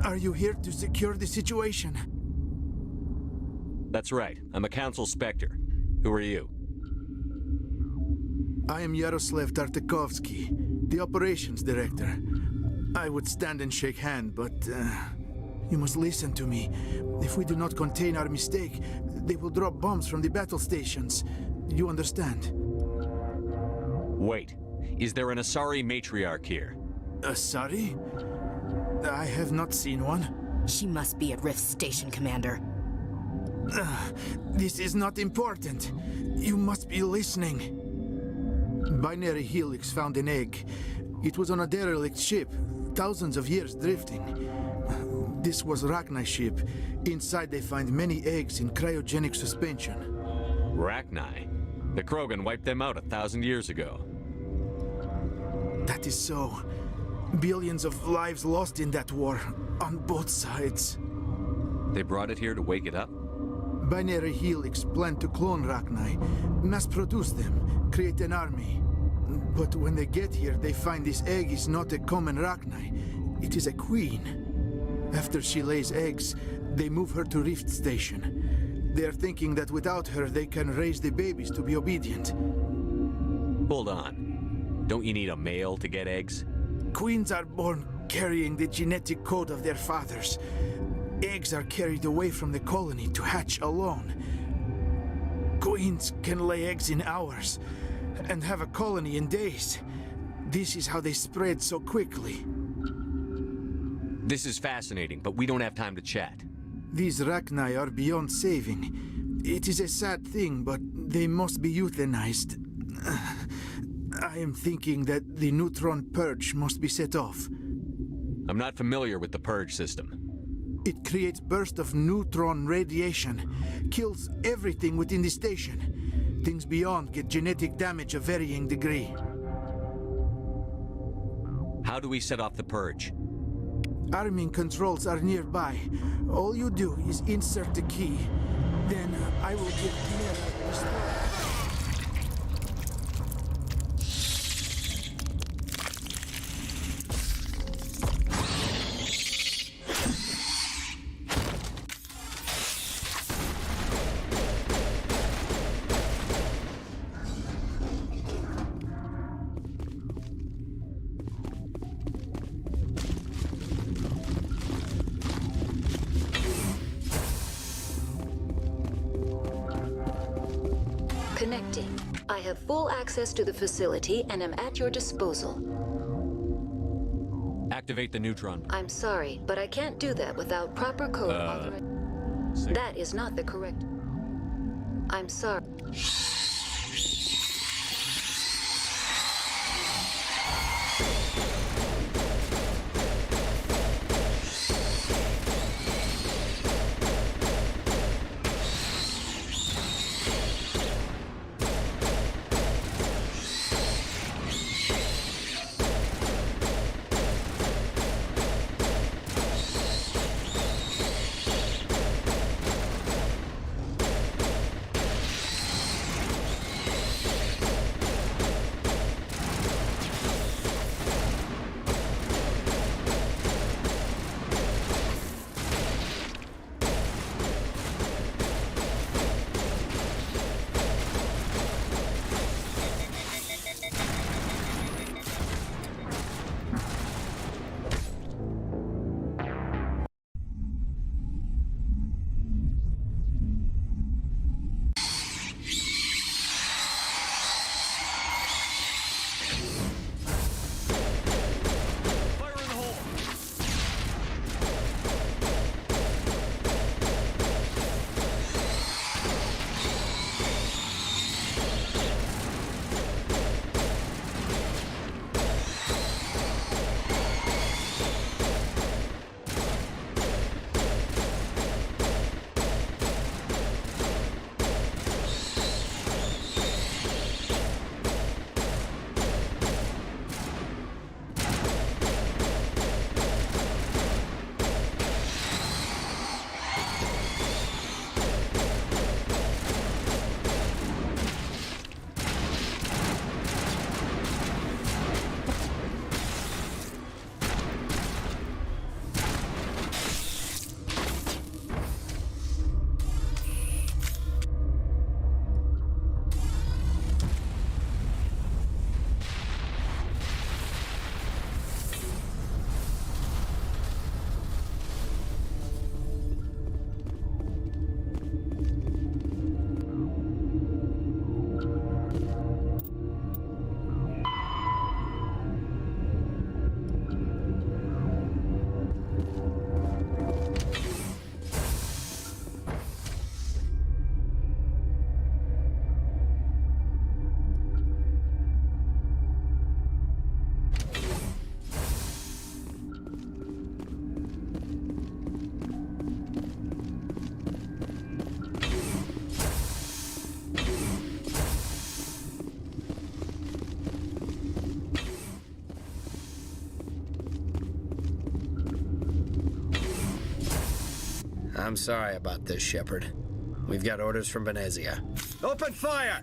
Are you here to secure the situation? That's right. I'm a Council Spectre. Who are you? I am Yaroslav Tartakovsky, the operations director. I would stand and shake hand, but you must listen to me. If we do not contain our mistake, they will drop bombs from the battle stations. You understand? Wait. Is there an Asari matriarch here? Asari? I have not seen one. She must be at Rift Station, Commander. This is not important. You must be listening. Binary Helix found an egg. It was on a derelict ship, thousands of years drifting. This was Rachni ship. Inside they find many eggs in cryogenic suspension. Rachni? The Krogan wiped them out 1,000 years ago. That is so. Billions of lives lost in that war, on both sides. They brought it here to wake it up? Binary Helix planned to clone Rachni, mass-produce them, create an army. But when they get here, they find this egg is not a common Rachni. It is a queen. After she lays eggs, they move her to Rift Station. They are thinking that without her, they can raise the babies to be obedient. Hold on. Don't you need a male to get eggs? Queens are born carrying the genetic code of their fathers. Eggs are carried away from the colony to hatch alone. Queens can lay eggs in hours and have a colony in days. This is how they spread so quickly. This is fascinating, but we don't have time to chat. These Rachni are beyond saving. It is a sad thing, but they must be euthanized. I am thinking that the neutron purge must be set off. I'm not familiar with the purge system. It creates bursts of neutron radiation, kills everything within the station. Things beyond get genetic damage of varying degree. How do we set off the purge? Arming controls are nearby. All you do is insert the key. Then I will give Clara the start. Connecting. I have full access to the facility and am at your disposal. Activate the neutron. I'm sorry, but I can't do that without proper code authorization. That is not the correct... I'm sorry. I'm sorry about this, Shepard. We've got orders from Venezia. Open fire!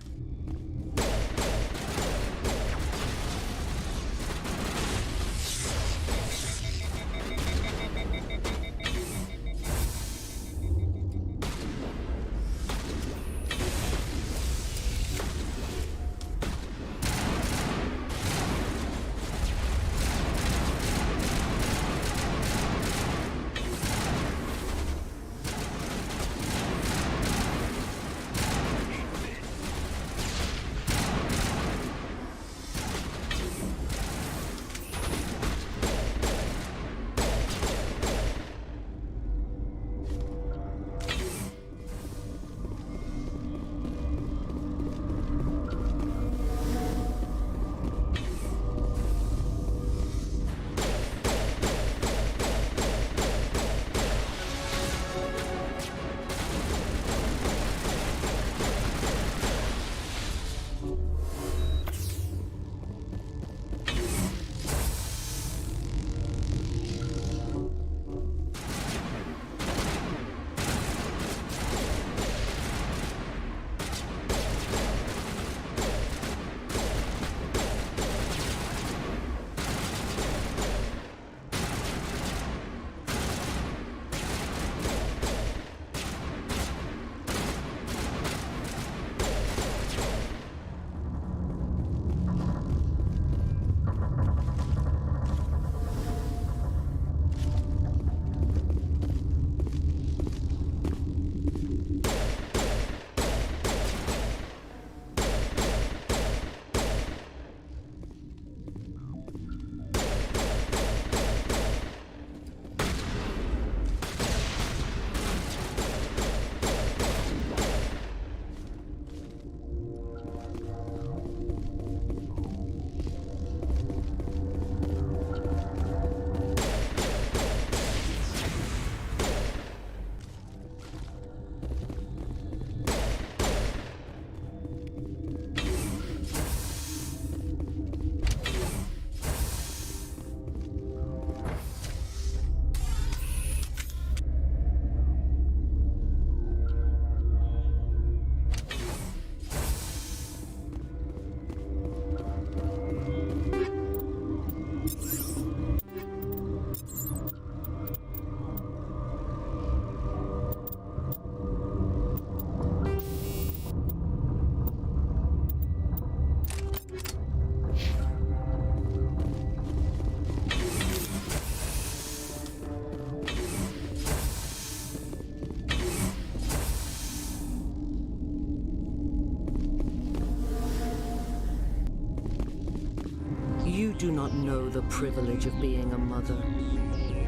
You do not know the privilege of being a mother.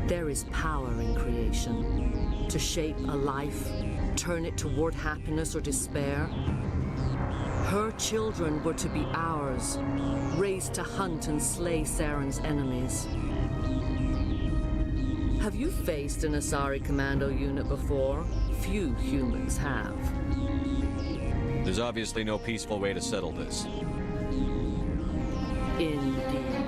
There is power in creation. To shape a life, turn it toward happiness or despair. Her children were to be ours, raised to hunt and slay Saren's enemies. Have you faced an Asari commando unit before? Few humans have. There's obviously no peaceful way to settle this. Indeed.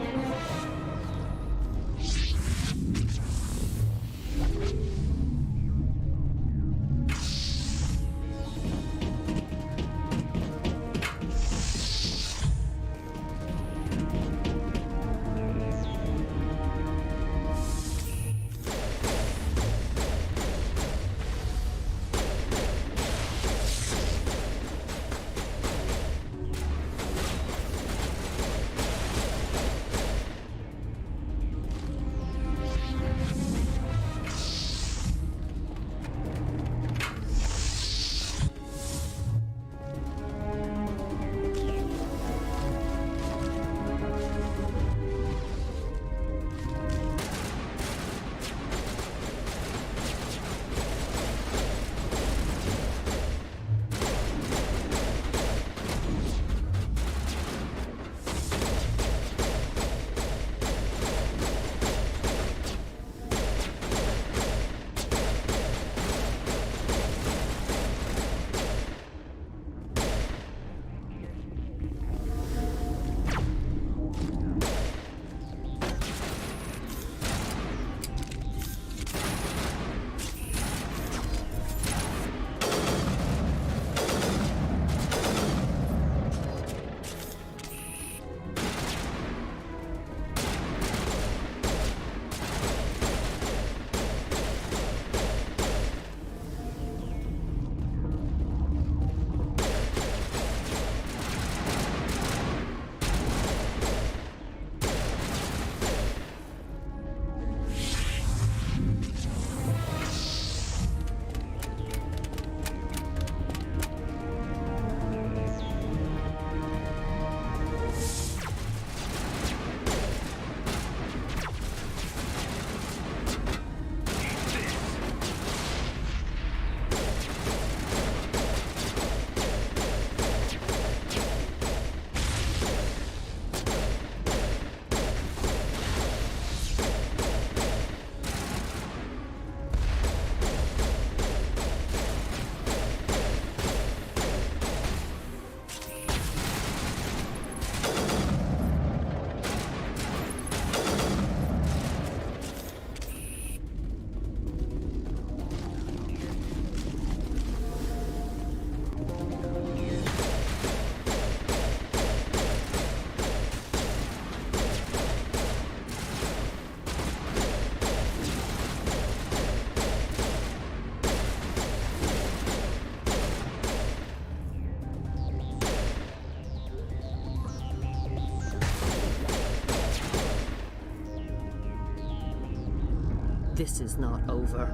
This is not over.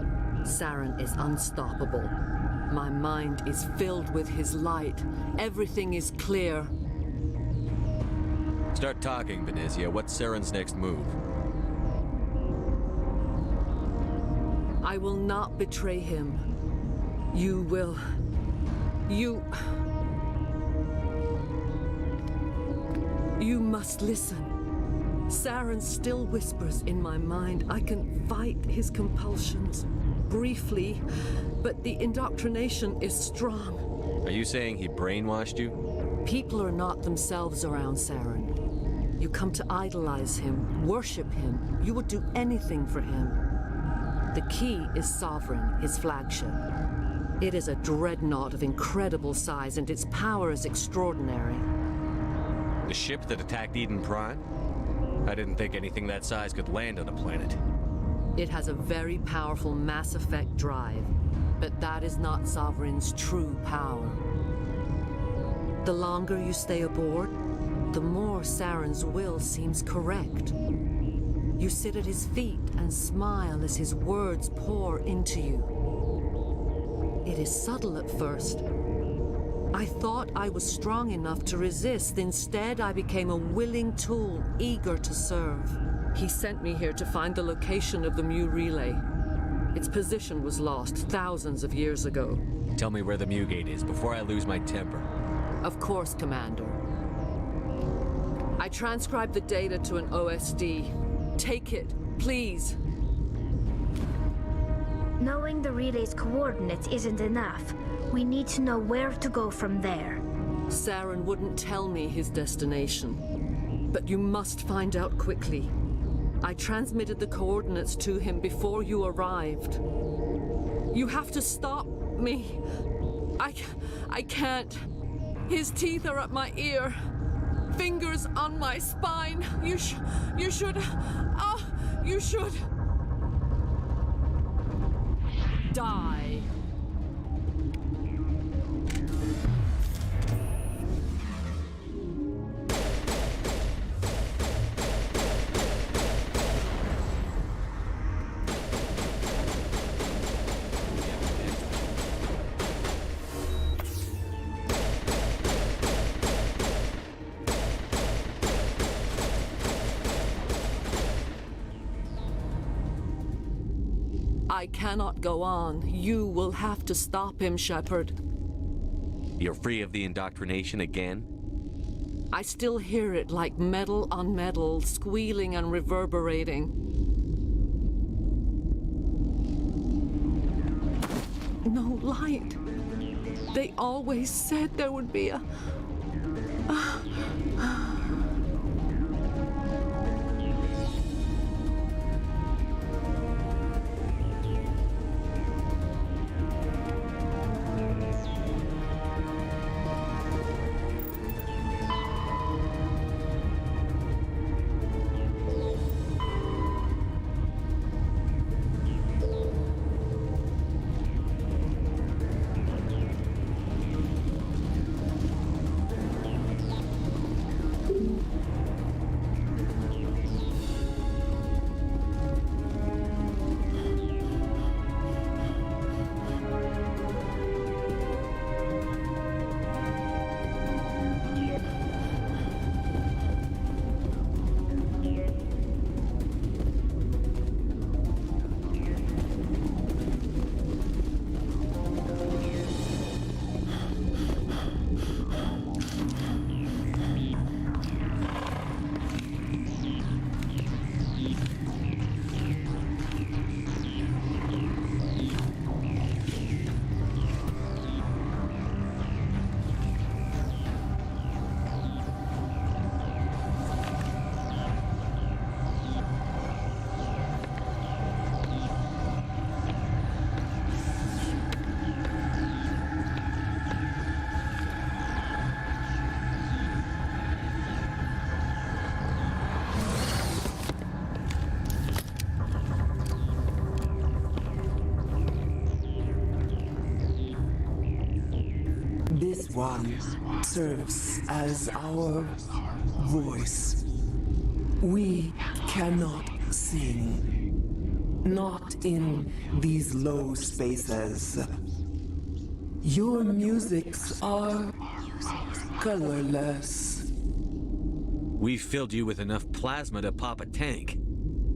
Saren is unstoppable. My mind is filled with his light. Everything is clear. Start talking, Venezia. What's Saren's next move? I will not betray him. You will. You must listen. Saren still whispers in my mind. I can fight his compulsions. Briefly, but the indoctrination is strong. Are you saying he brainwashed you? People are not themselves around Saren. You come to idolize him, worship him. You would do anything for him. The key is Sovereign, his flagship. It is a dreadnought of incredible size, and its power is extraordinary. The ship that attacked Eden Prime? I didn't think anything that size could land on a planet. It has a very powerful Mass Effect drive, but that is not Sovereign's true power. The longer you stay aboard, the more Saren's will seems correct. You sit at his feet and smile as his words pour into you. It is subtle at first. I thought I was strong enough to resist. Instead, I became a willing tool, eager to serve. He sent me here to find the location of the Mu relay. Its position was lost thousands of years ago. Tell me where the Mu gate is before I lose my temper. Of course, Commander. I transcribed the data to an OSD. Take it, please. Knowing the relay's coordinates isn't enough. We need to know where to go from there. Saren wouldn't tell me his destination. But you must find out quickly. I transmitted the coordinates to him before you arrived. You have to stop me. I can't. His teeth are at my ear. Fingers on my spine. You should. You should. Die. I cannot go on. You will have to stop him, Shepard. You're free of the indoctrination again? I still hear it like metal on metal, squealing and reverberating. No light. They always said there would be a... This one serves as our voice. We cannot sing. not in these low spaces. Your musics are colorless. We've filled you with enough plasma to pop a tank.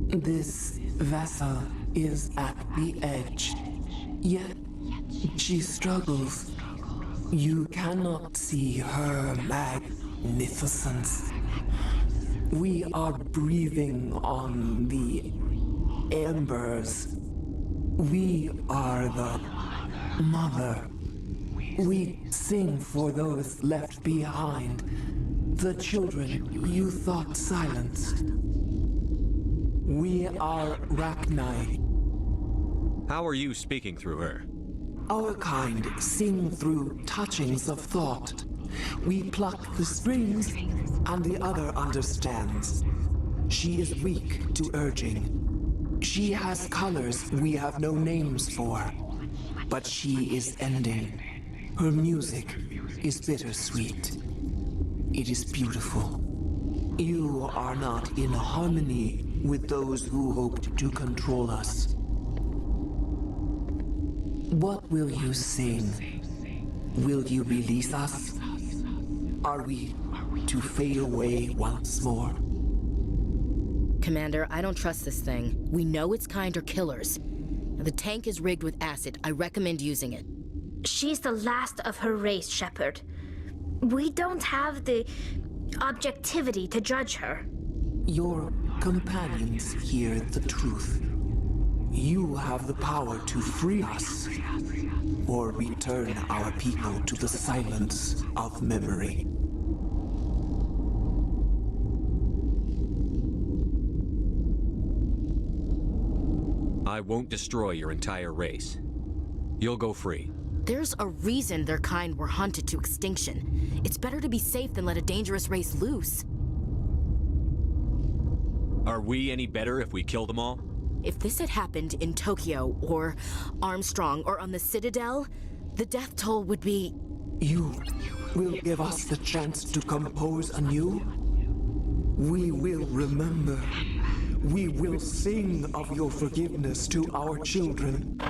This vessel is at the edge, yet she struggles. You cannot see her magnificence. We are breathing on the embers. We are the mother. We sing for those left behind, the children you thought silenced. We are Rachni. How are you speaking through her? Our kind sing through touchings of thought. We pluck the strings, and the other understands. She is weak to urging. She has colors we have no names for. But she is ending. Her music is bittersweet. It is beautiful. You are not in harmony with those who hoped to control us. What will you sing? Will you release us? Are we to fade away once more? Commander, I don't trust this thing. We know its kind are killers. The tank is rigged with acid. I recommend using it. She's the last of her race, Shepard. We don't have the objectivity to judge her. Your companions hear the truth. You have the power to free us, or return our people to the silence of memory. I won't destroy your entire race. You'll go free. There's a reason their kind were hunted to extinction. It's better to be safe than let a dangerous race loose. Are we any better if we kill them all? If this had happened in Tokyo, or Armstrong, or on the Citadel, the death toll would be... You will give us the chance to compose anew? We will remember. We will sing of your forgiveness to our children.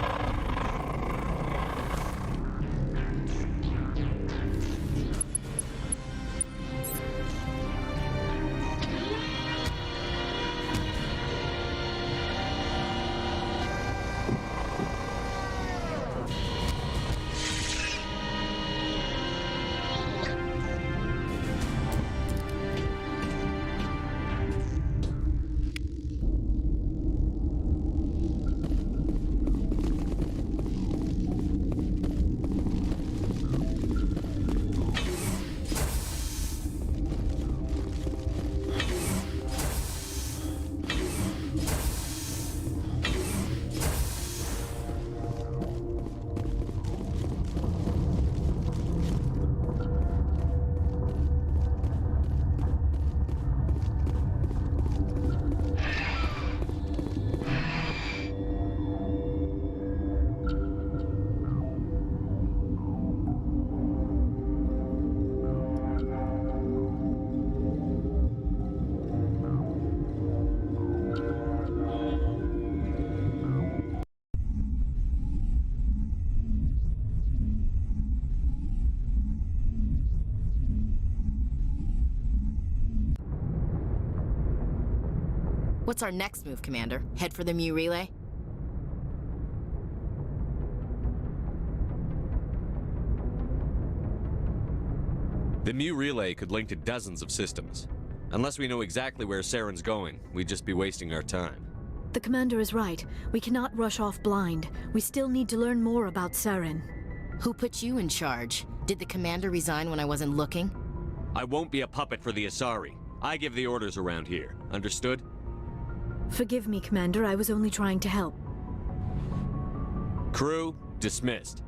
What's our next move, Commander? Head for the Mu Relay? The Mu Relay could link to dozens of systems. Unless we know exactly where Saren's going, we'd just be wasting our time. The Commander is right. We cannot rush off blind. We still need to learn more about Saren. Who put you in charge? Did the Commander resign when I wasn't looking? I won't be a puppet for the Asari. I give the orders around here. Understood? Forgive me, Commander. I was only trying to help. Crew, dismissed.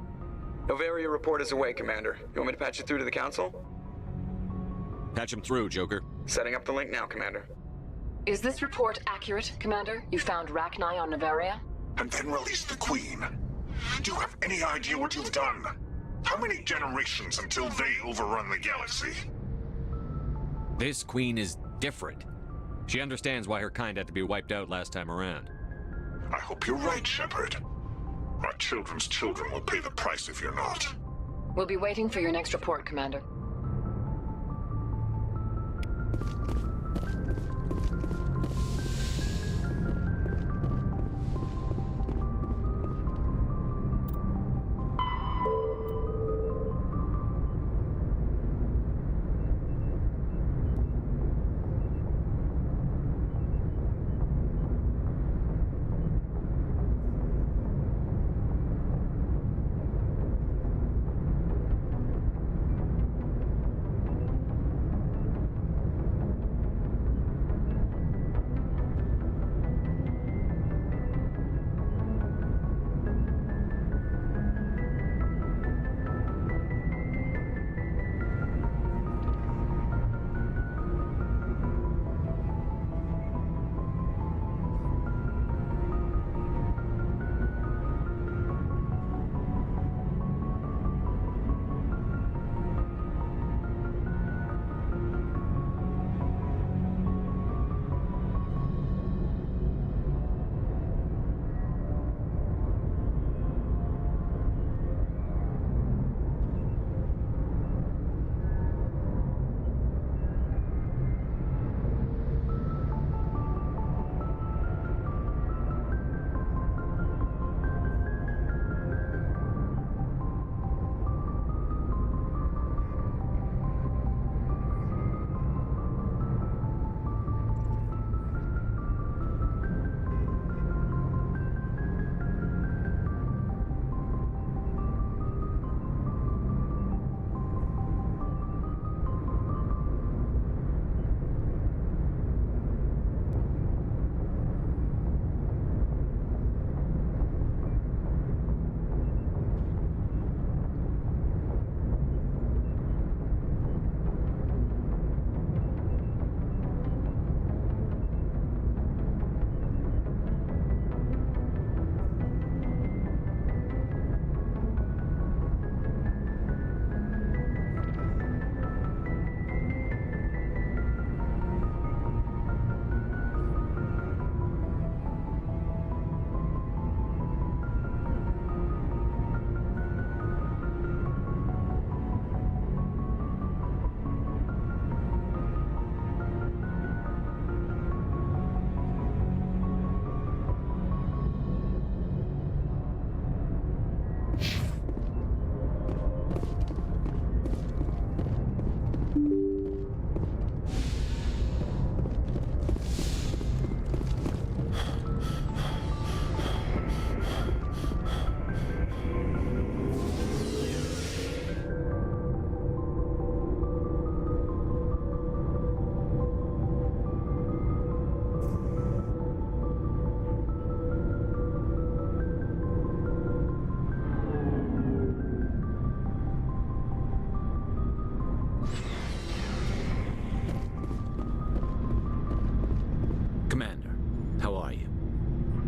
Noveria report is away, Commander. You want me to patch it through to the Council? Patch him through, Joker. Setting up the link now, Commander. Is this report accurate, Commander? You found Rachni on Noveria? And then released the Queen. Do you have any idea what you've done? How many generations until they overrun the galaxy? This Queen is different. She understands why her kind had to be wiped out last time around. I hope you're right, Shepard. My children's children will pay the price if you're not. We'll be waiting for your next report, Commander.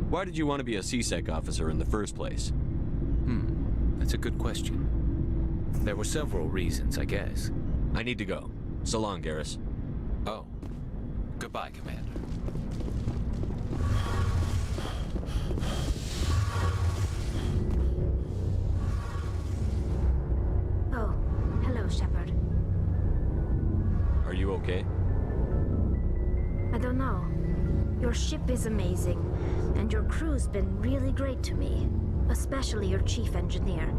Why did you want to be a CSEC officer in the first place? That's a good question. There were several reasons, I guess. I need to go. So long, Garrus. Oh. Goodbye, Commander. Oh, hello, Shepard. Are you okay? I don't know. Your ship is amazing, and your crew's been really great to me, especially your chief engineer.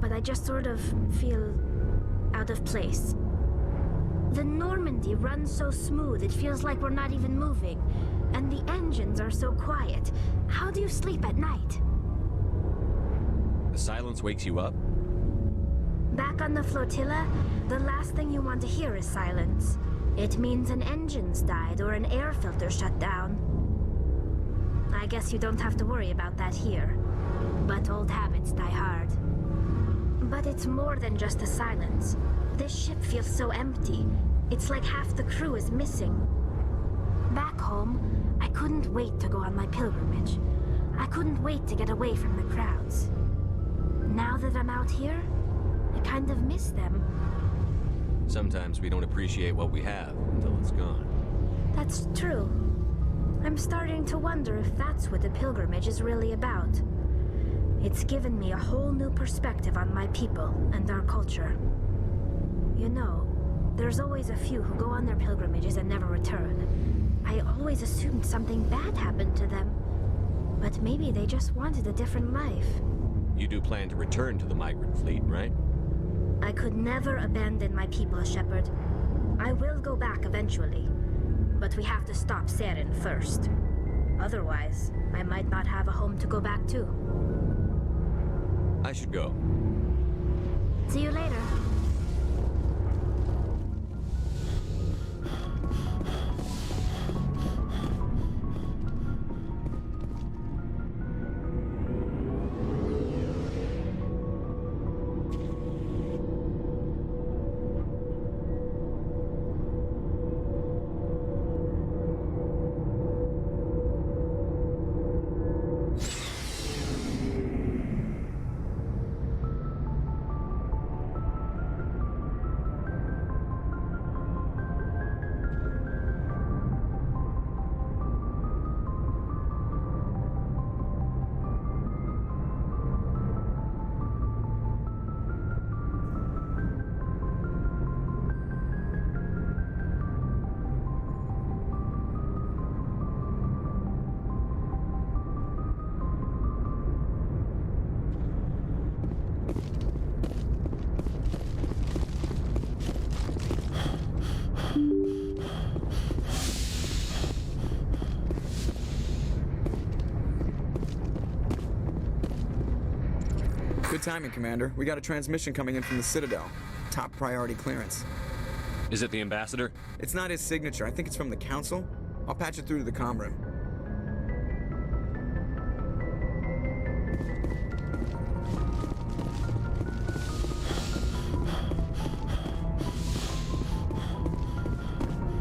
But I just sort of feel out of place. The Normandy runs so smooth, it feels like we're not even moving. And the engines are so quiet. How do you sleep at night? The silence wakes you up? Back on the flotilla, the last thing you want to hear is silence. It means an engine's died or an air filter shut down. I guess you don't have to worry about that here. But old habits die hard. But it's more than just the silence. This ship feels so empty. It's like half the crew is missing. Back home, I couldn't wait to go on my pilgrimage. I couldn't wait to get away from the crowds. Now that I'm out here, I kind of miss them. Sometimes we don't appreciate what we have until it's gone. That's true. I'm starting to wonder if that's what the pilgrimage is really about. It's given me a whole new perspective on my people and our culture. You know, there's always a few who go on their pilgrimages and never return. I always assumed something bad happened to them. But maybe they just wanted a different life. You do plan to return to the migrant fleet, right? I could never abandon my people, Shepard. I will go back eventually. But we have to stop Saren first. Otherwise, I might not have a home to go back to. I should go. See you later. Good timing, Commander. We got a transmission coming in from the Citadel. Top priority clearance. Is it the Ambassador? It's not his signature. I think it's from the Council. I'll patch it through to the comm room.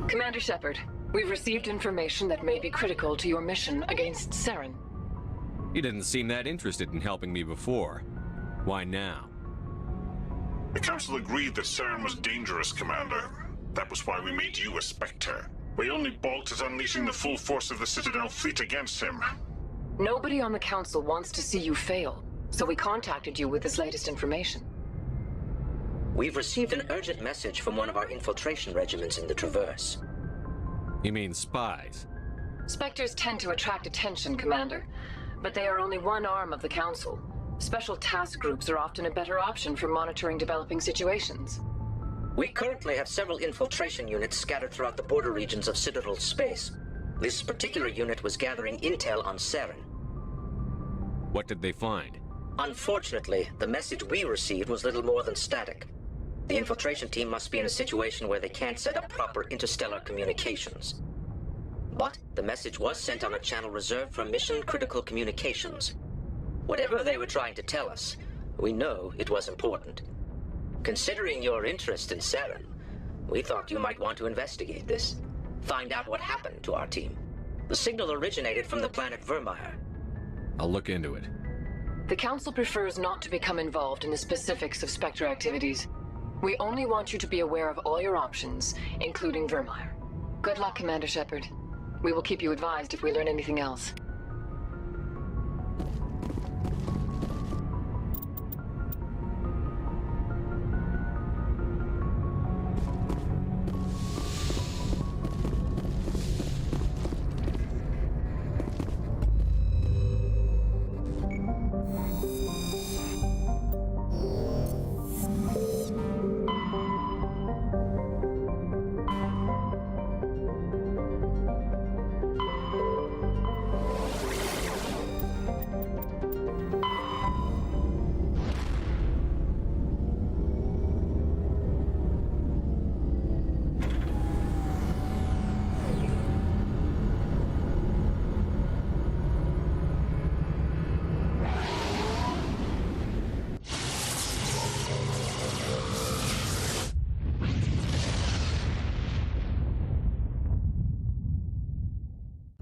Commander Shepard, we've received information that may be critical to your mission against Saren. You didn't seem that interested in helping me before. Why now? The Council agreed that Saren was dangerous, Commander. That was why we made you a Spectre. We only balked at unleashing the full force of the Citadel fleet against him. Nobody on the Council wants to see you fail, so we contacted you with this latest information. We've received an urgent message from one of our infiltration regiments in the Traverse. You mean spies? Spectres tend to attract attention, Commander, but they are only one arm of the Council. Special task groups are often a better option for monitoring developing situations. We currently have several infiltration units scattered throughout the border regions of Citadel space. This particular unit was gathering intel on Saren. What did they find? Unfortunately, the message we received was little more than static. The infiltration team must be in a situation where they can't set up proper interstellar communications. But the message was sent on a channel reserved for mission-critical communications. Whatever they were trying to tell us, we know it was important. Considering your interest in Saren, we thought you might want to investigate this. Find out what happened to our team. The signal originated from the planet Vermeer. I'll look into it. The Council prefers not to become involved in the specifics of Spectre activities. We only want you to be aware of all your options, including Vermeer. Good luck, Commander Shepard. We will keep you advised if we learn anything else.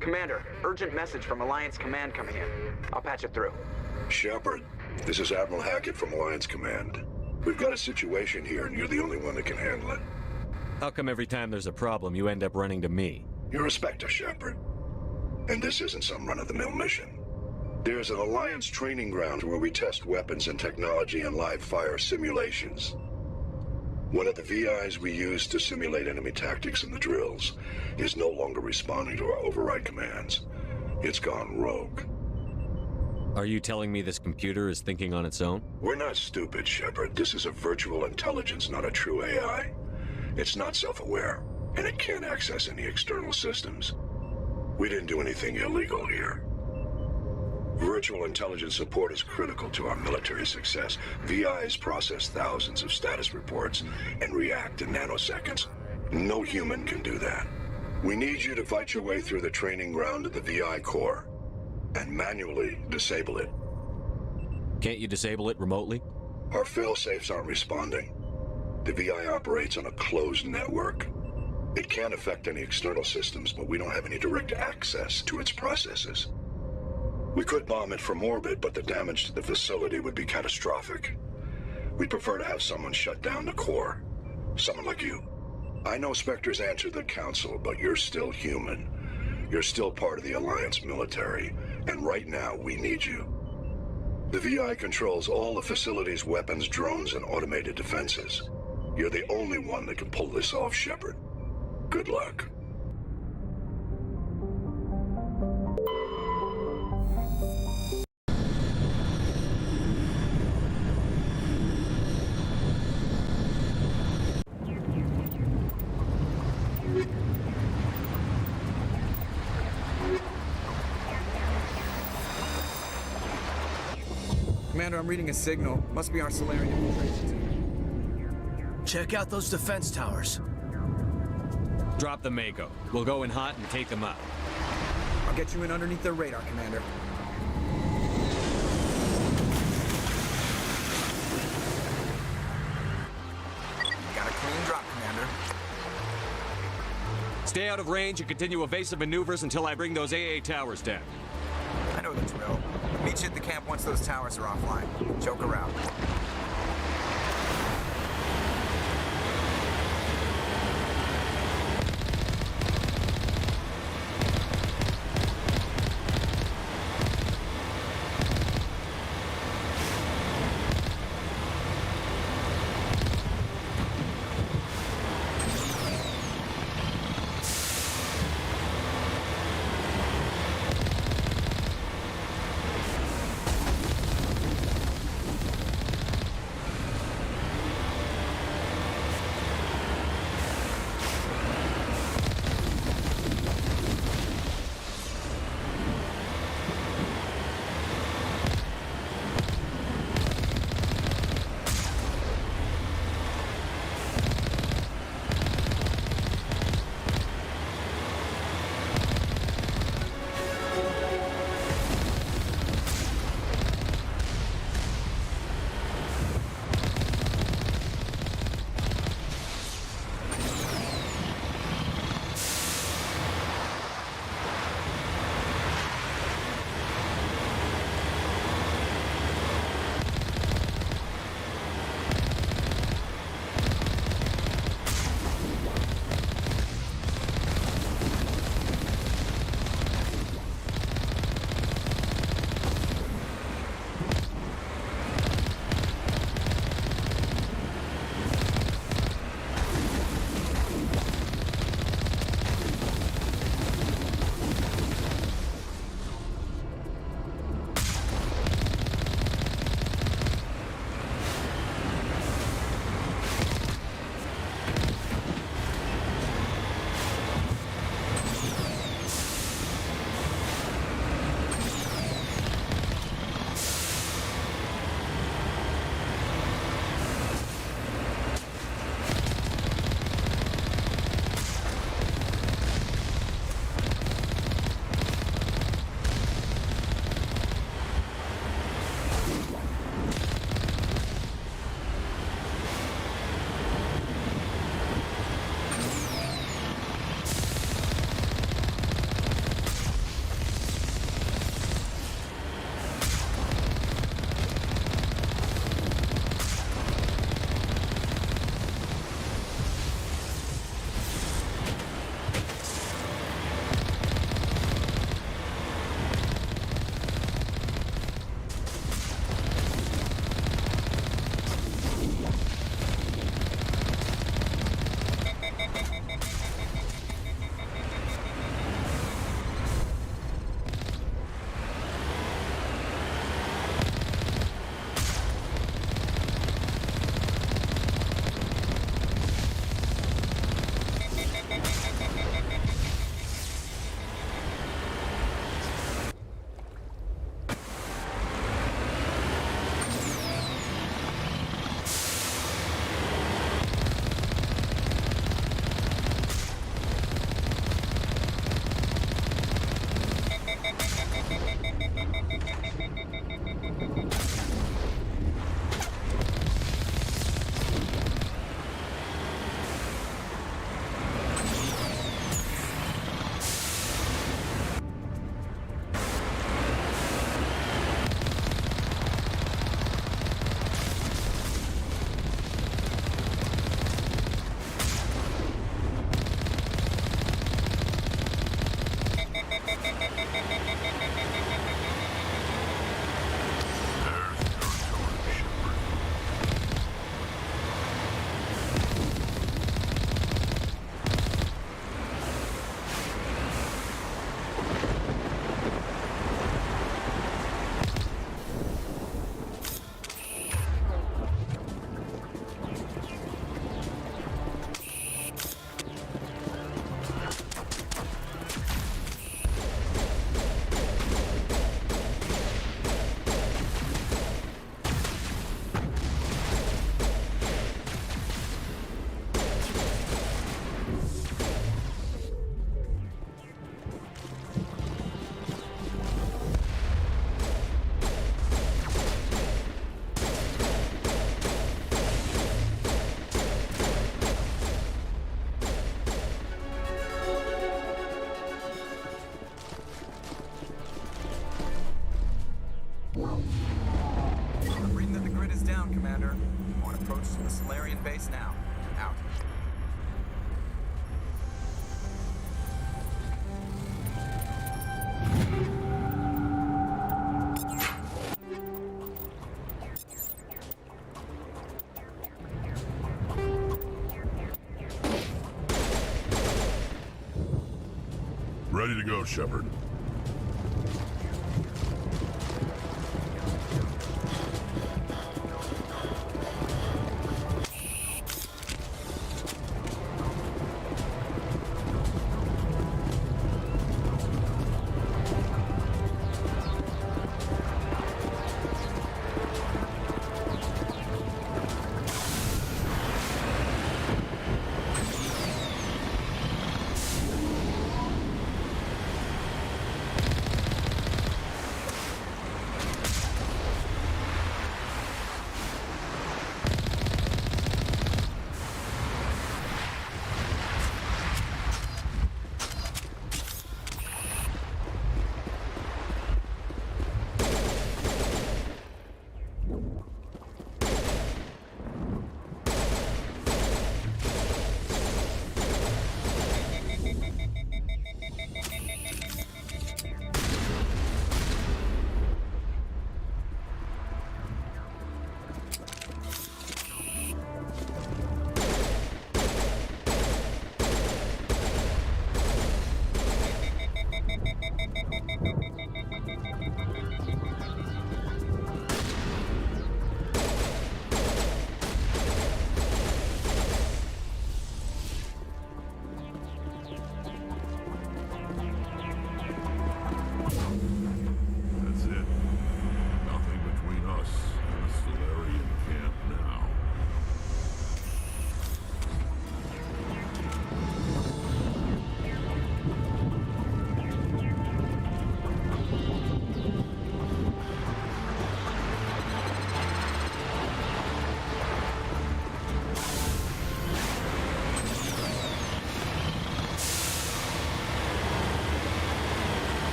Commander, urgent message from Alliance Command coming in. I'll patch it through. Shepard, this is Admiral Hackett from Alliance Command. We've got a situation here, and you're the only one that can handle it. How come every time there's a problem, you end up running to me? You're a Spectre, Shepard. And this isn't some run-of-the-mill mission. There's an Alliance training ground where we test weapons and technology in live-fire simulations. One of the VIs we use to simulate enemy tactics in the drills is no longer responding to our override commands. It's gone rogue. Are you telling me this computer is thinking on its own? We're not stupid, Shepard. This is a virtual intelligence, not a true AI. It's not self-aware, and it can't access any external systems. We didn't do anything illegal here. Virtual intelligence support is critical to our military success. VIs process thousands of status reports and react in nanoseconds. No human can do that. We need you to fight your way through the training ground of the VI core and manually disable it. Can't you disable it remotely? Our fail-safes aren't responding. The VI operates on a closed network. It can affect any external systems, but we don't have any direct access to its processes. We could bomb it from orbit, but the damage to the facility would be catastrophic. We'd prefer to have someone shut down the core. Someone like you. I know Spectres answer the Council, but you're still human. You're still part of the Alliance military, and right now we need you. The VI controls all the facility's weapons, drones, and automated defenses. You're the only one that can pull this off, Shepard. Good luck. Commander, I'm reading a signal. Must be our Solarian infiltration team. Check out those defense towers. Drop the Mako. We'll go in hot and take them out. I'll get you in underneath their radar, Commander. Got a clean drop, Commander. Stay out of range and continue evasive maneuvers until I bring those AA towers down. I know the drill. Meet you at the camp once those towers are offline. Joke around. down, Commander. On approach to the Solarian base now. Out. Ready to go, Shepard.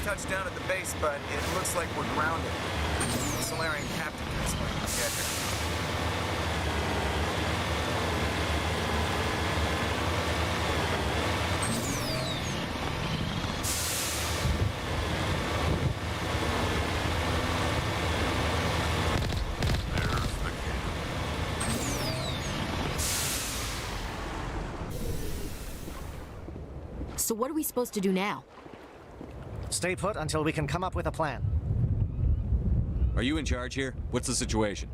Touched down at the base, but it looks like we're grounded. The Solarian captain can explain when we get here. So what are we supposed to do now? Stay put until we can come up with a plan. Are you in charge here? What's the situation?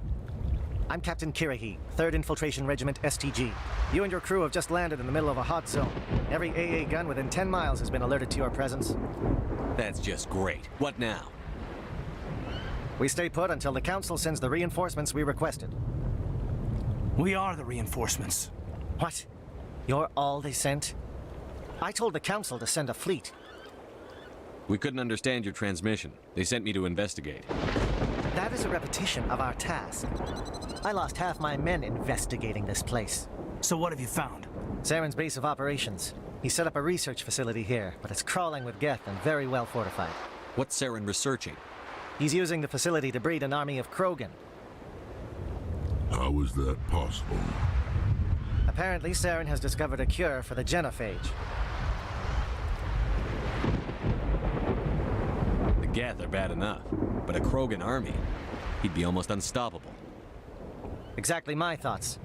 I'm Captain Kirrahe, 3rd Infiltration Regiment STG. You and your crew have just landed in the middle of a hot zone. Every AA gun within 10 miles has been alerted to your presence. That's just great. What now? We stay put until the Council sends the reinforcements we requested. We are the reinforcements. What? You're all they sent? I told the Council to send a fleet. We couldn't understand your transmission. They sent me to investigate. That is a repetition of our task. I lost half my men investigating this place. So what have you found? Saren's base of operations. He set up a research facility here, but it's crawling with Geth and very well fortified. What's Saren researching? He's using the facility to breed an army of Krogan. How is that possible? Apparently, Saren has discovered a cure for the genophage. Geth are bad enough, but a Krogan army, he'd be almost unstoppable. Exactly my thoughts.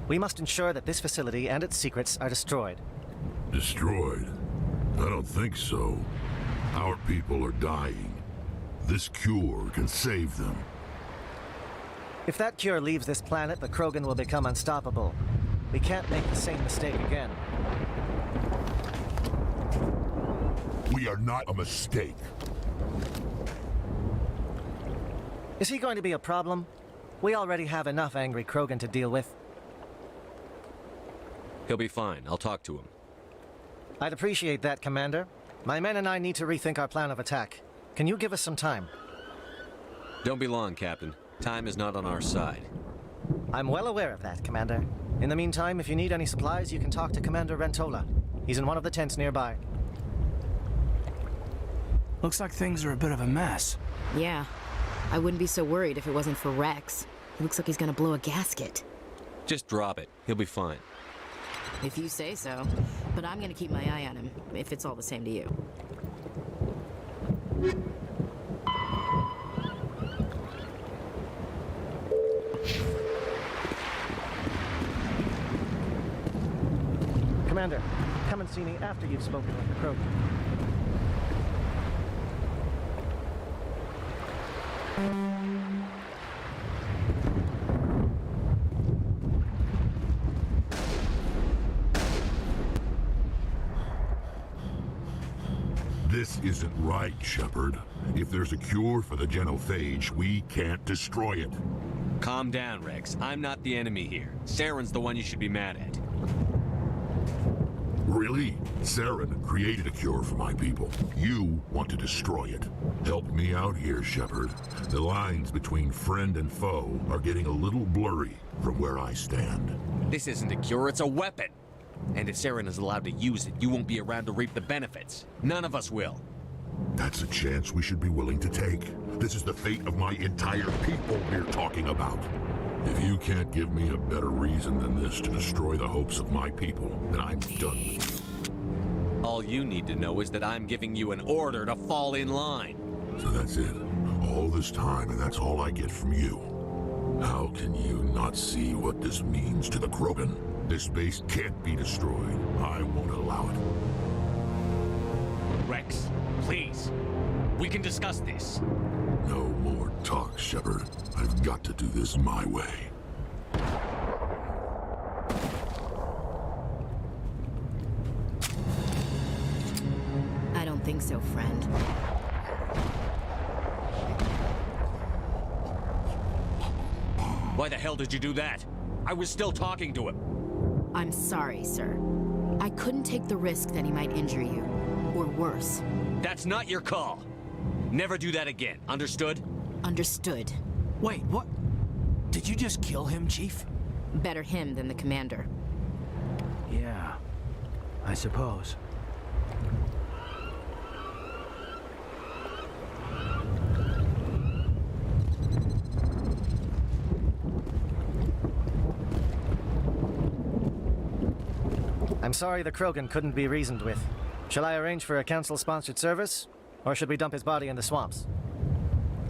We must ensure that this facility and its secrets are destroyed. Destroyed? I don't think so. Our people are dying. This cure can save them. If that cure leaves this planet, the Krogan will become unstoppable. We can't make the same mistake again. We are not a mistake. Is he going to be a problem? We already have enough angry Krogan to deal with. He'll be fine. I'll talk to him. I'd appreciate that, Commander. My men and I need to rethink our plan of attack. Can you give us some time? Don't be long, Captain. Time is not on our side. I'm well aware of that, Commander. In the meantime, if you need any supplies, you can talk to Commander Rentola. He's in one of the tents nearby. Looks like things are a bit of a mess. Yeah. I wouldn't be so worried if it wasn't for Rex. He looks like he's gonna blow a gasket. Just drop it. He'll be fine. If you say so. But I'm gonna keep my eye on him, if it's all the same to you. Commander, come and see me after you've spoken with the Krogan. This isn't right, Shepard. If there's a cure for the genophage, we can't destroy it. Calm down, Rex. I'm not the enemy here. Saren's the one you should be mad at. Really? Saren created a cure for my people. You want to destroy it. Help me out here, Shepard. The lines between friend and foe are getting a little blurry from where I stand. This isn't a cure, it's a weapon. And if Saren is allowed to use it, you won't be around to reap the benefits. None of us will. That's a chance we should be willing to take. This is the fate of my entire people we're talking about. If you can't give me a better reason than this to destroy the hopes of my people, then I'm done with you. All you need to know is that I'm giving you an order to fall in line. So that's it. All this time, and that's all I get from you. How can you not see what this means to the Krogan? This base can't be destroyed. I won't allow it. Rex, please. We can discuss this. No more talk, Shepard. I've got to do this my way. I don't think so, friend. Why the hell did you do that? I was still talking to him. I'm sorry, sir. I couldn't take the risk that he might injure you. Or worse. That's not your call. Never do that again. Understood? Understood. Wait, what? Did you just kill him, Chief? Better him than the commander. Yeah, I suppose. I'm sorry the Krogan couldn't be reasoned with. Shall I arrange for a council-sponsored service? Or should we dump his body in the swamps?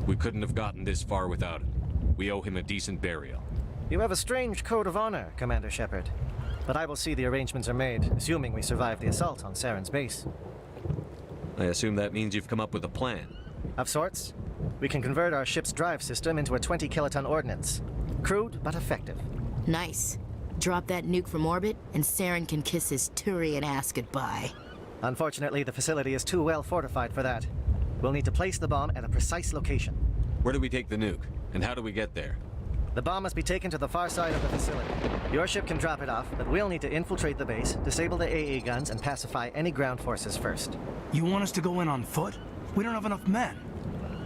We couldn't have gotten this far without him. We owe him a decent burial. You have a strange code of honor, Commander Shepard. But I will see the arrangements are made, assuming we survive the assault on Saren's base. I assume that means you've come up with a plan. Of sorts. We can convert our ship's drive system into a 20-kiloton ordnance. Crude, but effective. Nice. Drop that nuke from orbit, and Saren can kiss his Turian ass goodbye. Unfortunately, the facility is too well fortified for that. We'll need to place the bomb at a precise location. Where do we take the nuke? And how do we get there? The bomb must be taken to the far side of the facility. Your ship can drop it off, but we'll need to infiltrate the base, disable the AA guns, and pacify any ground forces first. You want us to go in on foot? We don't have enough men.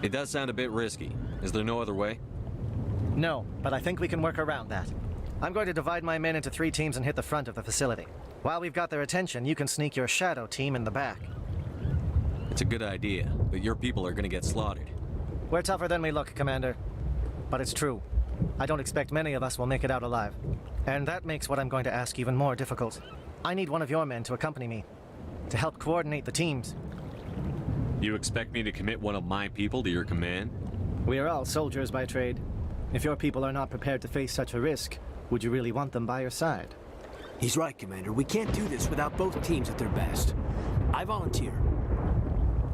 It does sound a bit risky. Is there no other way? No, but I think we can work around that. I'm going to divide my men into 3 teams and hit the front of the facility. While we've got their attention, you can sneak your shadow team in the back. It's a good idea, but your people are gonna get slaughtered. We're tougher than we look, Commander. But it's true. I don't expect many of us will make it out alive. And that makes what I'm going to ask even more difficult. I need one of your men to accompany me, to help coordinate the teams. You expect me to commit one of my people to your command? We are all soldiers by trade. If your people are not prepared to face such a risk, would you really want them by your side? He's right, Commander. We can't do this without both teams at their best. I volunteer.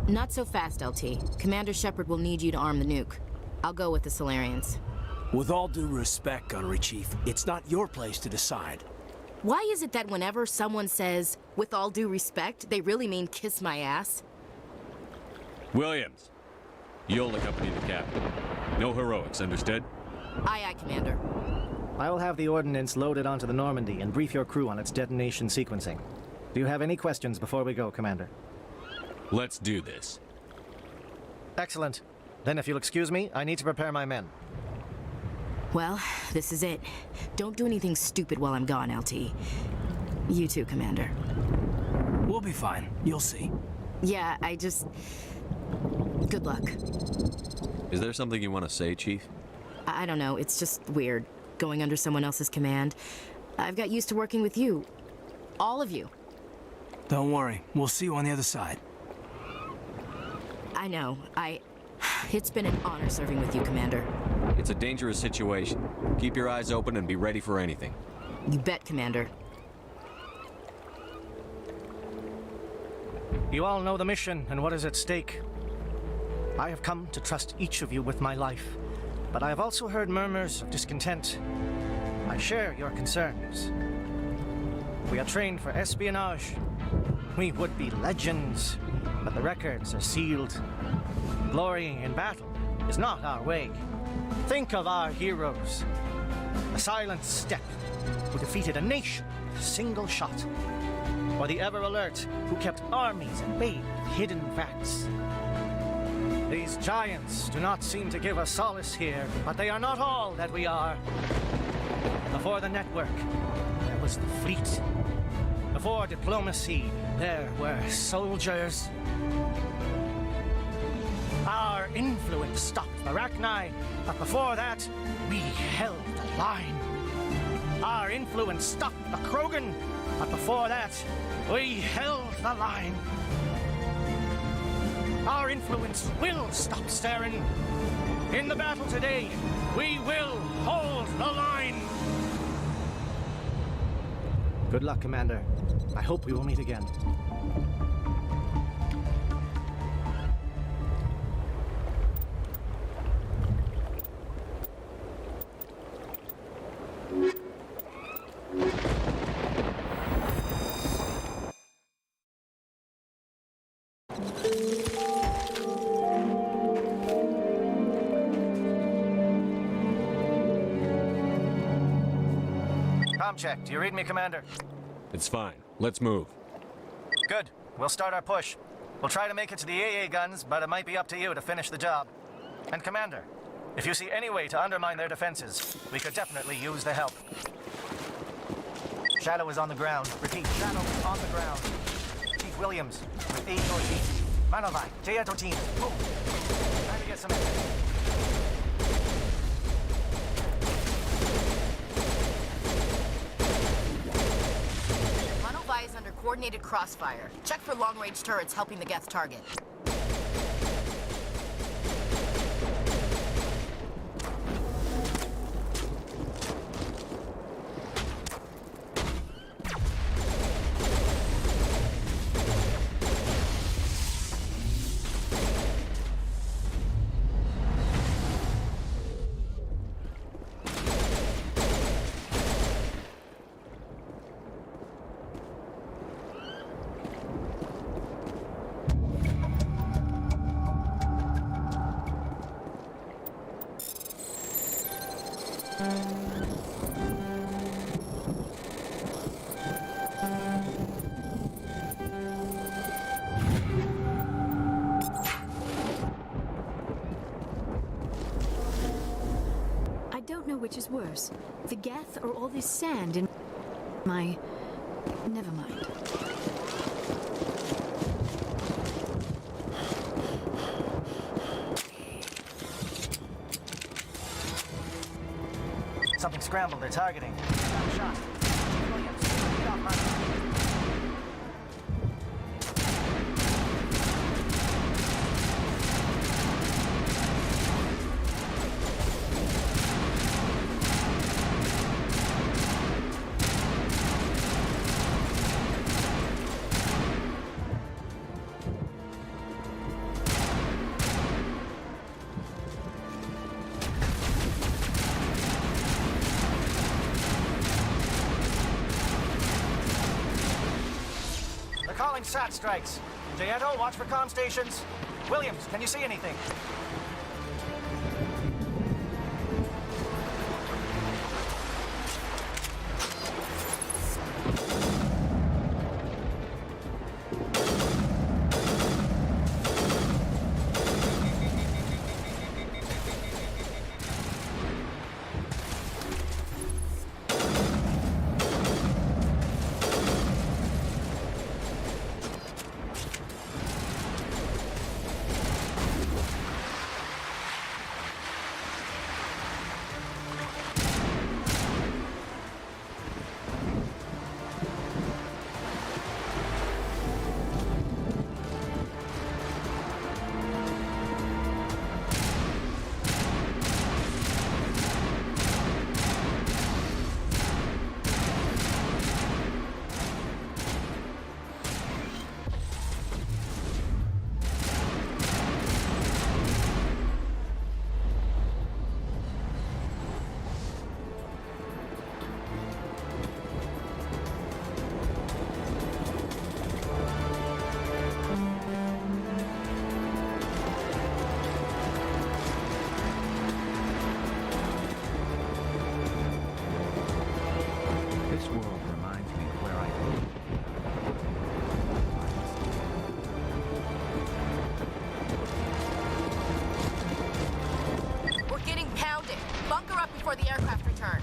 Not so fast, LT. Commander Shepard will need you to arm the nuke. I'll go with the Solarians. With all due respect, Gunnery Chief, it's not your place to decide. Why is it that whenever someone says, with all due respect, they really mean kiss my ass? Williams, you'll accompany the captain. No heroics, understood? Aye, aye, Commander. I will have the ordnance loaded onto the Normandy and brief your crew on its detonation sequencing. Do you have any questions before we go, Commander? Let's do this. Excellent. Then if you'll excuse me, I need to prepare my men. Well, this is it. Don't do anything stupid while I'm gone, LT. You too, Commander. We'll be fine. You'll see. Yeah, Good luck. Is there something you want to say, Chief? I don't know, it's just weird, going under someone else's command. I've got used to working with you. All of you. Don't worry. We'll see you on the other side. I know. It's been an honor serving with you, Commander. It's a dangerous situation. Keep your eyes open and be ready for anything. You bet, Commander. You all know the mission and what is at stake. I have come to trust each of you with my life, but I have also heard murmurs of discontent. I share your concerns. We are trained for espionage. We would be legends, but the records are sealed. Glorying in battle is not our way. Think of our heroes. The silent step who defeated a nation with a single shot. Or the ever-alert who kept armies at bay with hidden facts. These giants do not seem to give us solace here, but they are not all that we are. Before the network, there was the fleet. Before diplomacy, there were soldiers. Our influence stopped the Rachni, but before that, we held the line. Our influence stopped the Krogan, but before that, we held the line. Our influence will stop Saren. In the battle today, we will hold the line. Good luck, Commander. I hope we will meet again. Check. Do you read me, Commander? It's fine. Let's move. Good. We'll start our push. We'll try to make it to the AA guns, but it might be up to you to finish the job. And Commander, if you see any way to undermine their defenses, we could definitely use the help. Shadow is on the ground. Repeat, Shadow is on the ground. Chief Williams with 8 team. Manovai, Teato team. Move. Time to get some... Is under coordinated crossfire. Check for long-range turrets helping the Geth target. Which is worse, the Geth or all this sand in my... Never mind. Something scrambled. They're targeting. Shot. Williams, get off my... Calling SAT strikes. Jaeto, watch for comm stations. Williams, can you see anything? aircraft return.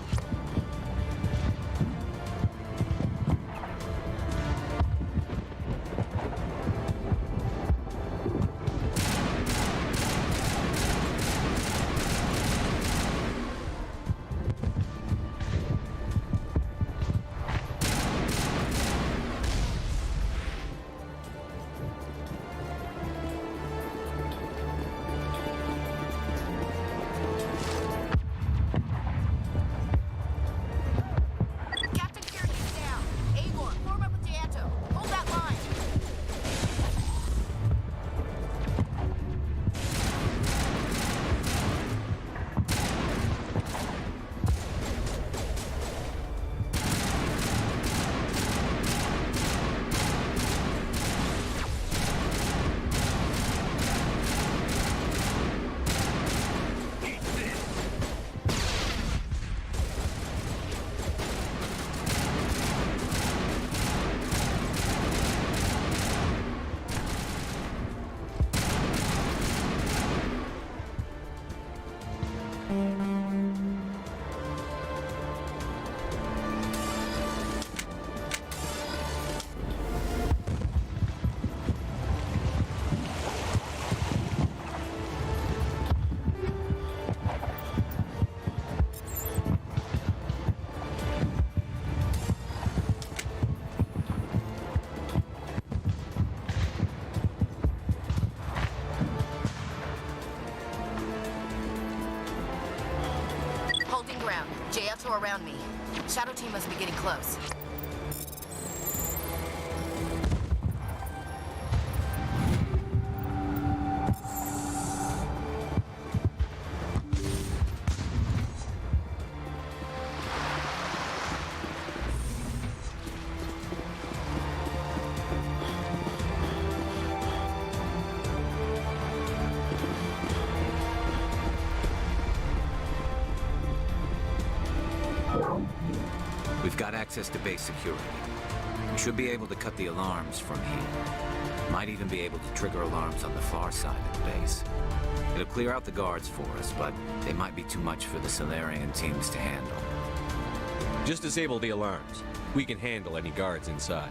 JL2 around me. Shadow team must be getting close. We've got access to base security. We should be able to cut the alarms from here. Might even be able to trigger alarms on the far side of the base. It'll clear out the guards for us, but they might be too much for the Solarian teams to handle. Just disable the alarms. We can handle any guards inside.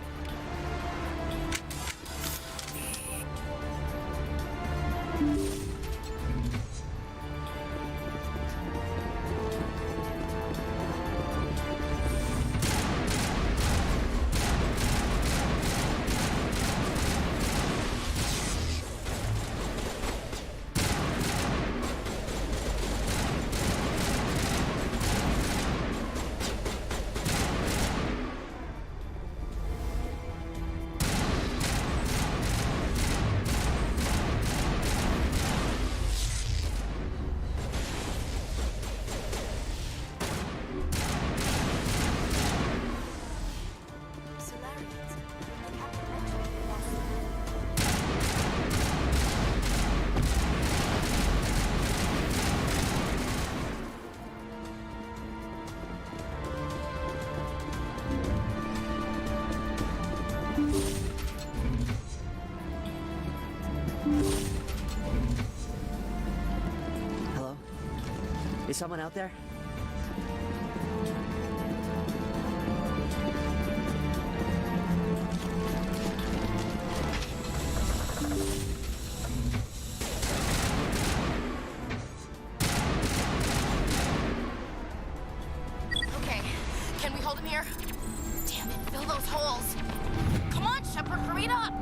Hello? Is someone out there? Okay, can we hold him here? Damn it, fill those holes. Come on, Shepard, hurry it up!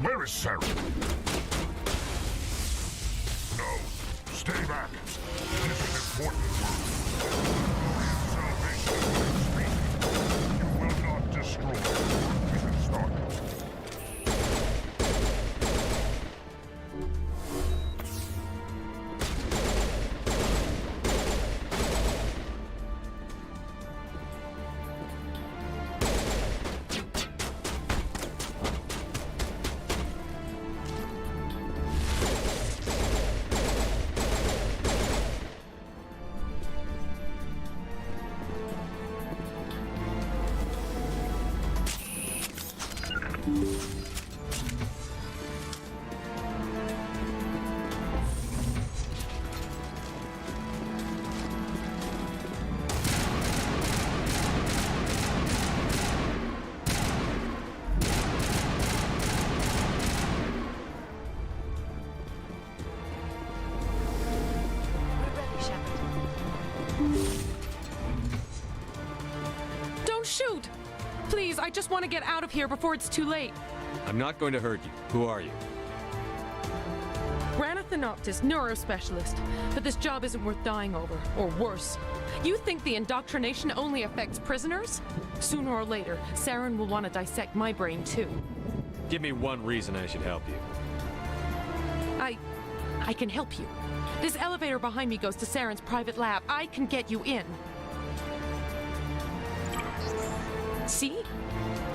Where is Saren? No. Stay back. This is important work. Salvation is speaking. You will not destroy. We can start. Don't shoot! Please, I just want to get out of here before it's too late. I'm not going to hurt you. Who are you? Rana Thanoptis, neurospecialist. But this job isn't worth dying over, or worse. You think the indoctrination only affects prisoners? Sooner or later, Saren will want to dissect my brain too. Give me one reason I should help you. I can help you. This elevator behind me goes to Saren's private lab. I can get you in. See?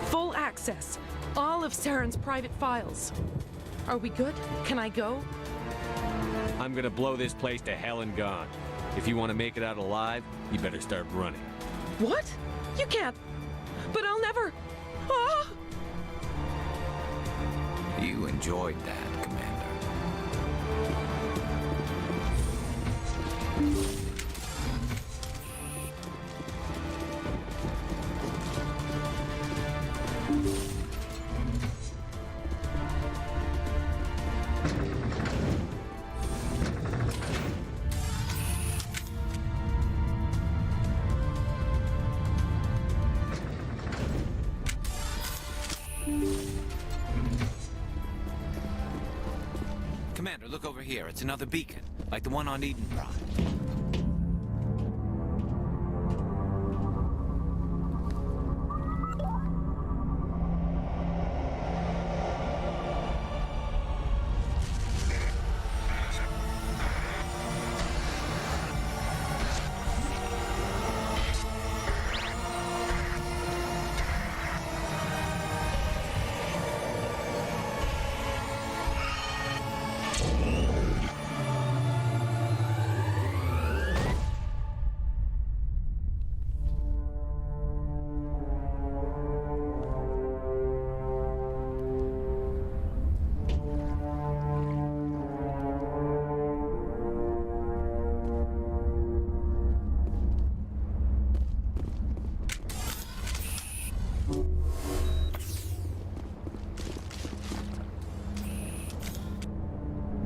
Full access. All of Saren's private files. Are we good? Can I go? I'm gonna blow this place to hell and gone. If you want to make it out alive, you better start running. What? You can't. But I'll never. Ah! You enjoyed that, Commander. Commander, look over here. It's another beacon, like the one on Edenbrod.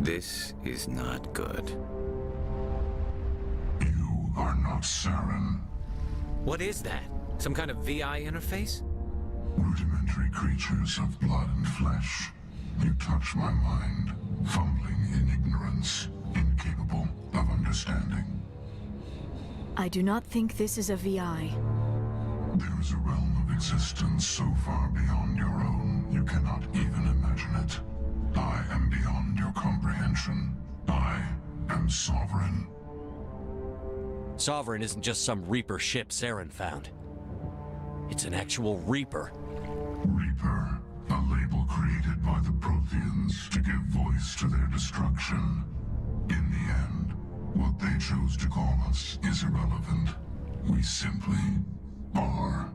This is not good. You are not Saren. What is that? Some kind of VI interface? Rudimentary creatures of blood and flesh. You touch my mind, fumbling in ignorance, incapable of understanding. I do not think this is a VI. There is a realm of existence so far beyond your own, you cannot even imagine it. I am beyond your comprehension. I am Sovereign. Sovereign isn't just some Reaper ship Saren found. It's an actual Reaper. Reaper, a label created by the Protheans to give voice to their destruction. In the end, what they chose to call us is irrelevant. We simply are.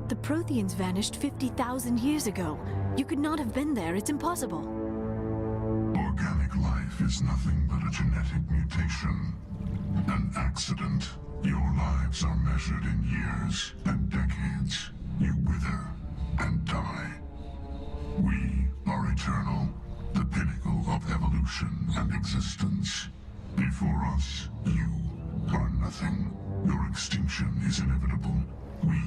The Protheans vanished 50,000 years ago. You could not have been there. It's impossible. Organic life is nothing but a genetic mutation. An accident. Your lives are measured in years and decades. You wither and die. We are eternal, the pinnacle of evolution and existence. Before us, you are nothing. Your extinction is inevitable. We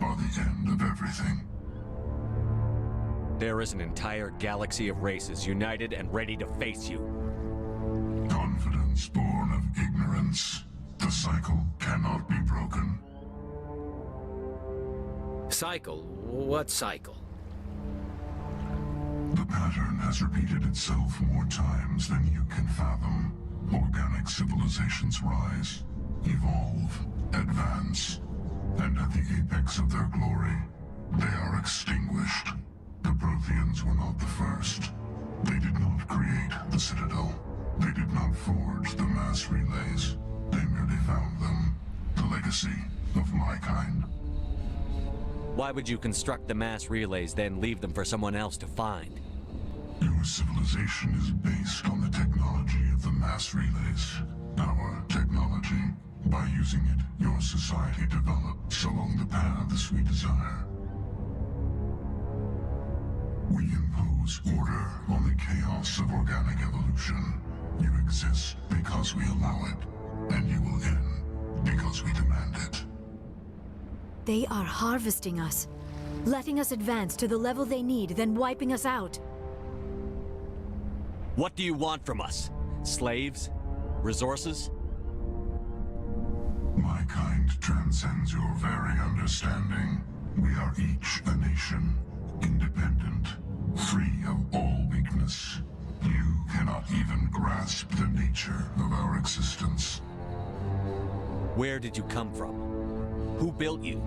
are the end of everything. There is an entire galaxy of races united and ready to face you. Confidence born of ignorance. The cycle cannot be broken. Cycle? What cycle? The pattern has repeated itself more times than you can fathom. Organic civilizations rise, evolve, advance, and at the apex of their glory, they are extinguished. The Protheans were not the first. They did not create the Citadel. They did not forge the mass relays. They merely found them, the legacy of my kind. Why would you construct the mass relays, then leave them for someone else to find? Your civilization is based on the technology of the mass relays. Our technology. By using it, your society develops along the paths we desire. We impose order on the chaos of organic evolution. You exist because we allow it, and you will end because we demand it. They are harvesting us, letting us advance to the level they need, then wiping us out. What do you want from us? Slaves? Resources? My kind transcends your very understanding. We are each a nation, independent, free of all weakness. You cannot even grasp the nature of our existence. Where did you come from? Who built you?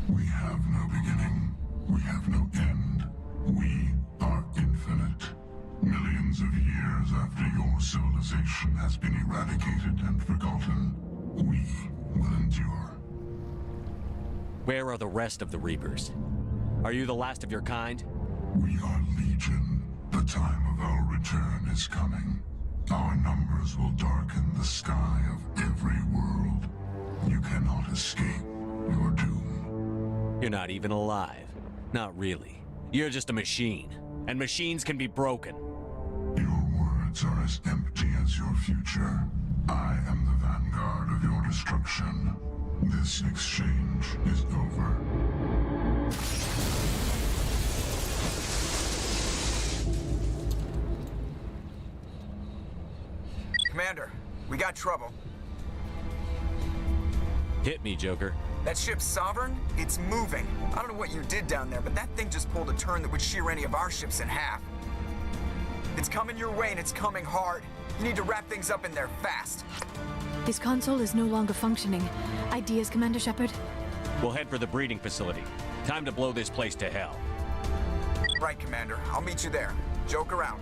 We have no beginning. We have no end. We are infinite. Millions of years after your civilization has been eradicated and forgotten, we will endure. Where are the rest of the Reapers? Are you the last of your kind? We are Legion. The time of our return is coming. Our numbers will darken the sky of every world. You cannot escape your doom. You're not even alive. Not really. You're just a machine. And machines can be broken. Your words are as empty as your future. I am the vanguard of your destruction. This exchange is over. Commander, we got trouble. Hit me, Joker. That ship's Sovereign? It's moving. I don't know what you did down there, but that thing just pulled a turn that would shear any of our ships in half. It's coming your way, and it's coming hard. You need to wrap things up in there fast. This console is no longer functioning. Ideas, Commander Shepard? We'll head for the breeding facility. Time to blow this place to hell. Right, Commander. I'll meet you there. Joker out.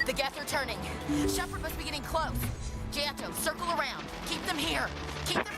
The Geth are turning. Shepard must be getting close. Janto, circle around. Keep them here. Keep them...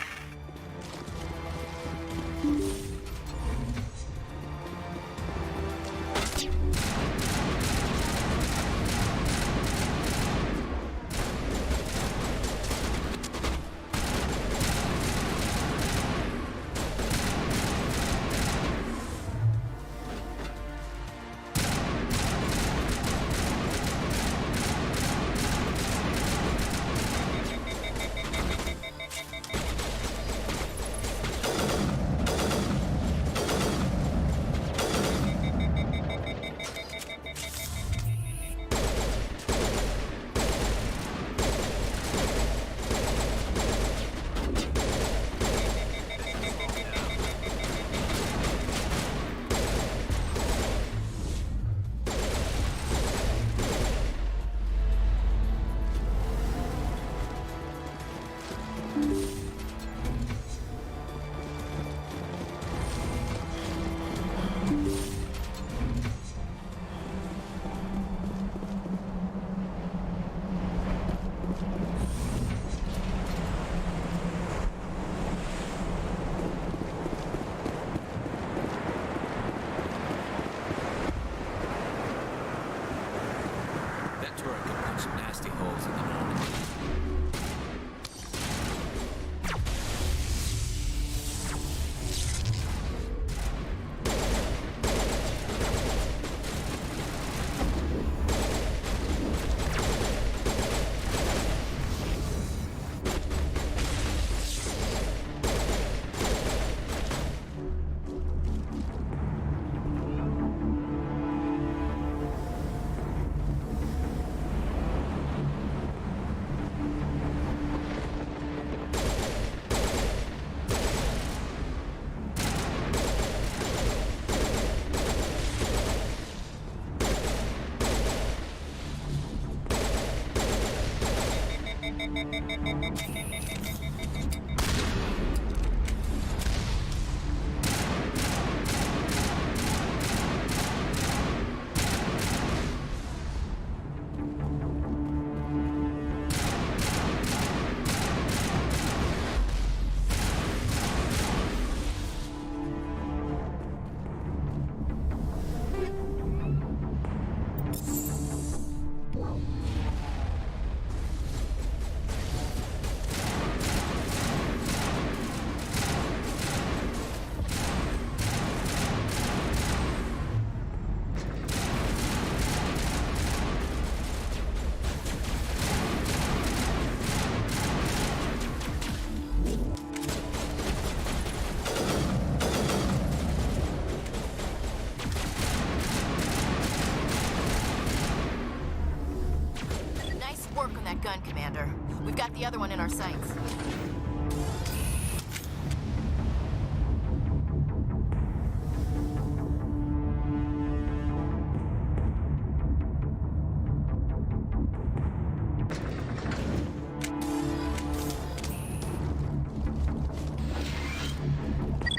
Nice work on that gun, Commander. We've got the other one in our sights.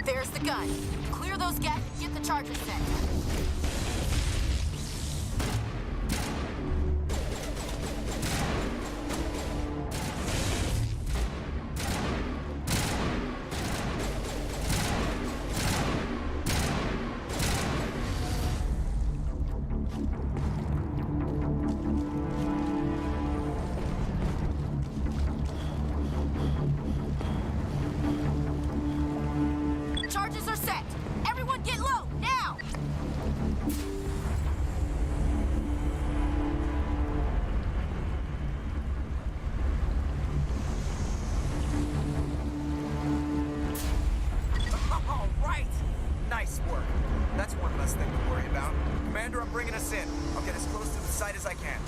There's the gun. Clear those gaps and get the charges set. Charges are set. Everyone get low, now! All right! Nice work. That's one less thing to worry about. Commander, I'm bringing us in. I'll get as close to the site as I can.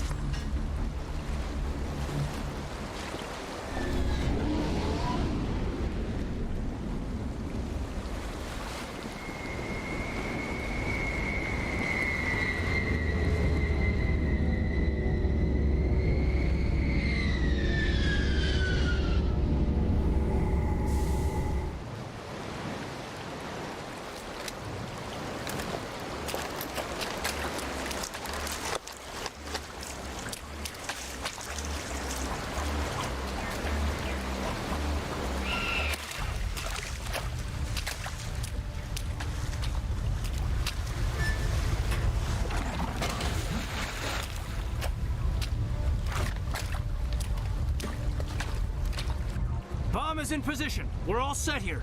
Bomb is in position. We're all set here.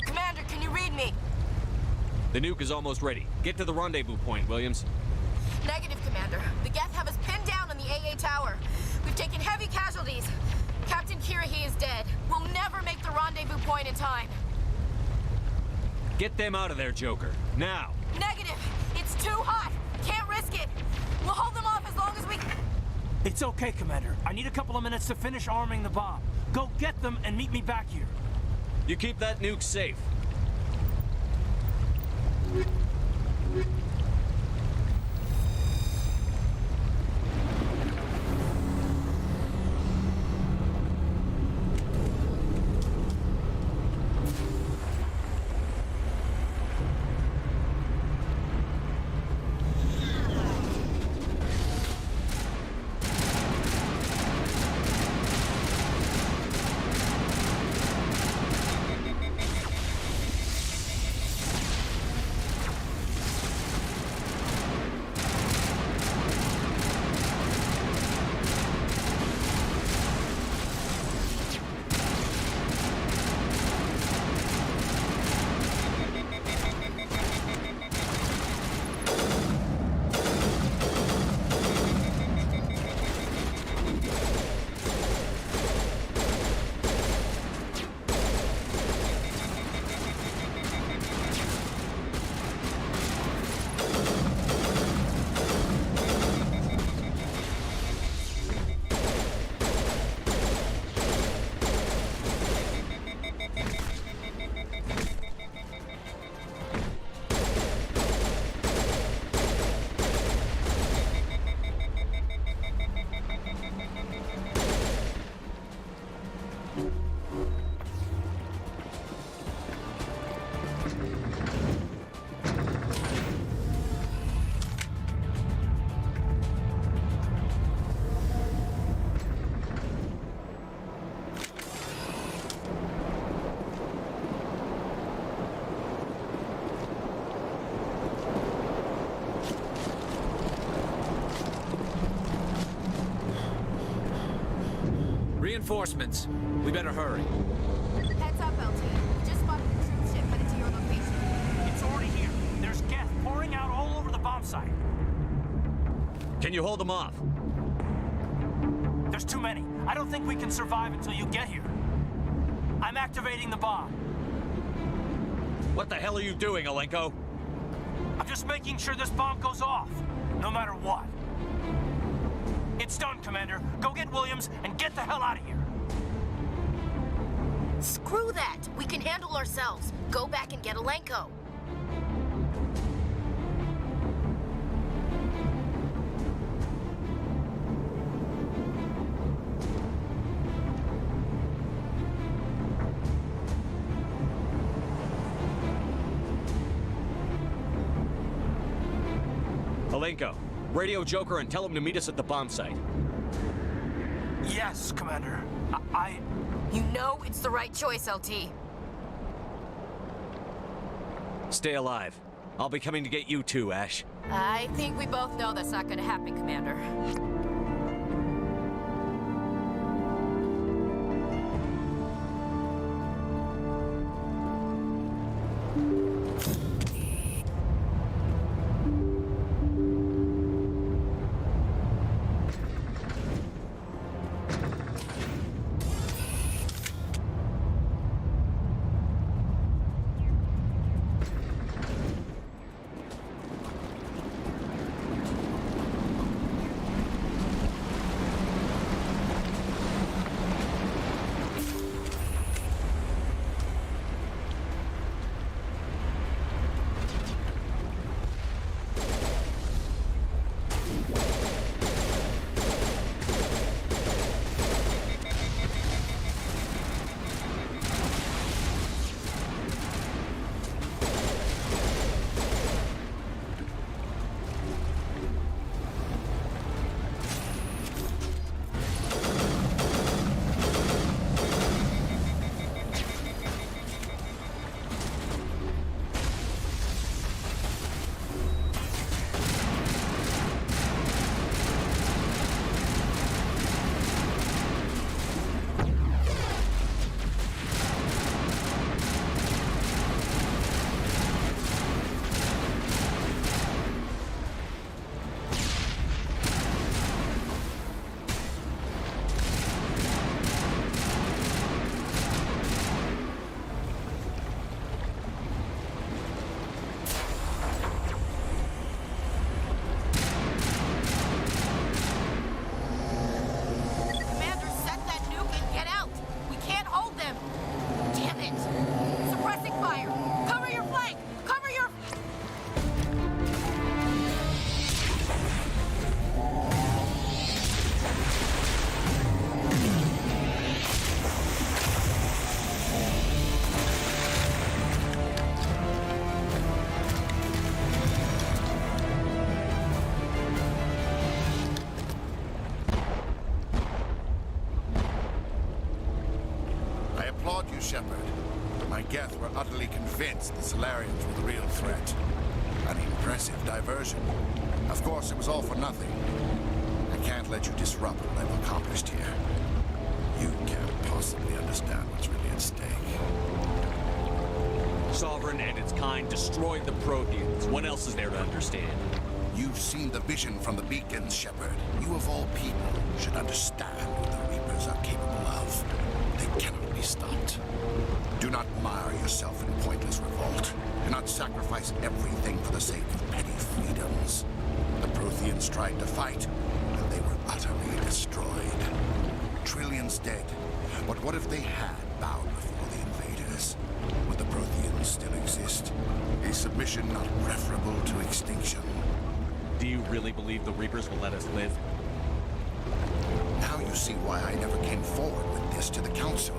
Commander, can you read me? The nuke is almost ready. Get to the rendezvous point, Williams. Negative, Commander. The Geth have us pinned down on the AA tower. We've taken heavy casualties. Captain Kirahi is dead. We'll never make the rendezvous point in time. Get them out of there, Joker. Now! Negative. It's too hot. Can't risk it. We'll hold them off as long as we... It's okay, Commander. I need a couple of minutes to finish arming the bomb. Go get them and meet me back here. You keep that nuke safe. Reinforcements. We better hurry. Heads up, LT. We just spotted a troop ship headed to your location. It's already here. There's Geth pouring out all over the bomb site. Can you hold them off? There's too many. I don't think we can survive until you get here. I'm activating the bomb. What the hell are you doing, Alenko? I'm just making sure this bomb goes off, no matter what. It's done, Commander. Go get Williams and get the hell out of here. Screw that! We can handle ourselves. Go back and get Alenko. Alenko, radio Joker and tell him to meet us at the bomb site. Yes, Commander. You know it's the right choice, LT. Stay alive. I'll be coming to get you too, Ash. I think we both know that's not gonna happen, Commander. Shepard. My Geth were utterly convinced the Solarians were the real threat. An impressive diversion. Of course, it was all for nothing. I can't let you disrupt what I've accomplished here. You can't possibly understand what's really at stake. Sovereign and its kind destroyed the Protheans. What else is there to understand? You've seen the vision from the beacons, Shepard. You of all people should understand what the Reapers are capable of. They cannot be stopped. Do not mire yourself in pointless revolt. Do not sacrifice everything for the sake of petty freedoms. The Protheans tried to fight, and they were utterly destroyed. Trillions dead. But what if they had bowed before the invaders? Would the Protheans still exist? A submission not preferable to extinction. Do you really believe the Reapers will let us live? Now you see why I never came forward with this to the Council.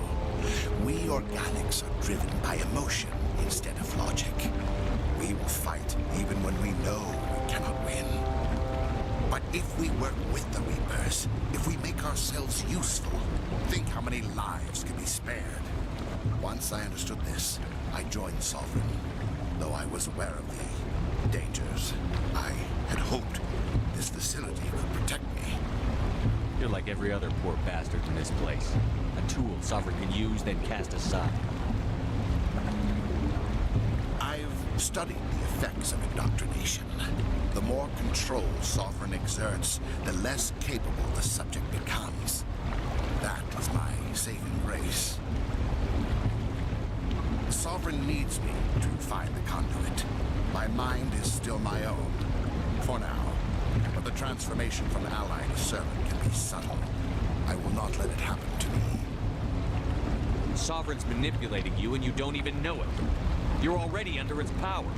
We organics are driven by emotion instead of logic. We will fight even when we know we cannot win. But if we work with the Reapers, if we make ourselves useful, think how many lives can be spared. Once I understood this, I joined Sovereign, though I was aware of the dangers. I had hoped this facility could protect me. You're like like every other poor bastard in this place. A tool Sovereign can use, then cast aside. I've studied the effects of indoctrination. The more control Sovereign exerts, the less capable the subject becomes. That is my saving grace. Sovereign needs me to find the conduit. My mind is still my own, for now. But the transformation from ally to servant can be subtle. I will not let it happen to me. Sovereign's manipulating you and you don't even know it. You're already under its power.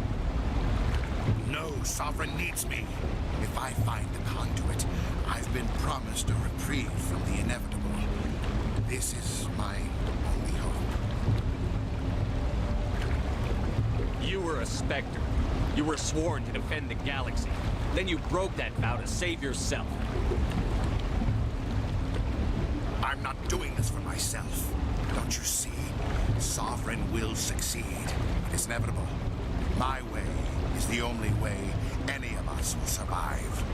No, Sovereign needs me. If I find the conduit, I've been promised a reprieve from the inevitable. This is my only hope. You were a Spectre. You were sworn to defend the galaxy. Then you broke that vow to save yourself. I'm not doing this for myself. Don't you see? Sovereign will succeed. It is inevitable. My way is the only way any of us will survive.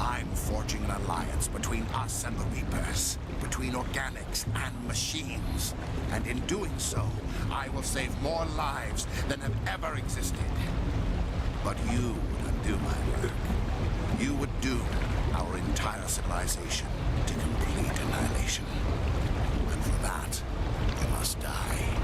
I'm forging an alliance between us and the Reapers, between organics and machines. And in doing so, I will save more lives than have ever existed. But you would undo my work. You would doom our entire civilization to complete annihilation. And for that, you must die.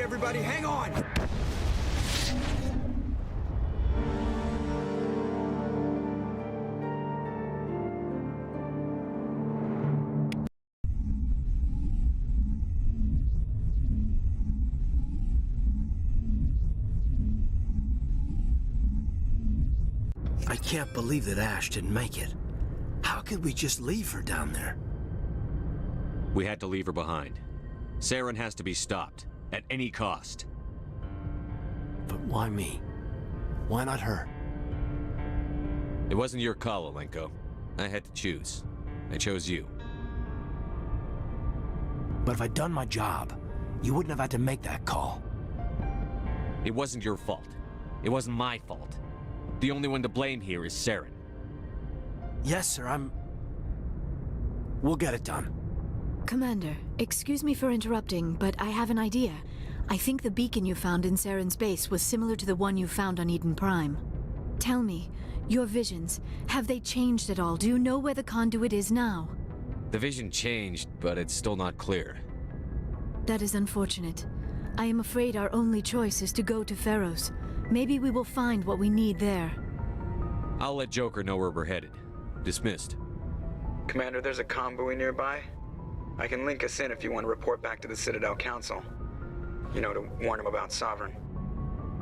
everybody, hang on! I can't believe that Ash didn't make it. How could we just leave her down there? We had to leave her behind. Saren has to be stopped, at any cost. But why me? Why not her? It wasn't your call, Alenko. I had to choose. I chose you. But if I'd done my job, you wouldn't have had to make that call. It wasn't your fault. It wasn't my fault. The only one to blame here is Saren. Yes, sir, We'll get it done. Commander, excuse me for interrupting, but I have an idea. I think the beacon you found in Saren's base was similar to the one you found on Eden Prime. Tell me, your visions, have they changed at all? Do you know where the conduit is now? The vision changed, but it's still not clear. That is unfortunate. I am afraid our only choice is to go to Feros. Maybe we will find what we need there. I'll let Joker know where we're headed. Dismissed. Commander, there's a convoy nearby. I can link us in if you want to report back to the Citadel Council. You know, to warn them about Sovereign.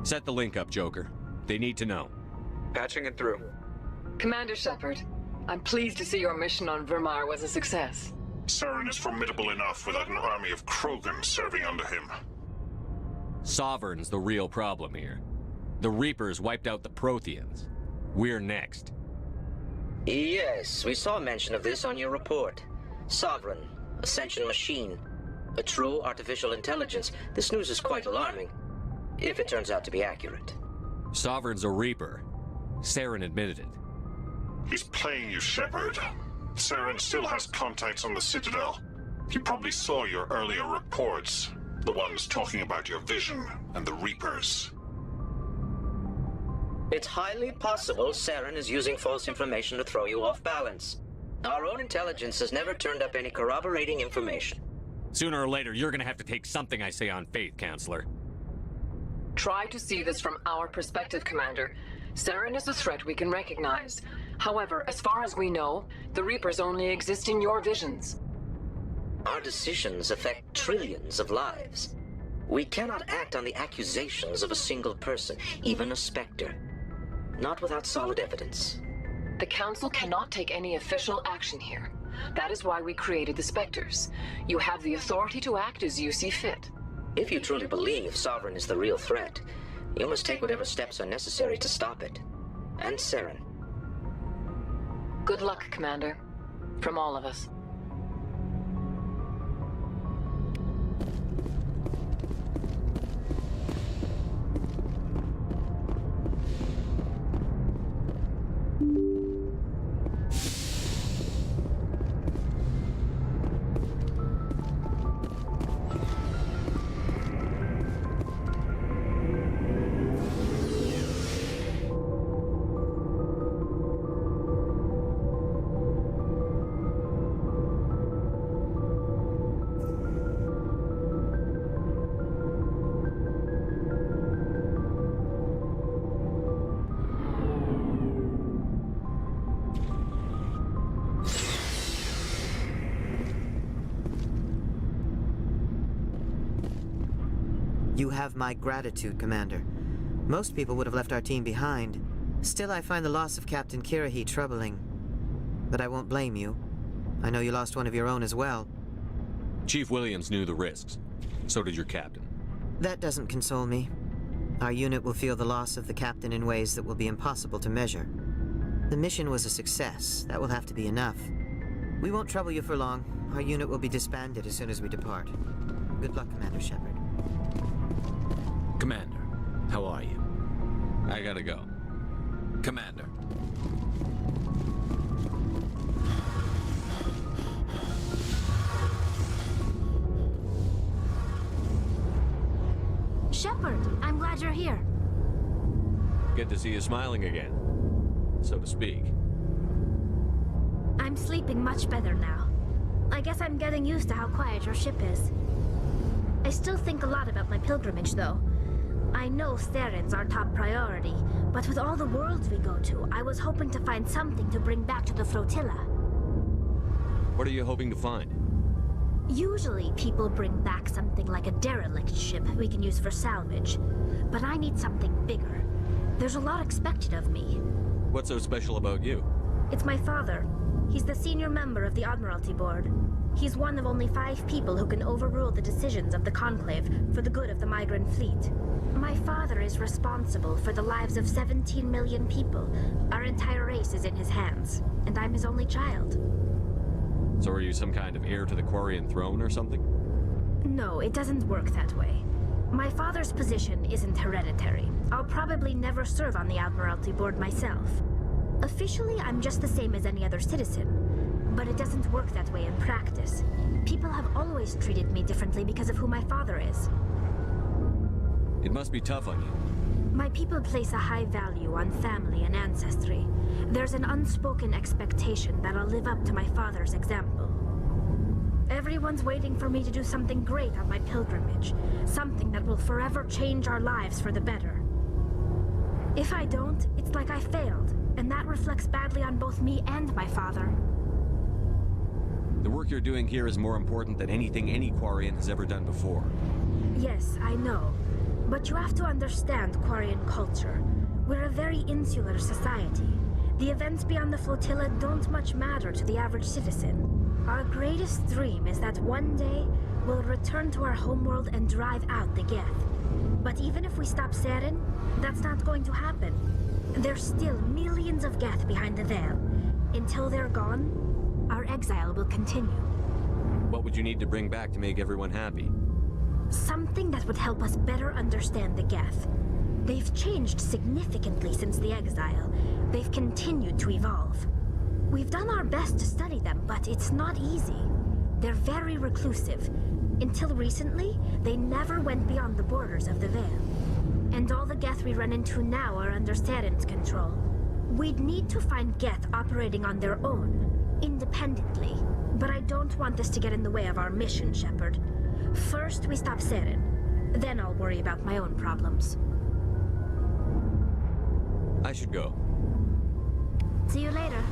Set the link up, Joker. They need to know. Patching it through. Commander Shepard, I'm pleased to see your mission on Virmire was a success. Saren is formidable enough without an army of Krogan serving under him. Sovereign's the real problem here. The Reapers wiped out the Protheans. We're next. Yes, we saw mention of this on your report. Sovereign, Ascension machine, a true artificial intelligence. This news is quite alarming, if it turns out to be accurate. Sovereign's a Reaper. Saren admitted it. He's playing you, Shepard. Saren still has contacts on the Citadel. He probably saw your earlier reports, the ones talking about your vision and the Reapers. It's highly possible Saren is using false information to throw you off balance. Our own intelligence has never turned up any corroborating information. Sooner or later, you're gonna have to take something I say on faith, Counselor. Try to see this from our perspective, Commander. Saren is a threat we can recognize. However, as far as we know, the Reapers only exist in your visions. Our decisions affect trillions of lives. We cannot act on the accusations of a single person, even a Spectre. Not without solid evidence. The Council cannot take any official action here. That is why we created the Spectres. You have the authority to act as you see fit. If you truly believe Sovereign is the real threat, you must take whatever steps are necessary to stop it. And Saren. Good luck, Commander. From all of us. You have my gratitude, Commander. Most people would have left our team behind. Still, I find the loss of Captain Kirrahe troubling. But I won't blame you. I know you lost one of your own as well. Chief Williams knew the risks. So did your captain. That doesn't console me. Our unit will feel the loss of the captain in ways that will be impossible to measure. The mission was a success. That will have to be enough. We won't trouble you for long. Our unit will be disbanded as soon as we depart. Good luck, Commander Shepard. Commander, how are you? I gotta go. Commander. Shepard, I'm glad you're here. Good to see you smiling again, so to speak. I'm sleeping much better now. I guess I'm getting used to how quiet your ship is. I still think a lot about my pilgrimage, though. I know Theron's our top priority, but with all the worlds we go to, I was hoping to find something to bring back to the flotilla. What are you hoping to find? Usually, people bring back something like a derelict ship we can use for salvage. But I need something bigger. There's a lot expected of me. What's so special about you? It's my father. He's the senior member of the Admiralty Board. He's one of only 5 people who can overrule the decisions of the Conclave for the good of the migrant fleet. My father is responsible for the lives of 17 million people. Our entire race is in his hands, and I'm his only child. So are you some kind of heir to the Quarian throne or something? No, it doesn't work that way. My father's position isn't hereditary. I'll probably never serve on the Admiralty Board myself. Officially, I'm just the same as any other citizen. But it doesn't work that way in practice. People have always treated me differently because of who my father is. It must be tough on you. My people place a high value on family and ancestry. There's an unspoken expectation that I'll live up to my father's example. Everyone's waiting for me to do something great on my pilgrimage. Something that will forever change our lives for the better. If I don't, it's like I failed, and that reflects badly on both me and my father. The work you're doing here is more important than anything any Quarian has ever done before. Yes, I know. But you have to understand Quarian culture. We're a very insular society. The events beyond the flotilla don't much matter to the average citizen. Our greatest dream is that one day we'll return to our homeworld and drive out the Geth. But even if we stop Saren, that's not going to happen. There's still millions of Geth behind the veil. Until they're gone, our exile will continue. What would you need to bring back to make everyone happy? Something that would help us better understand the Geth. They've changed significantly since the exile. They've continued to evolve. We've done our best to study them, but it's not easy. They're very reclusive. Until recently, they never went beyond the borders of the Veil. And all the Geth we run into now are under Saren's control. We'd need to find Geth operating on their own, independently. But I don't want this to get in the way of our mission, Shepard. First, we stop Saren. Then I'll worry about my own problems. I should go. See you later.